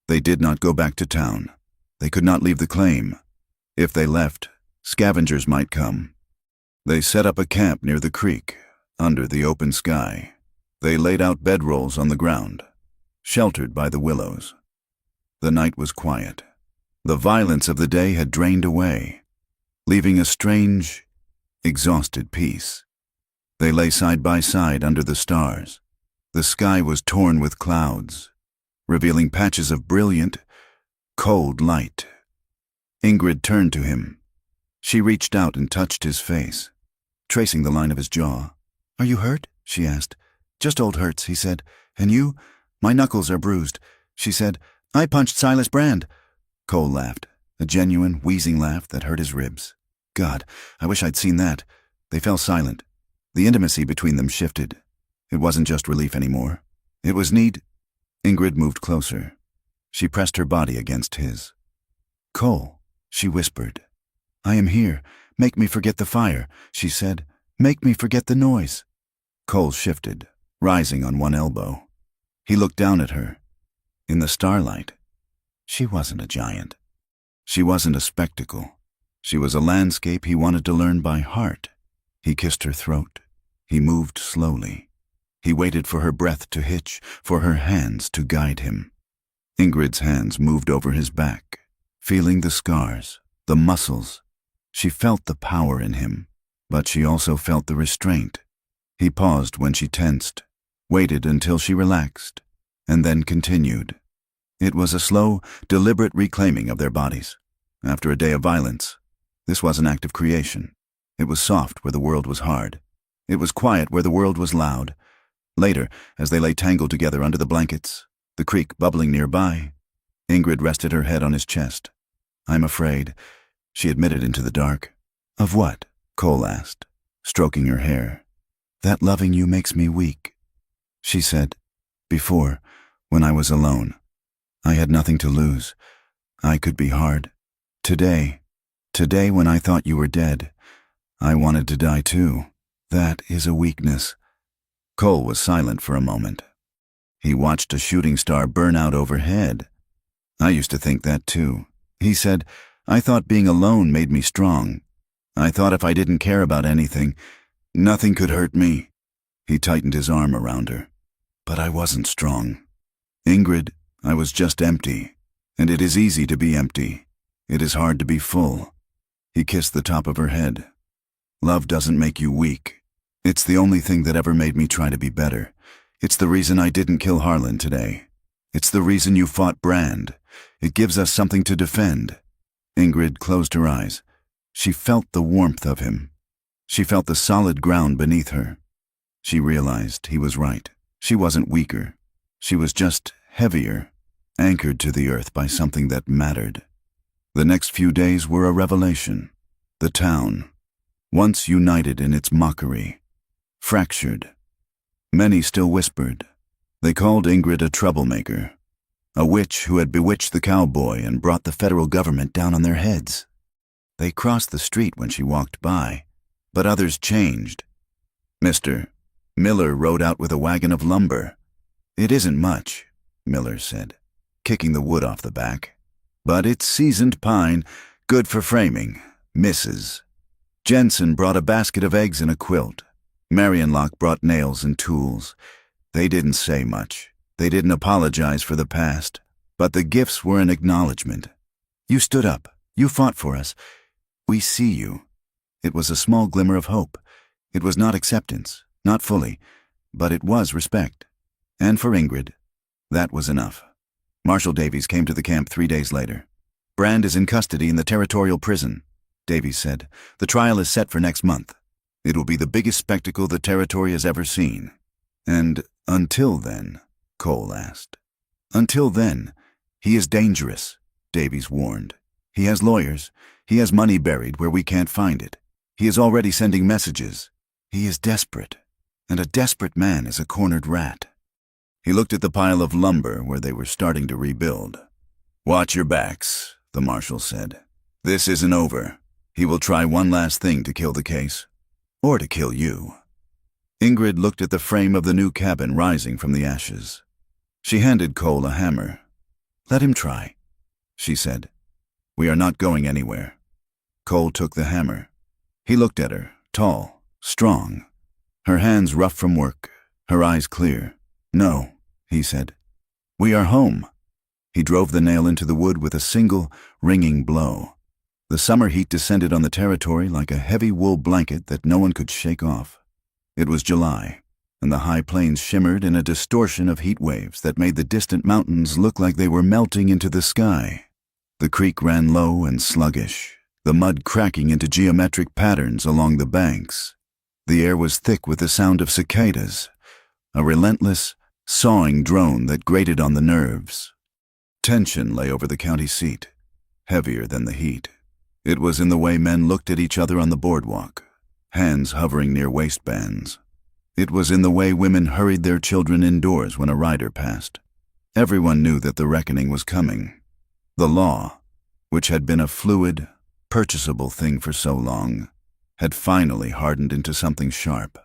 They did not go back to town. They could not leave the claim. If they left, scavengers might come. They set up a camp near the creek, under the open sky. They laid out bedrolls on the ground, sheltered by the willows. The night was quiet. The violence of the day had drained away, leaving a strange, exhausted peace. They lay side by side under the stars. The sky was torn with clouds, revealing patches of brilliant, cold light. Ingrid turned to him. She reached out and touched his face, tracing the line of his jaw. "Are you hurt?" she asked. "Just old hurts," he said. "And you?" "My knuckles are bruised," she said. "I punched Silas Brand." Cole laughed, a genuine, wheezing laugh that hurt his ribs. God, I wish I'd seen that. They fell silent. The intimacy between them shifted. It wasn't just relief anymore. It was need. Ingrid moved closer. She pressed her body against his. "Cole," she whispered. "I am here. Make me forget the fire," she said. "Make me forget the noise." Cole shifted, rising on one elbow. He looked down at her. In the starlight, she wasn't a giant. She wasn't a spectacle. She was a landscape he wanted to learn by heart. He kissed her throat. He moved slowly. He waited for her breath to hitch, for her hands to guide him. Ingrid's hands moved over his back, feeling the scars, the muscles. She felt the power in him, but she also felt the restraint. He paused when she tensed, waited until she relaxed, and then continued. It was a slow, deliberate reclaiming of their bodies. After a day of violence, this was an act of creation. It was soft where the world was hard. It was quiet where the world was loud. Later, as they lay tangled together under the blankets, the creek bubbling nearby, Ingrid rested her head on his chest. "I'm afraid," she admitted into the dark. "Of what?" Cole asked, stroking her hair. "That loving you makes me weak," she said. "Before, when I was alone, I had nothing to lose. I could be hard. Today when I thought you were dead, I wanted to die too. That is a weakness." Cole was silent for a moment. He watched a shooting star burn out overhead. "I used to think that too," he said. "I thought being alone made me strong. I thought if I didn't care about anything, nothing could hurt me." He tightened his arm around her. "But I wasn't strong. Ingrid, I was just empty. And it is easy to be empty. It is hard to be full." He kissed the top of her head. "Love doesn't make you weak. It's the only thing that ever made me try to be better. It's the reason I didn't kill Harlan today. It's the reason you fought Brand. It gives us something to defend." Ingrid closed her eyes. She felt the warmth of him. She felt the solid ground beneath her. She realized he was right. She wasn't weaker. She was just heavier, anchored to the earth by something that mattered. The next few days were a revelation. The town, once united in its mockery, fractured. Many still whispered. They called Ingrid a troublemaker, a witch who had bewitched the cowboy and brought the federal government down on their heads. They crossed the street when she walked by, but others changed. Mr. Miller rode out with a wagon of lumber. "It isn't much," Miller said, kicking the wood off the back. "But it's seasoned pine, good for framing. Mrs. Jensen brought a basket of eggs and a quilt. Marienlock brought nails and tools. They didn't say much. They didn't apologize for the past. But the gifts were an acknowledgement. You stood up. You fought for us. We see you." It was a small glimmer of hope. It was not acceptance, not fully, but it was respect. And for Ingrid, that was enough. Marshal Davies came to the camp 3 days later. "Brand is in custody in the territorial prison," Davies said. "The trial is set for next month. It will be the biggest spectacle the territory has ever seen." "And until then," Cole asked. "Until then, he is dangerous," Davies warned. "He has lawyers. He has money buried where we can't find it. He is already sending messages. He is desperate, and a desperate man is a cornered rat." He looked at the pile of lumber where they were starting to rebuild. "Watch your backs," the marshal said. "This isn't over. He will try one last thing to kill the case. Or to kill you." Ingrid looked at the frame of the new cabin rising from the ashes. She handed Cole a hammer. "Let him try," she said. "We are not going anywhere." Cole took the hammer. He looked at her, tall, strong, her hands rough from work, her eyes clear. "No," he said. "We are home." He drove the nail into the wood with a single, ringing blow. The summer heat descended on the territory like a heavy wool blanket that no one could shake off. It was July, and the high plains shimmered in a distortion of heat waves that made the distant mountains look like they were melting into the sky. The creek ran low and sluggish, the mud cracking into geometric patterns along the banks. The air was thick with the sound of cicadas, a relentless, sawing drone that grated on the nerves. Tension lay over the county seat, heavier than the heat. It was in the way men looked at each other on the boardwalk, hands hovering near waistbands. It was in the way women hurried their children indoors when a rider passed. Everyone knew that the reckoning was coming. The law, which had been a fluid, purchasable thing for so long, had finally hardened into something sharp.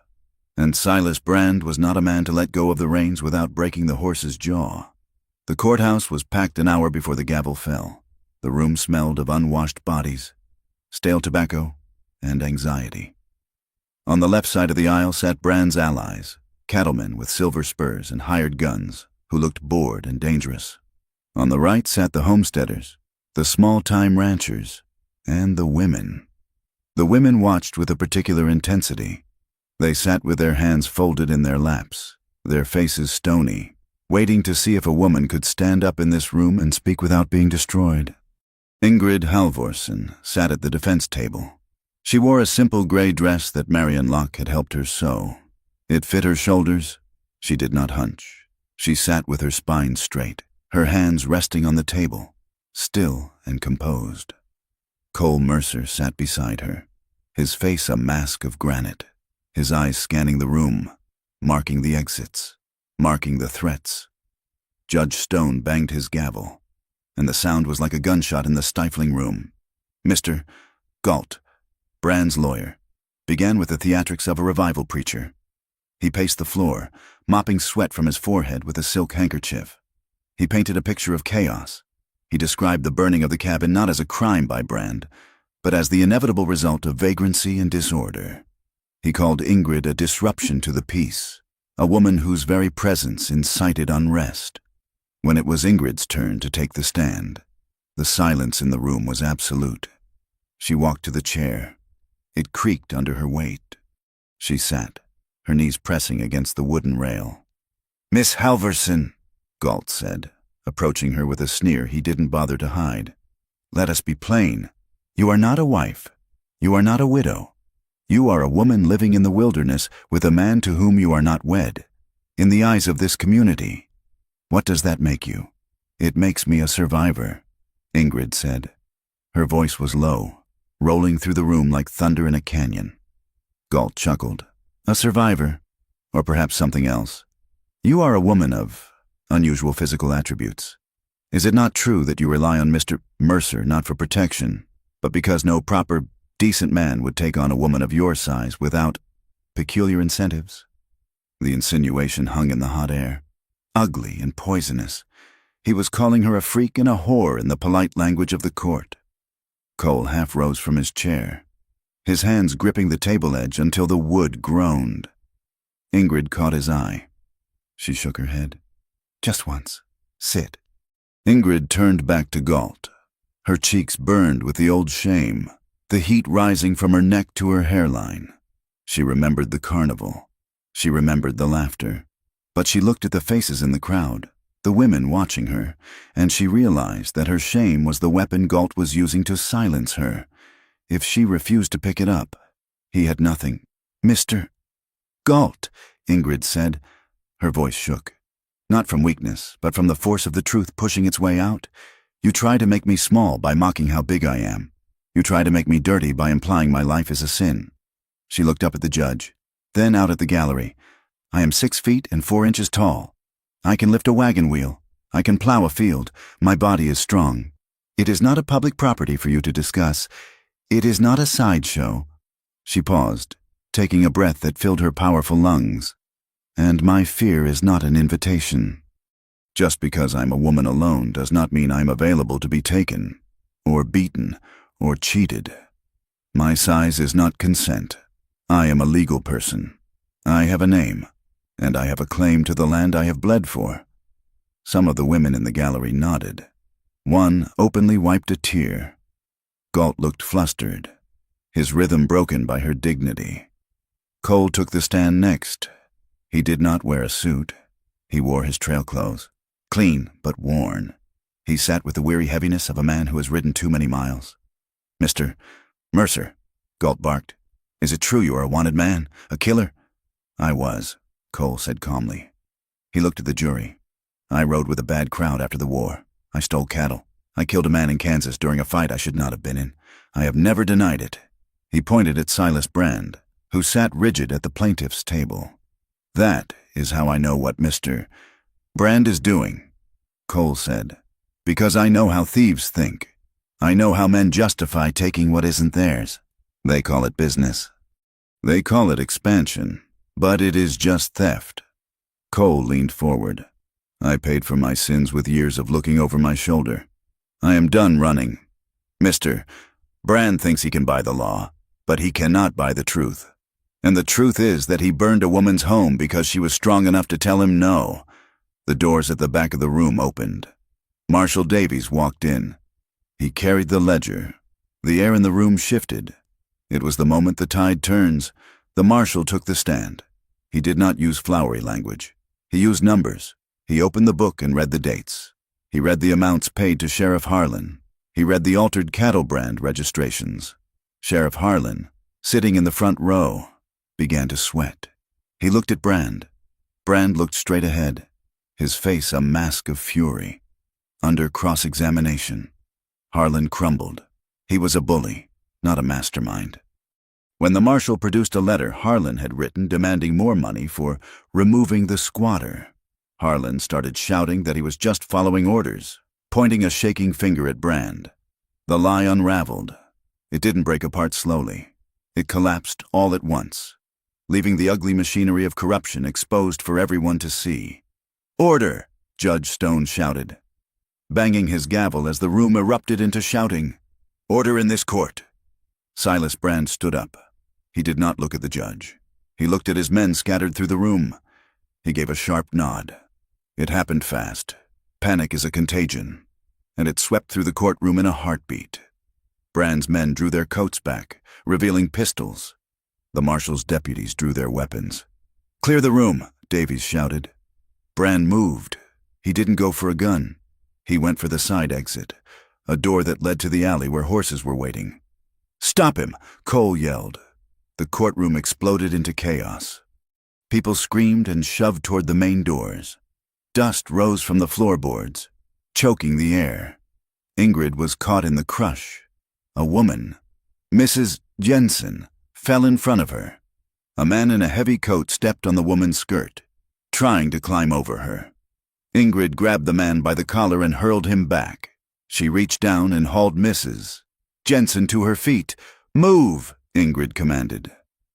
And Silas Brand was not a man to let go of the reins without breaking the horse's jaw. The courthouse was packed an hour before the gavel fell. The room smelled of unwashed bodies, stale tobacco, and anxiety. On the left side of the aisle sat Brand's allies, cattlemen with silver spurs and hired guns, who looked bored and dangerous. On the right sat the homesteaders, the small-time ranchers, and the women. The women watched with a particular intensity. They sat with their hands folded in their laps, their faces stony, waiting to see if a woman could stand up in this room and speak without being destroyed. Ingrid Halvorsen sat at the defense table. She wore a simple gray dress that Marion Locke had helped her sew. It fit her shoulders. She did not hunch. She sat with her spine straight, her hands resting on the table, still and composed. Cole Mercer sat beside her, his face a mask of granite, his eyes scanning the room, marking the exits, marking the threats. Judge Stone banged his gavel, and the sound was like a gunshot in the stifling room. Mr. Galt, Brand's lawyer, began with the theatrics of a revival preacher. He paced the floor, mopping sweat from his forehead with a silk handkerchief. He painted a picture of chaos. He described the burning of the cabin not as a crime by Brand, but as the inevitable result of vagrancy and disorder. He called Ingrid a disruption to the peace, a woman whose very presence incited unrest. When it was Ingrid's turn to take the stand, the silence in the room was absolute. She walked to the chair. It creaked under her weight. She sat, her knees pressing against the wooden rail. "Miss Halvorsen," Galt said, approaching her with a sneer he didn't bother to hide. "Let us be plain. You are not a wife. You are not a widow. You are a woman living in the wilderness with a man to whom you are not wed. In the eyes of this community, what does that make you?" "It makes me a survivor," Ingrid said. Her voice was low, rolling through the room like thunder in a canyon. Galt chuckled. "A survivor, or perhaps something else. You are a woman of unusual physical attributes. Is it not true that you rely on Mr. Mercer not for protection, but because no proper, decent man would take on a woman of your size without peculiar incentives?" The insinuation hung in the hot air, ugly and poisonous. He was calling her a freak and a whore in the polite language of the court. Cole half rose from his chair, his hands gripping the table edge until the wood groaned. Ingrid caught his eye. She shook her head. "Just once. Sit." Ingrid turned back to Galt. Her cheeks burned with the old shame, the heat rising from her neck to her hairline. She remembered the carnival. She remembered the laughter. But she looked at the faces in the crowd, the women watching her, and she realized that her shame was the weapon Galt was using to silence her. If she refused to pick it up, he had nothing. "Mr. Galt," Ingrid said. Her voice shook. Not from weakness, but from the force of the truth pushing its way out. "You try to make me small by mocking how big I am. You try to make me dirty by implying my life is a sin." She looked up at the judge, then out at the gallery. "I am 6 feet and 4 inches tall. I can lift a wagon wheel. I can plow a field. My body is strong. It is not a public property for you to discuss. It is not a sideshow." She paused, taking a breath that filled her powerful lungs. And my fear is not an invitation. Just because I'm a woman alone does not mean I'm available to be taken, or beaten, or cheated. My size is not consent. I am a legal person. I have a name, and I have a claim to the land I have bled for. Some of the women in the gallery nodded. One openly wiped a tear. Galt looked flustered, his rhythm broken by her dignity. Cole took the stand next. He did not wear a suit. He wore his trail clothes, clean but worn. He sat with the weary heaviness of a man who has ridden too many miles. "Mr. Mercer," Galt barked. "Is it true you are a wanted man, a killer?" "I was," Cole said calmly. He looked at the jury. "I rode with a bad crowd after the war. I stole cattle. I killed a man in Kansas during a fight I should not have been in. I have never denied it." He pointed at Silas Brand, who sat rigid at the plaintiff's table. "That is how I know what Mr. Brand is doing," Cole said. "Because I know how thieves think. I know how men justify taking what isn't theirs. They call it business. They call it expansion, but it is just theft." Cole leaned forward. "I paid for my sins with years of looking over my shoulder. I am done running. Mr. Brand thinks he can buy the law, but he cannot buy the truth. And the truth is that he burned a woman's home because she was strong enough to tell him no." The doors at the back of the room opened. Marshal Davies walked in. He carried the ledger. The air in the room shifted. It was the moment the tide turns. The marshal took the stand. He did not use flowery language. He used numbers. He opened the book and read the dates. He read the amounts paid to Sheriff Harlan. He read the altered cattle brand registrations. Sheriff Harlan, sitting in the front row, began to sweat. He looked at Brand. Brand looked straight ahead, his face a mask of fury. Under cross-examination, Harlan crumbled. He was a bully, not a mastermind. When the marshal produced a letter Harlan had written demanding more money for removing the squatter, Harlan started shouting that he was just following orders, pointing a shaking finger at Brand. The lie unraveled. It didn't break apart slowly. It collapsed all at once, leaving the ugly machinery of corruption exposed for everyone to see. "Order!" Judge Stone shouted, banging his gavel as the room erupted into shouting. "Order in this court!" Silas Brand stood up. He did not look at the judge. He looked at his men scattered through the room. He gave a sharp nod. It happened fast. Panic is a contagion, and it swept through the courtroom in a heartbeat. Brand's men drew their coats back, revealing pistols. The marshal's deputies drew their weapons. "Clear the room," Davies shouted. Brand moved. He didn't go for a gun. He went for the side exit, a door that led to the alley where horses were waiting. "Stop him!" Cole yelled. The courtroom exploded into chaos. People screamed and shoved toward the main doors. Dust rose from the floorboards, choking the air. Ingrid was caught in the crush. A woman, Mrs. Jensen, fell in front of her. A man in a heavy coat stepped on the woman's skirt, trying to climb over her. Ingrid grabbed the man by the collar and hurled him back. She reached down and hauled Mrs. Jensen to her feet. "Move!" Ingrid commanded.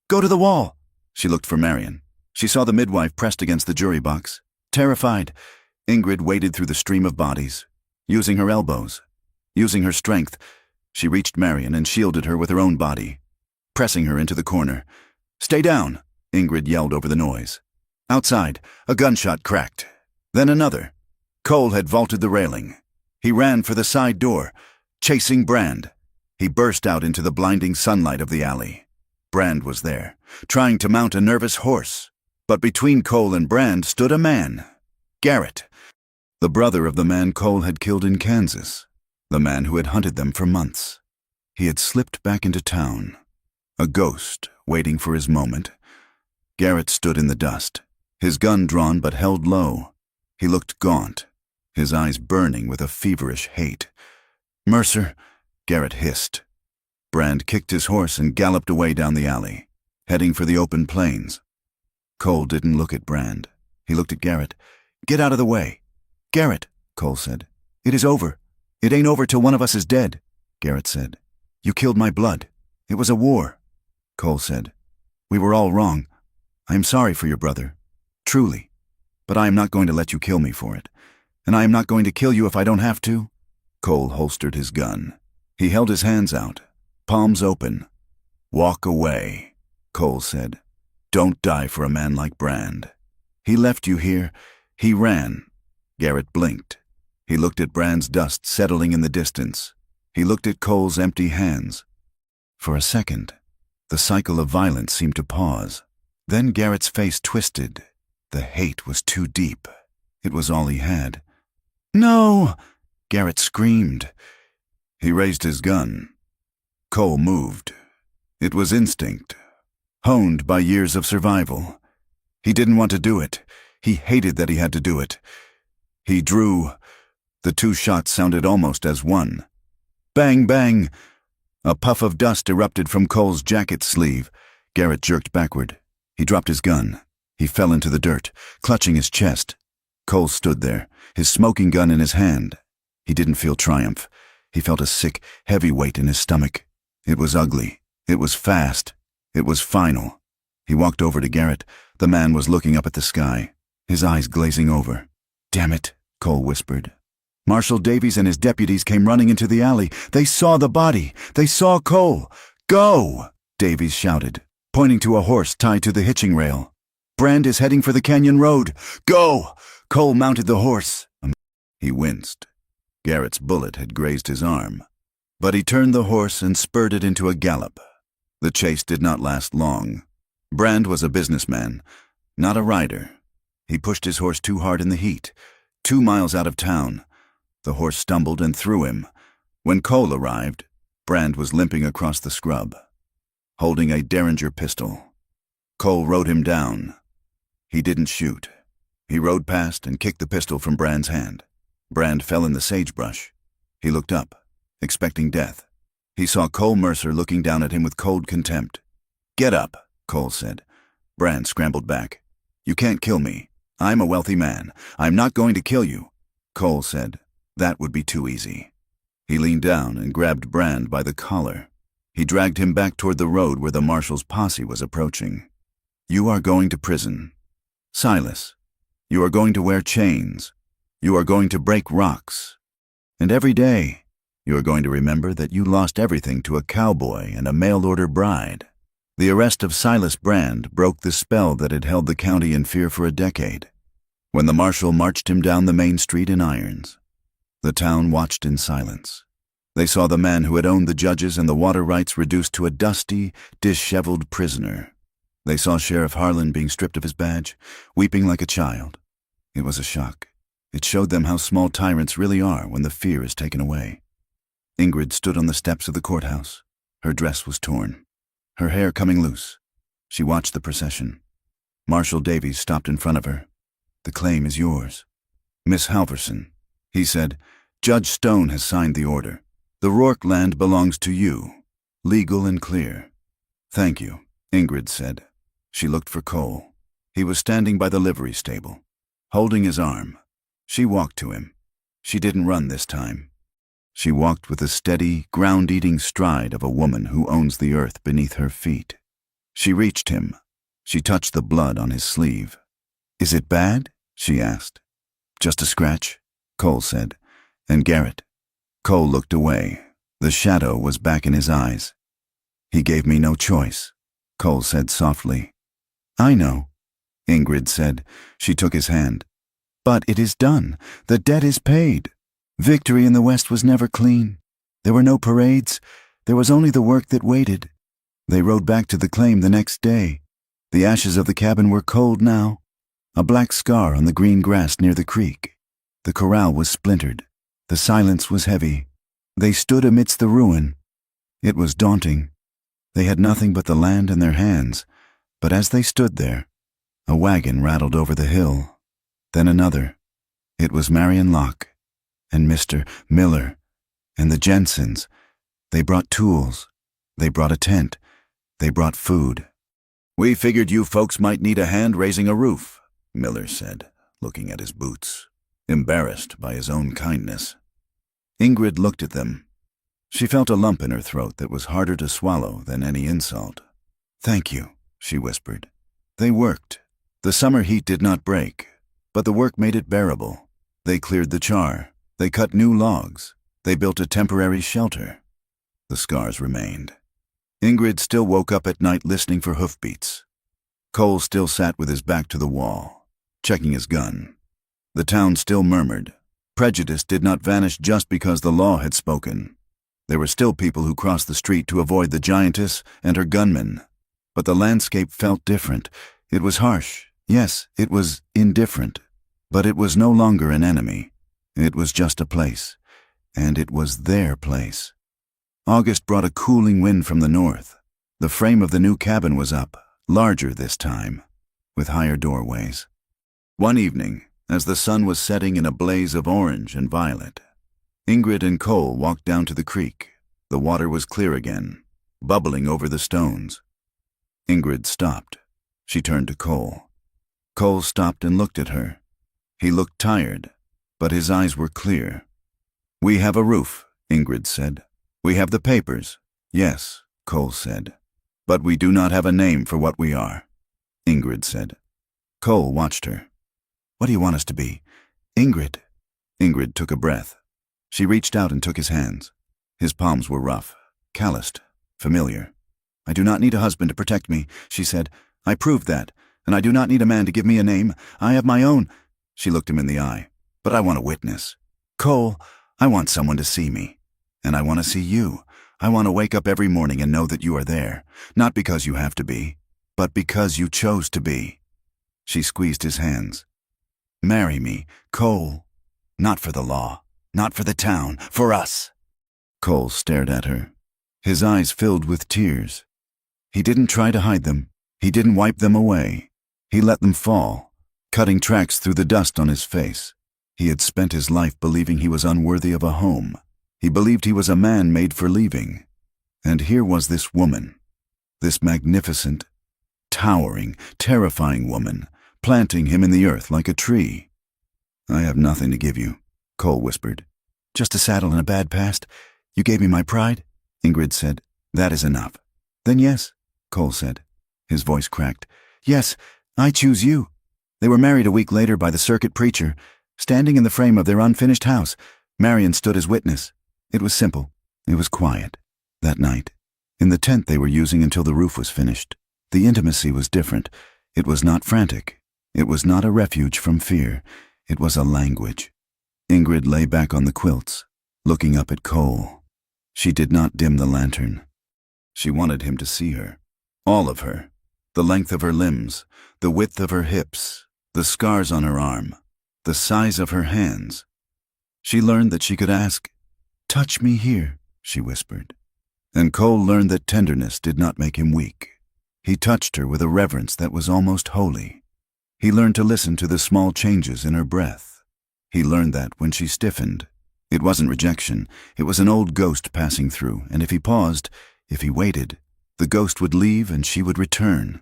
"Go to the wall!" She looked for Marion. She saw the midwife pressed against the jury box. Terrified, Ingrid waded through the stream of bodies. Using her elbows, using her strength, she reached Marion and shielded her with her own body, pressing her into the corner. "Stay down!" Ingrid yelled over the noise. Outside, a gunshot cracked. Then another. Cole had vaulted the railing. He ran for the side door, chasing Brand. He burst out into the blinding sunlight of the alley. Brand was there, trying to mount a nervous horse. But between Cole and Brand stood a man, Garrett, the brother of the man Cole had killed in Kansas, the man who had hunted them for months. He had slipped back into town, a ghost waiting for his moment. Garrett stood in the dust, his gun drawn but held low. He looked gaunt, his eyes burning with a feverish hate. "Mercer," Garrett hissed. Brand kicked his horse and galloped away down the alley, heading for the open plains. Cole didn't look at Brand. He looked at Garrett. "Get out of the way." "Garrett," Cole said. "It is over. It ain't over till one of us is dead," Garrett said. "You killed my blood. It was a war," Cole said. We were all wrong. I am sorry for your brother. Truly. But I am not going to let you kill me for it. And I am not going to kill you if I don't have to." Cole holstered his gun. He held his hands out, palms open. "Walk away," Cole said. "Don't die for a man like Brand. He left you here. He ran." Garrett blinked. He looked at Brand's dust settling in the distance. He looked at Cole's empty hands. For a second, the cycle of violence seemed to pause. Then Garrett's face twisted. The hate was too deep. It was all he had. "No!" Garrett screamed. He raised his gun. Cole moved. It was instinct, honed by years of survival. He didn't want to do it. He hated that he had to do it. He drew. The two shots sounded almost as one. Bang, bang! A puff of dust erupted from Cole's jacket sleeve. Garrett jerked backward. He dropped his gun. He fell into the dirt, clutching his chest. Cole stood there, his smoking gun in his hand. He didn't feel triumph. He felt a sick, heavy weight in his stomach. It was ugly. It was fast. It was final. He walked over to Garrett. The man was looking up at the sky, his eyes glazing over. "Damn it," Cole whispered. Marshal Davies and his deputies came running into the alley. They saw the body. They saw Cole. "Go!" Davies shouted, pointing to a horse tied to the hitching rail. "Brand is heading for the canyon road. Go!" Cole mounted the horse. He winced. Garrett's bullet had grazed his arm. But he turned the horse and spurred it into a gallop. The chase did not last long. Brand was a businessman, not a rider. He pushed his horse too hard in the heat. 2 miles out of town, the horse stumbled and threw him. When Cole arrived, Brand was limping across the scrub, holding a Derringer pistol. Cole rode him down. He didn't shoot. He rode past and kicked the pistol from Brand's hand. Brand fell in the sagebrush. He looked up, expecting death. He saw Cole Mercer looking down at him with cold contempt. "Get up," Cole said. Brand scrambled back. "You can't kill me. I'm a wealthy man. I'm not going to kill you." Cole said, "That would be too easy." He leaned down and grabbed Brand by the collar. He dragged him back toward the road where the marshal's posse was approaching. "You are going to prison. Silas, you are going to wear chains. You are going to break rocks. And every day, you are going to remember that you lost everything to a cowboy and a mail-order bride." The arrest of Silas Brand broke the spell that had held the county in fear for a decade. When the marshal marched him down the main street in irons, the town watched in silence. They saw the man who had owned the judges and the water rights reduced to a dusty, disheveled prisoner. They saw Sheriff Harlan being stripped of his badge, weeping like a child. It was a shock. It showed them how small tyrants really are when the fear is taken away. Ingrid stood on the steps of the courthouse. Her dress was torn, her hair coming loose. She watched the procession. Marshal Davies stopped in front of her. "The claim is yours." "Miss Halverson," he said, "Judge Stone has signed the order. The Rourke land belongs to you, legal and clear." "Thank you," Ingrid said. She looked for Cole. He was standing by the livery stable, holding his arm. She walked to him. She didn't run this time. She walked with the steady, ground-eating stride of a woman who owns the earth beneath her feet. She reached him. She touched the blood on his sleeve. "Is it bad?" she asked. "Just a scratch," Cole said. "And Garrett?" Cole looked away. The shadow was back in his eyes. "He gave me no choice," Cole said softly. "I know," Ingrid said. She took his hand. "But it is done. The debt is paid. Victory in the West was never clean. There were no parades. There was only the work that waited." They rode back to the claim the next day. The ashes of the cabin were cold now, a black scar on the green grass near the creek. The corral was splintered. The silence was heavy. They stood amidst the ruin. It was daunting. They had nothing but the land in their hands, but as they stood there, a wagon rattled over the hill. Then another. It was Marion Locke and Mr. Miller and the Jensens. They brought tools. They brought a tent. They brought food. "We figured you folks might need a hand raising a roof," Miller said, looking at his boots, embarrassed by his own kindness. Ingrid looked at them. She felt a lump in her throat that was harder to swallow than any insult. "Thank you," she whispered. They worked. The summer heat did not break, but the work made it bearable. They cleared the char. They cut new logs. They built a temporary shelter. The scars remained. Ingrid still woke up at night listening for hoofbeats. Cole still sat with his back to the wall, checking his gun. The town still murmured. Prejudice did not vanish just because the law had spoken. There were still people who crossed the street to avoid the giantess and her gunmen. But the landscape felt different. It was harsh. Yes, it was indifferent. But it was no longer an enemy. It was just a place. And it was their place. August brought a cooling wind from the north. The frame of the new cabin was up, larger this time, with higher doorways. One evening, as the sun was setting in a blaze of orange and violet, Ingrid and Cole walked down to the creek. The water was clear again, bubbling over the stones. Ingrid stopped. She turned to Cole. Cole stopped and looked at her. He looked tired, but his eyes were clear. "We have a roof," Ingrid said. "We have the papers." "Yes," Cole said. "But we do not have a name for what we are," Ingrid said. Cole watched her. "What do you want us to be?" "Ingrid." Ingrid took a breath. She reached out and took his hands. His palms were rough, calloused, familiar. "I do not need a husband to protect me," she said. "I proved that, and I do not need a man to give me a name. I have my own." She looked him in the eye. "But I want a witness. Cole, I want someone to see me. And I want to see you. I want to wake up every morning and know that you are there, not because you have to be, but because you chose to be." She squeezed his hands. "Marry me, Cole. Not for the law, not for the town, for us." Cole stared at her. His eyes filled with tears. He didn't try to hide them. He didn't wipe them away. He let them fall, cutting tracks through the dust on his face. He had spent his life believing he was unworthy of a home. He believed he was a man made for leaving. And here was this woman, this magnificent, towering, terrifying woman, planting him in the earth like a tree. "I have nothing to give you," Cole whispered. "Just a saddle and a bad past? You gave me my pride?" Ingrid said. "That is enough." "Then yes," Cole said. His voice cracked. "Yes, I choose you." They were married a week later by the circuit preacher. Standing in the frame of their unfinished house, Marion stood as witness. It was simple. It was quiet. That night, in the tent they were using until the roof was finished, the intimacy was different. It was not frantic. It was not a refuge from fear. It was a language. Ingrid lay back on the quilts, looking up at Cole. She did not dim the lantern. She wanted him to see her. All of her. The length of her limbs, the width of her hips, the scars on her arm, the size of her hands. She learned that she could ask, "Touch me here," she whispered. And Cole learned that tenderness did not make him weak. He touched her with a reverence that was almost holy. He learned to listen to the small changes in her breath. He learned that when she stiffened, it wasn't rejection, it was an old ghost passing through, and if he paused, if he waited, the ghost would leave and she would return.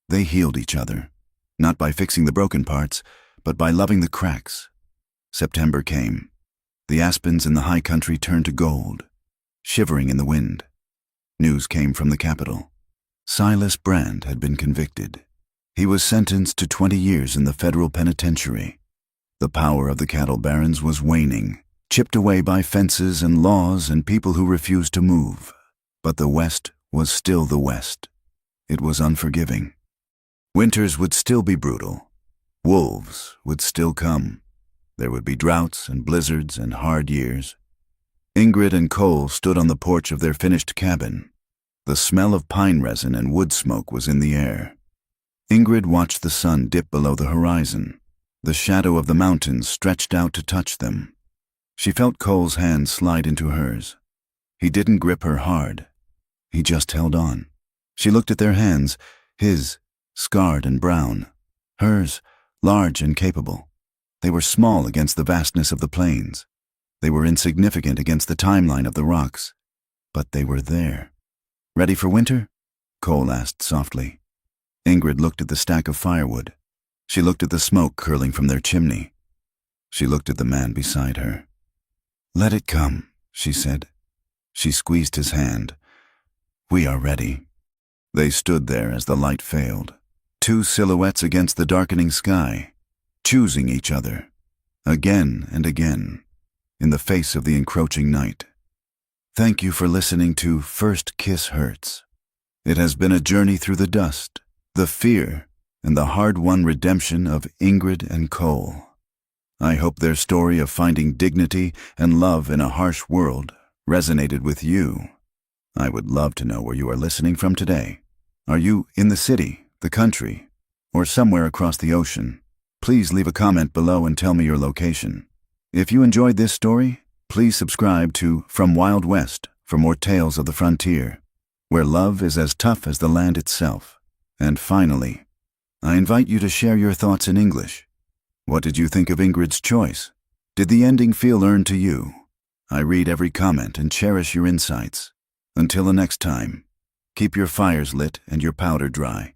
They healed each other, not by fixing the broken parts, but by loving the cracks. September came. The aspens in the high country turned to gold, shivering in the wind. News came from the capital. Silas Brand had been convicted. He was sentenced to 20 years in the federal penitentiary. The power of the cattle barons was waning, chipped away by fences and laws and people who refused to move. But the West was still the West. It was unforgiving. Winters would still be brutal. Wolves would still come. There would be droughts and blizzards and hard years. Ingrid and Cole stood on the porch of their finished cabin. The smell of pine resin and wood smoke was in the air. Ingrid watched the sun dip below the horizon. The shadow of the mountains stretched out to touch them. She felt Cole's hand slide into hers. He didn't grip her hard. He just held on. She looked at their hands, his, scarred and brown, hers, large and capable. They were small against the vastness of the plains. They were insignificant against the timeline of the rocks. But they were there. "Ready for winter?" Cole asked softly. Ingrid looked at the stack of firewood. She looked at the smoke curling from their chimney. She looked at the man beside her. "Let it come," she said. She squeezed his hand. "We are ready." They stood there as the light failed, two silhouettes against the darkening sky, choosing each other, again and again, in the face of the encroaching night. Thank you for listening to First Kiss Hurts. It has been a journey through the dust, the fear, and the hard-won redemption of Ingrid and Cole. I hope their story of finding dignity and love in a harsh world resonated with you. I would love to know where you are listening from today. Are you in the city, the country, or somewhere across the ocean? Please leave a comment below and tell me your location. If you enjoyed this story, please subscribe to From Wild West for more tales of the frontier, where love is as tough as the land itself. And finally, I invite you to share your thoughts in English. What did you think of Ingrid's choice? Did the ending feel earned to you? I read every comment and cherish your insights. Until the next time, keep your fires lit and your powder dry.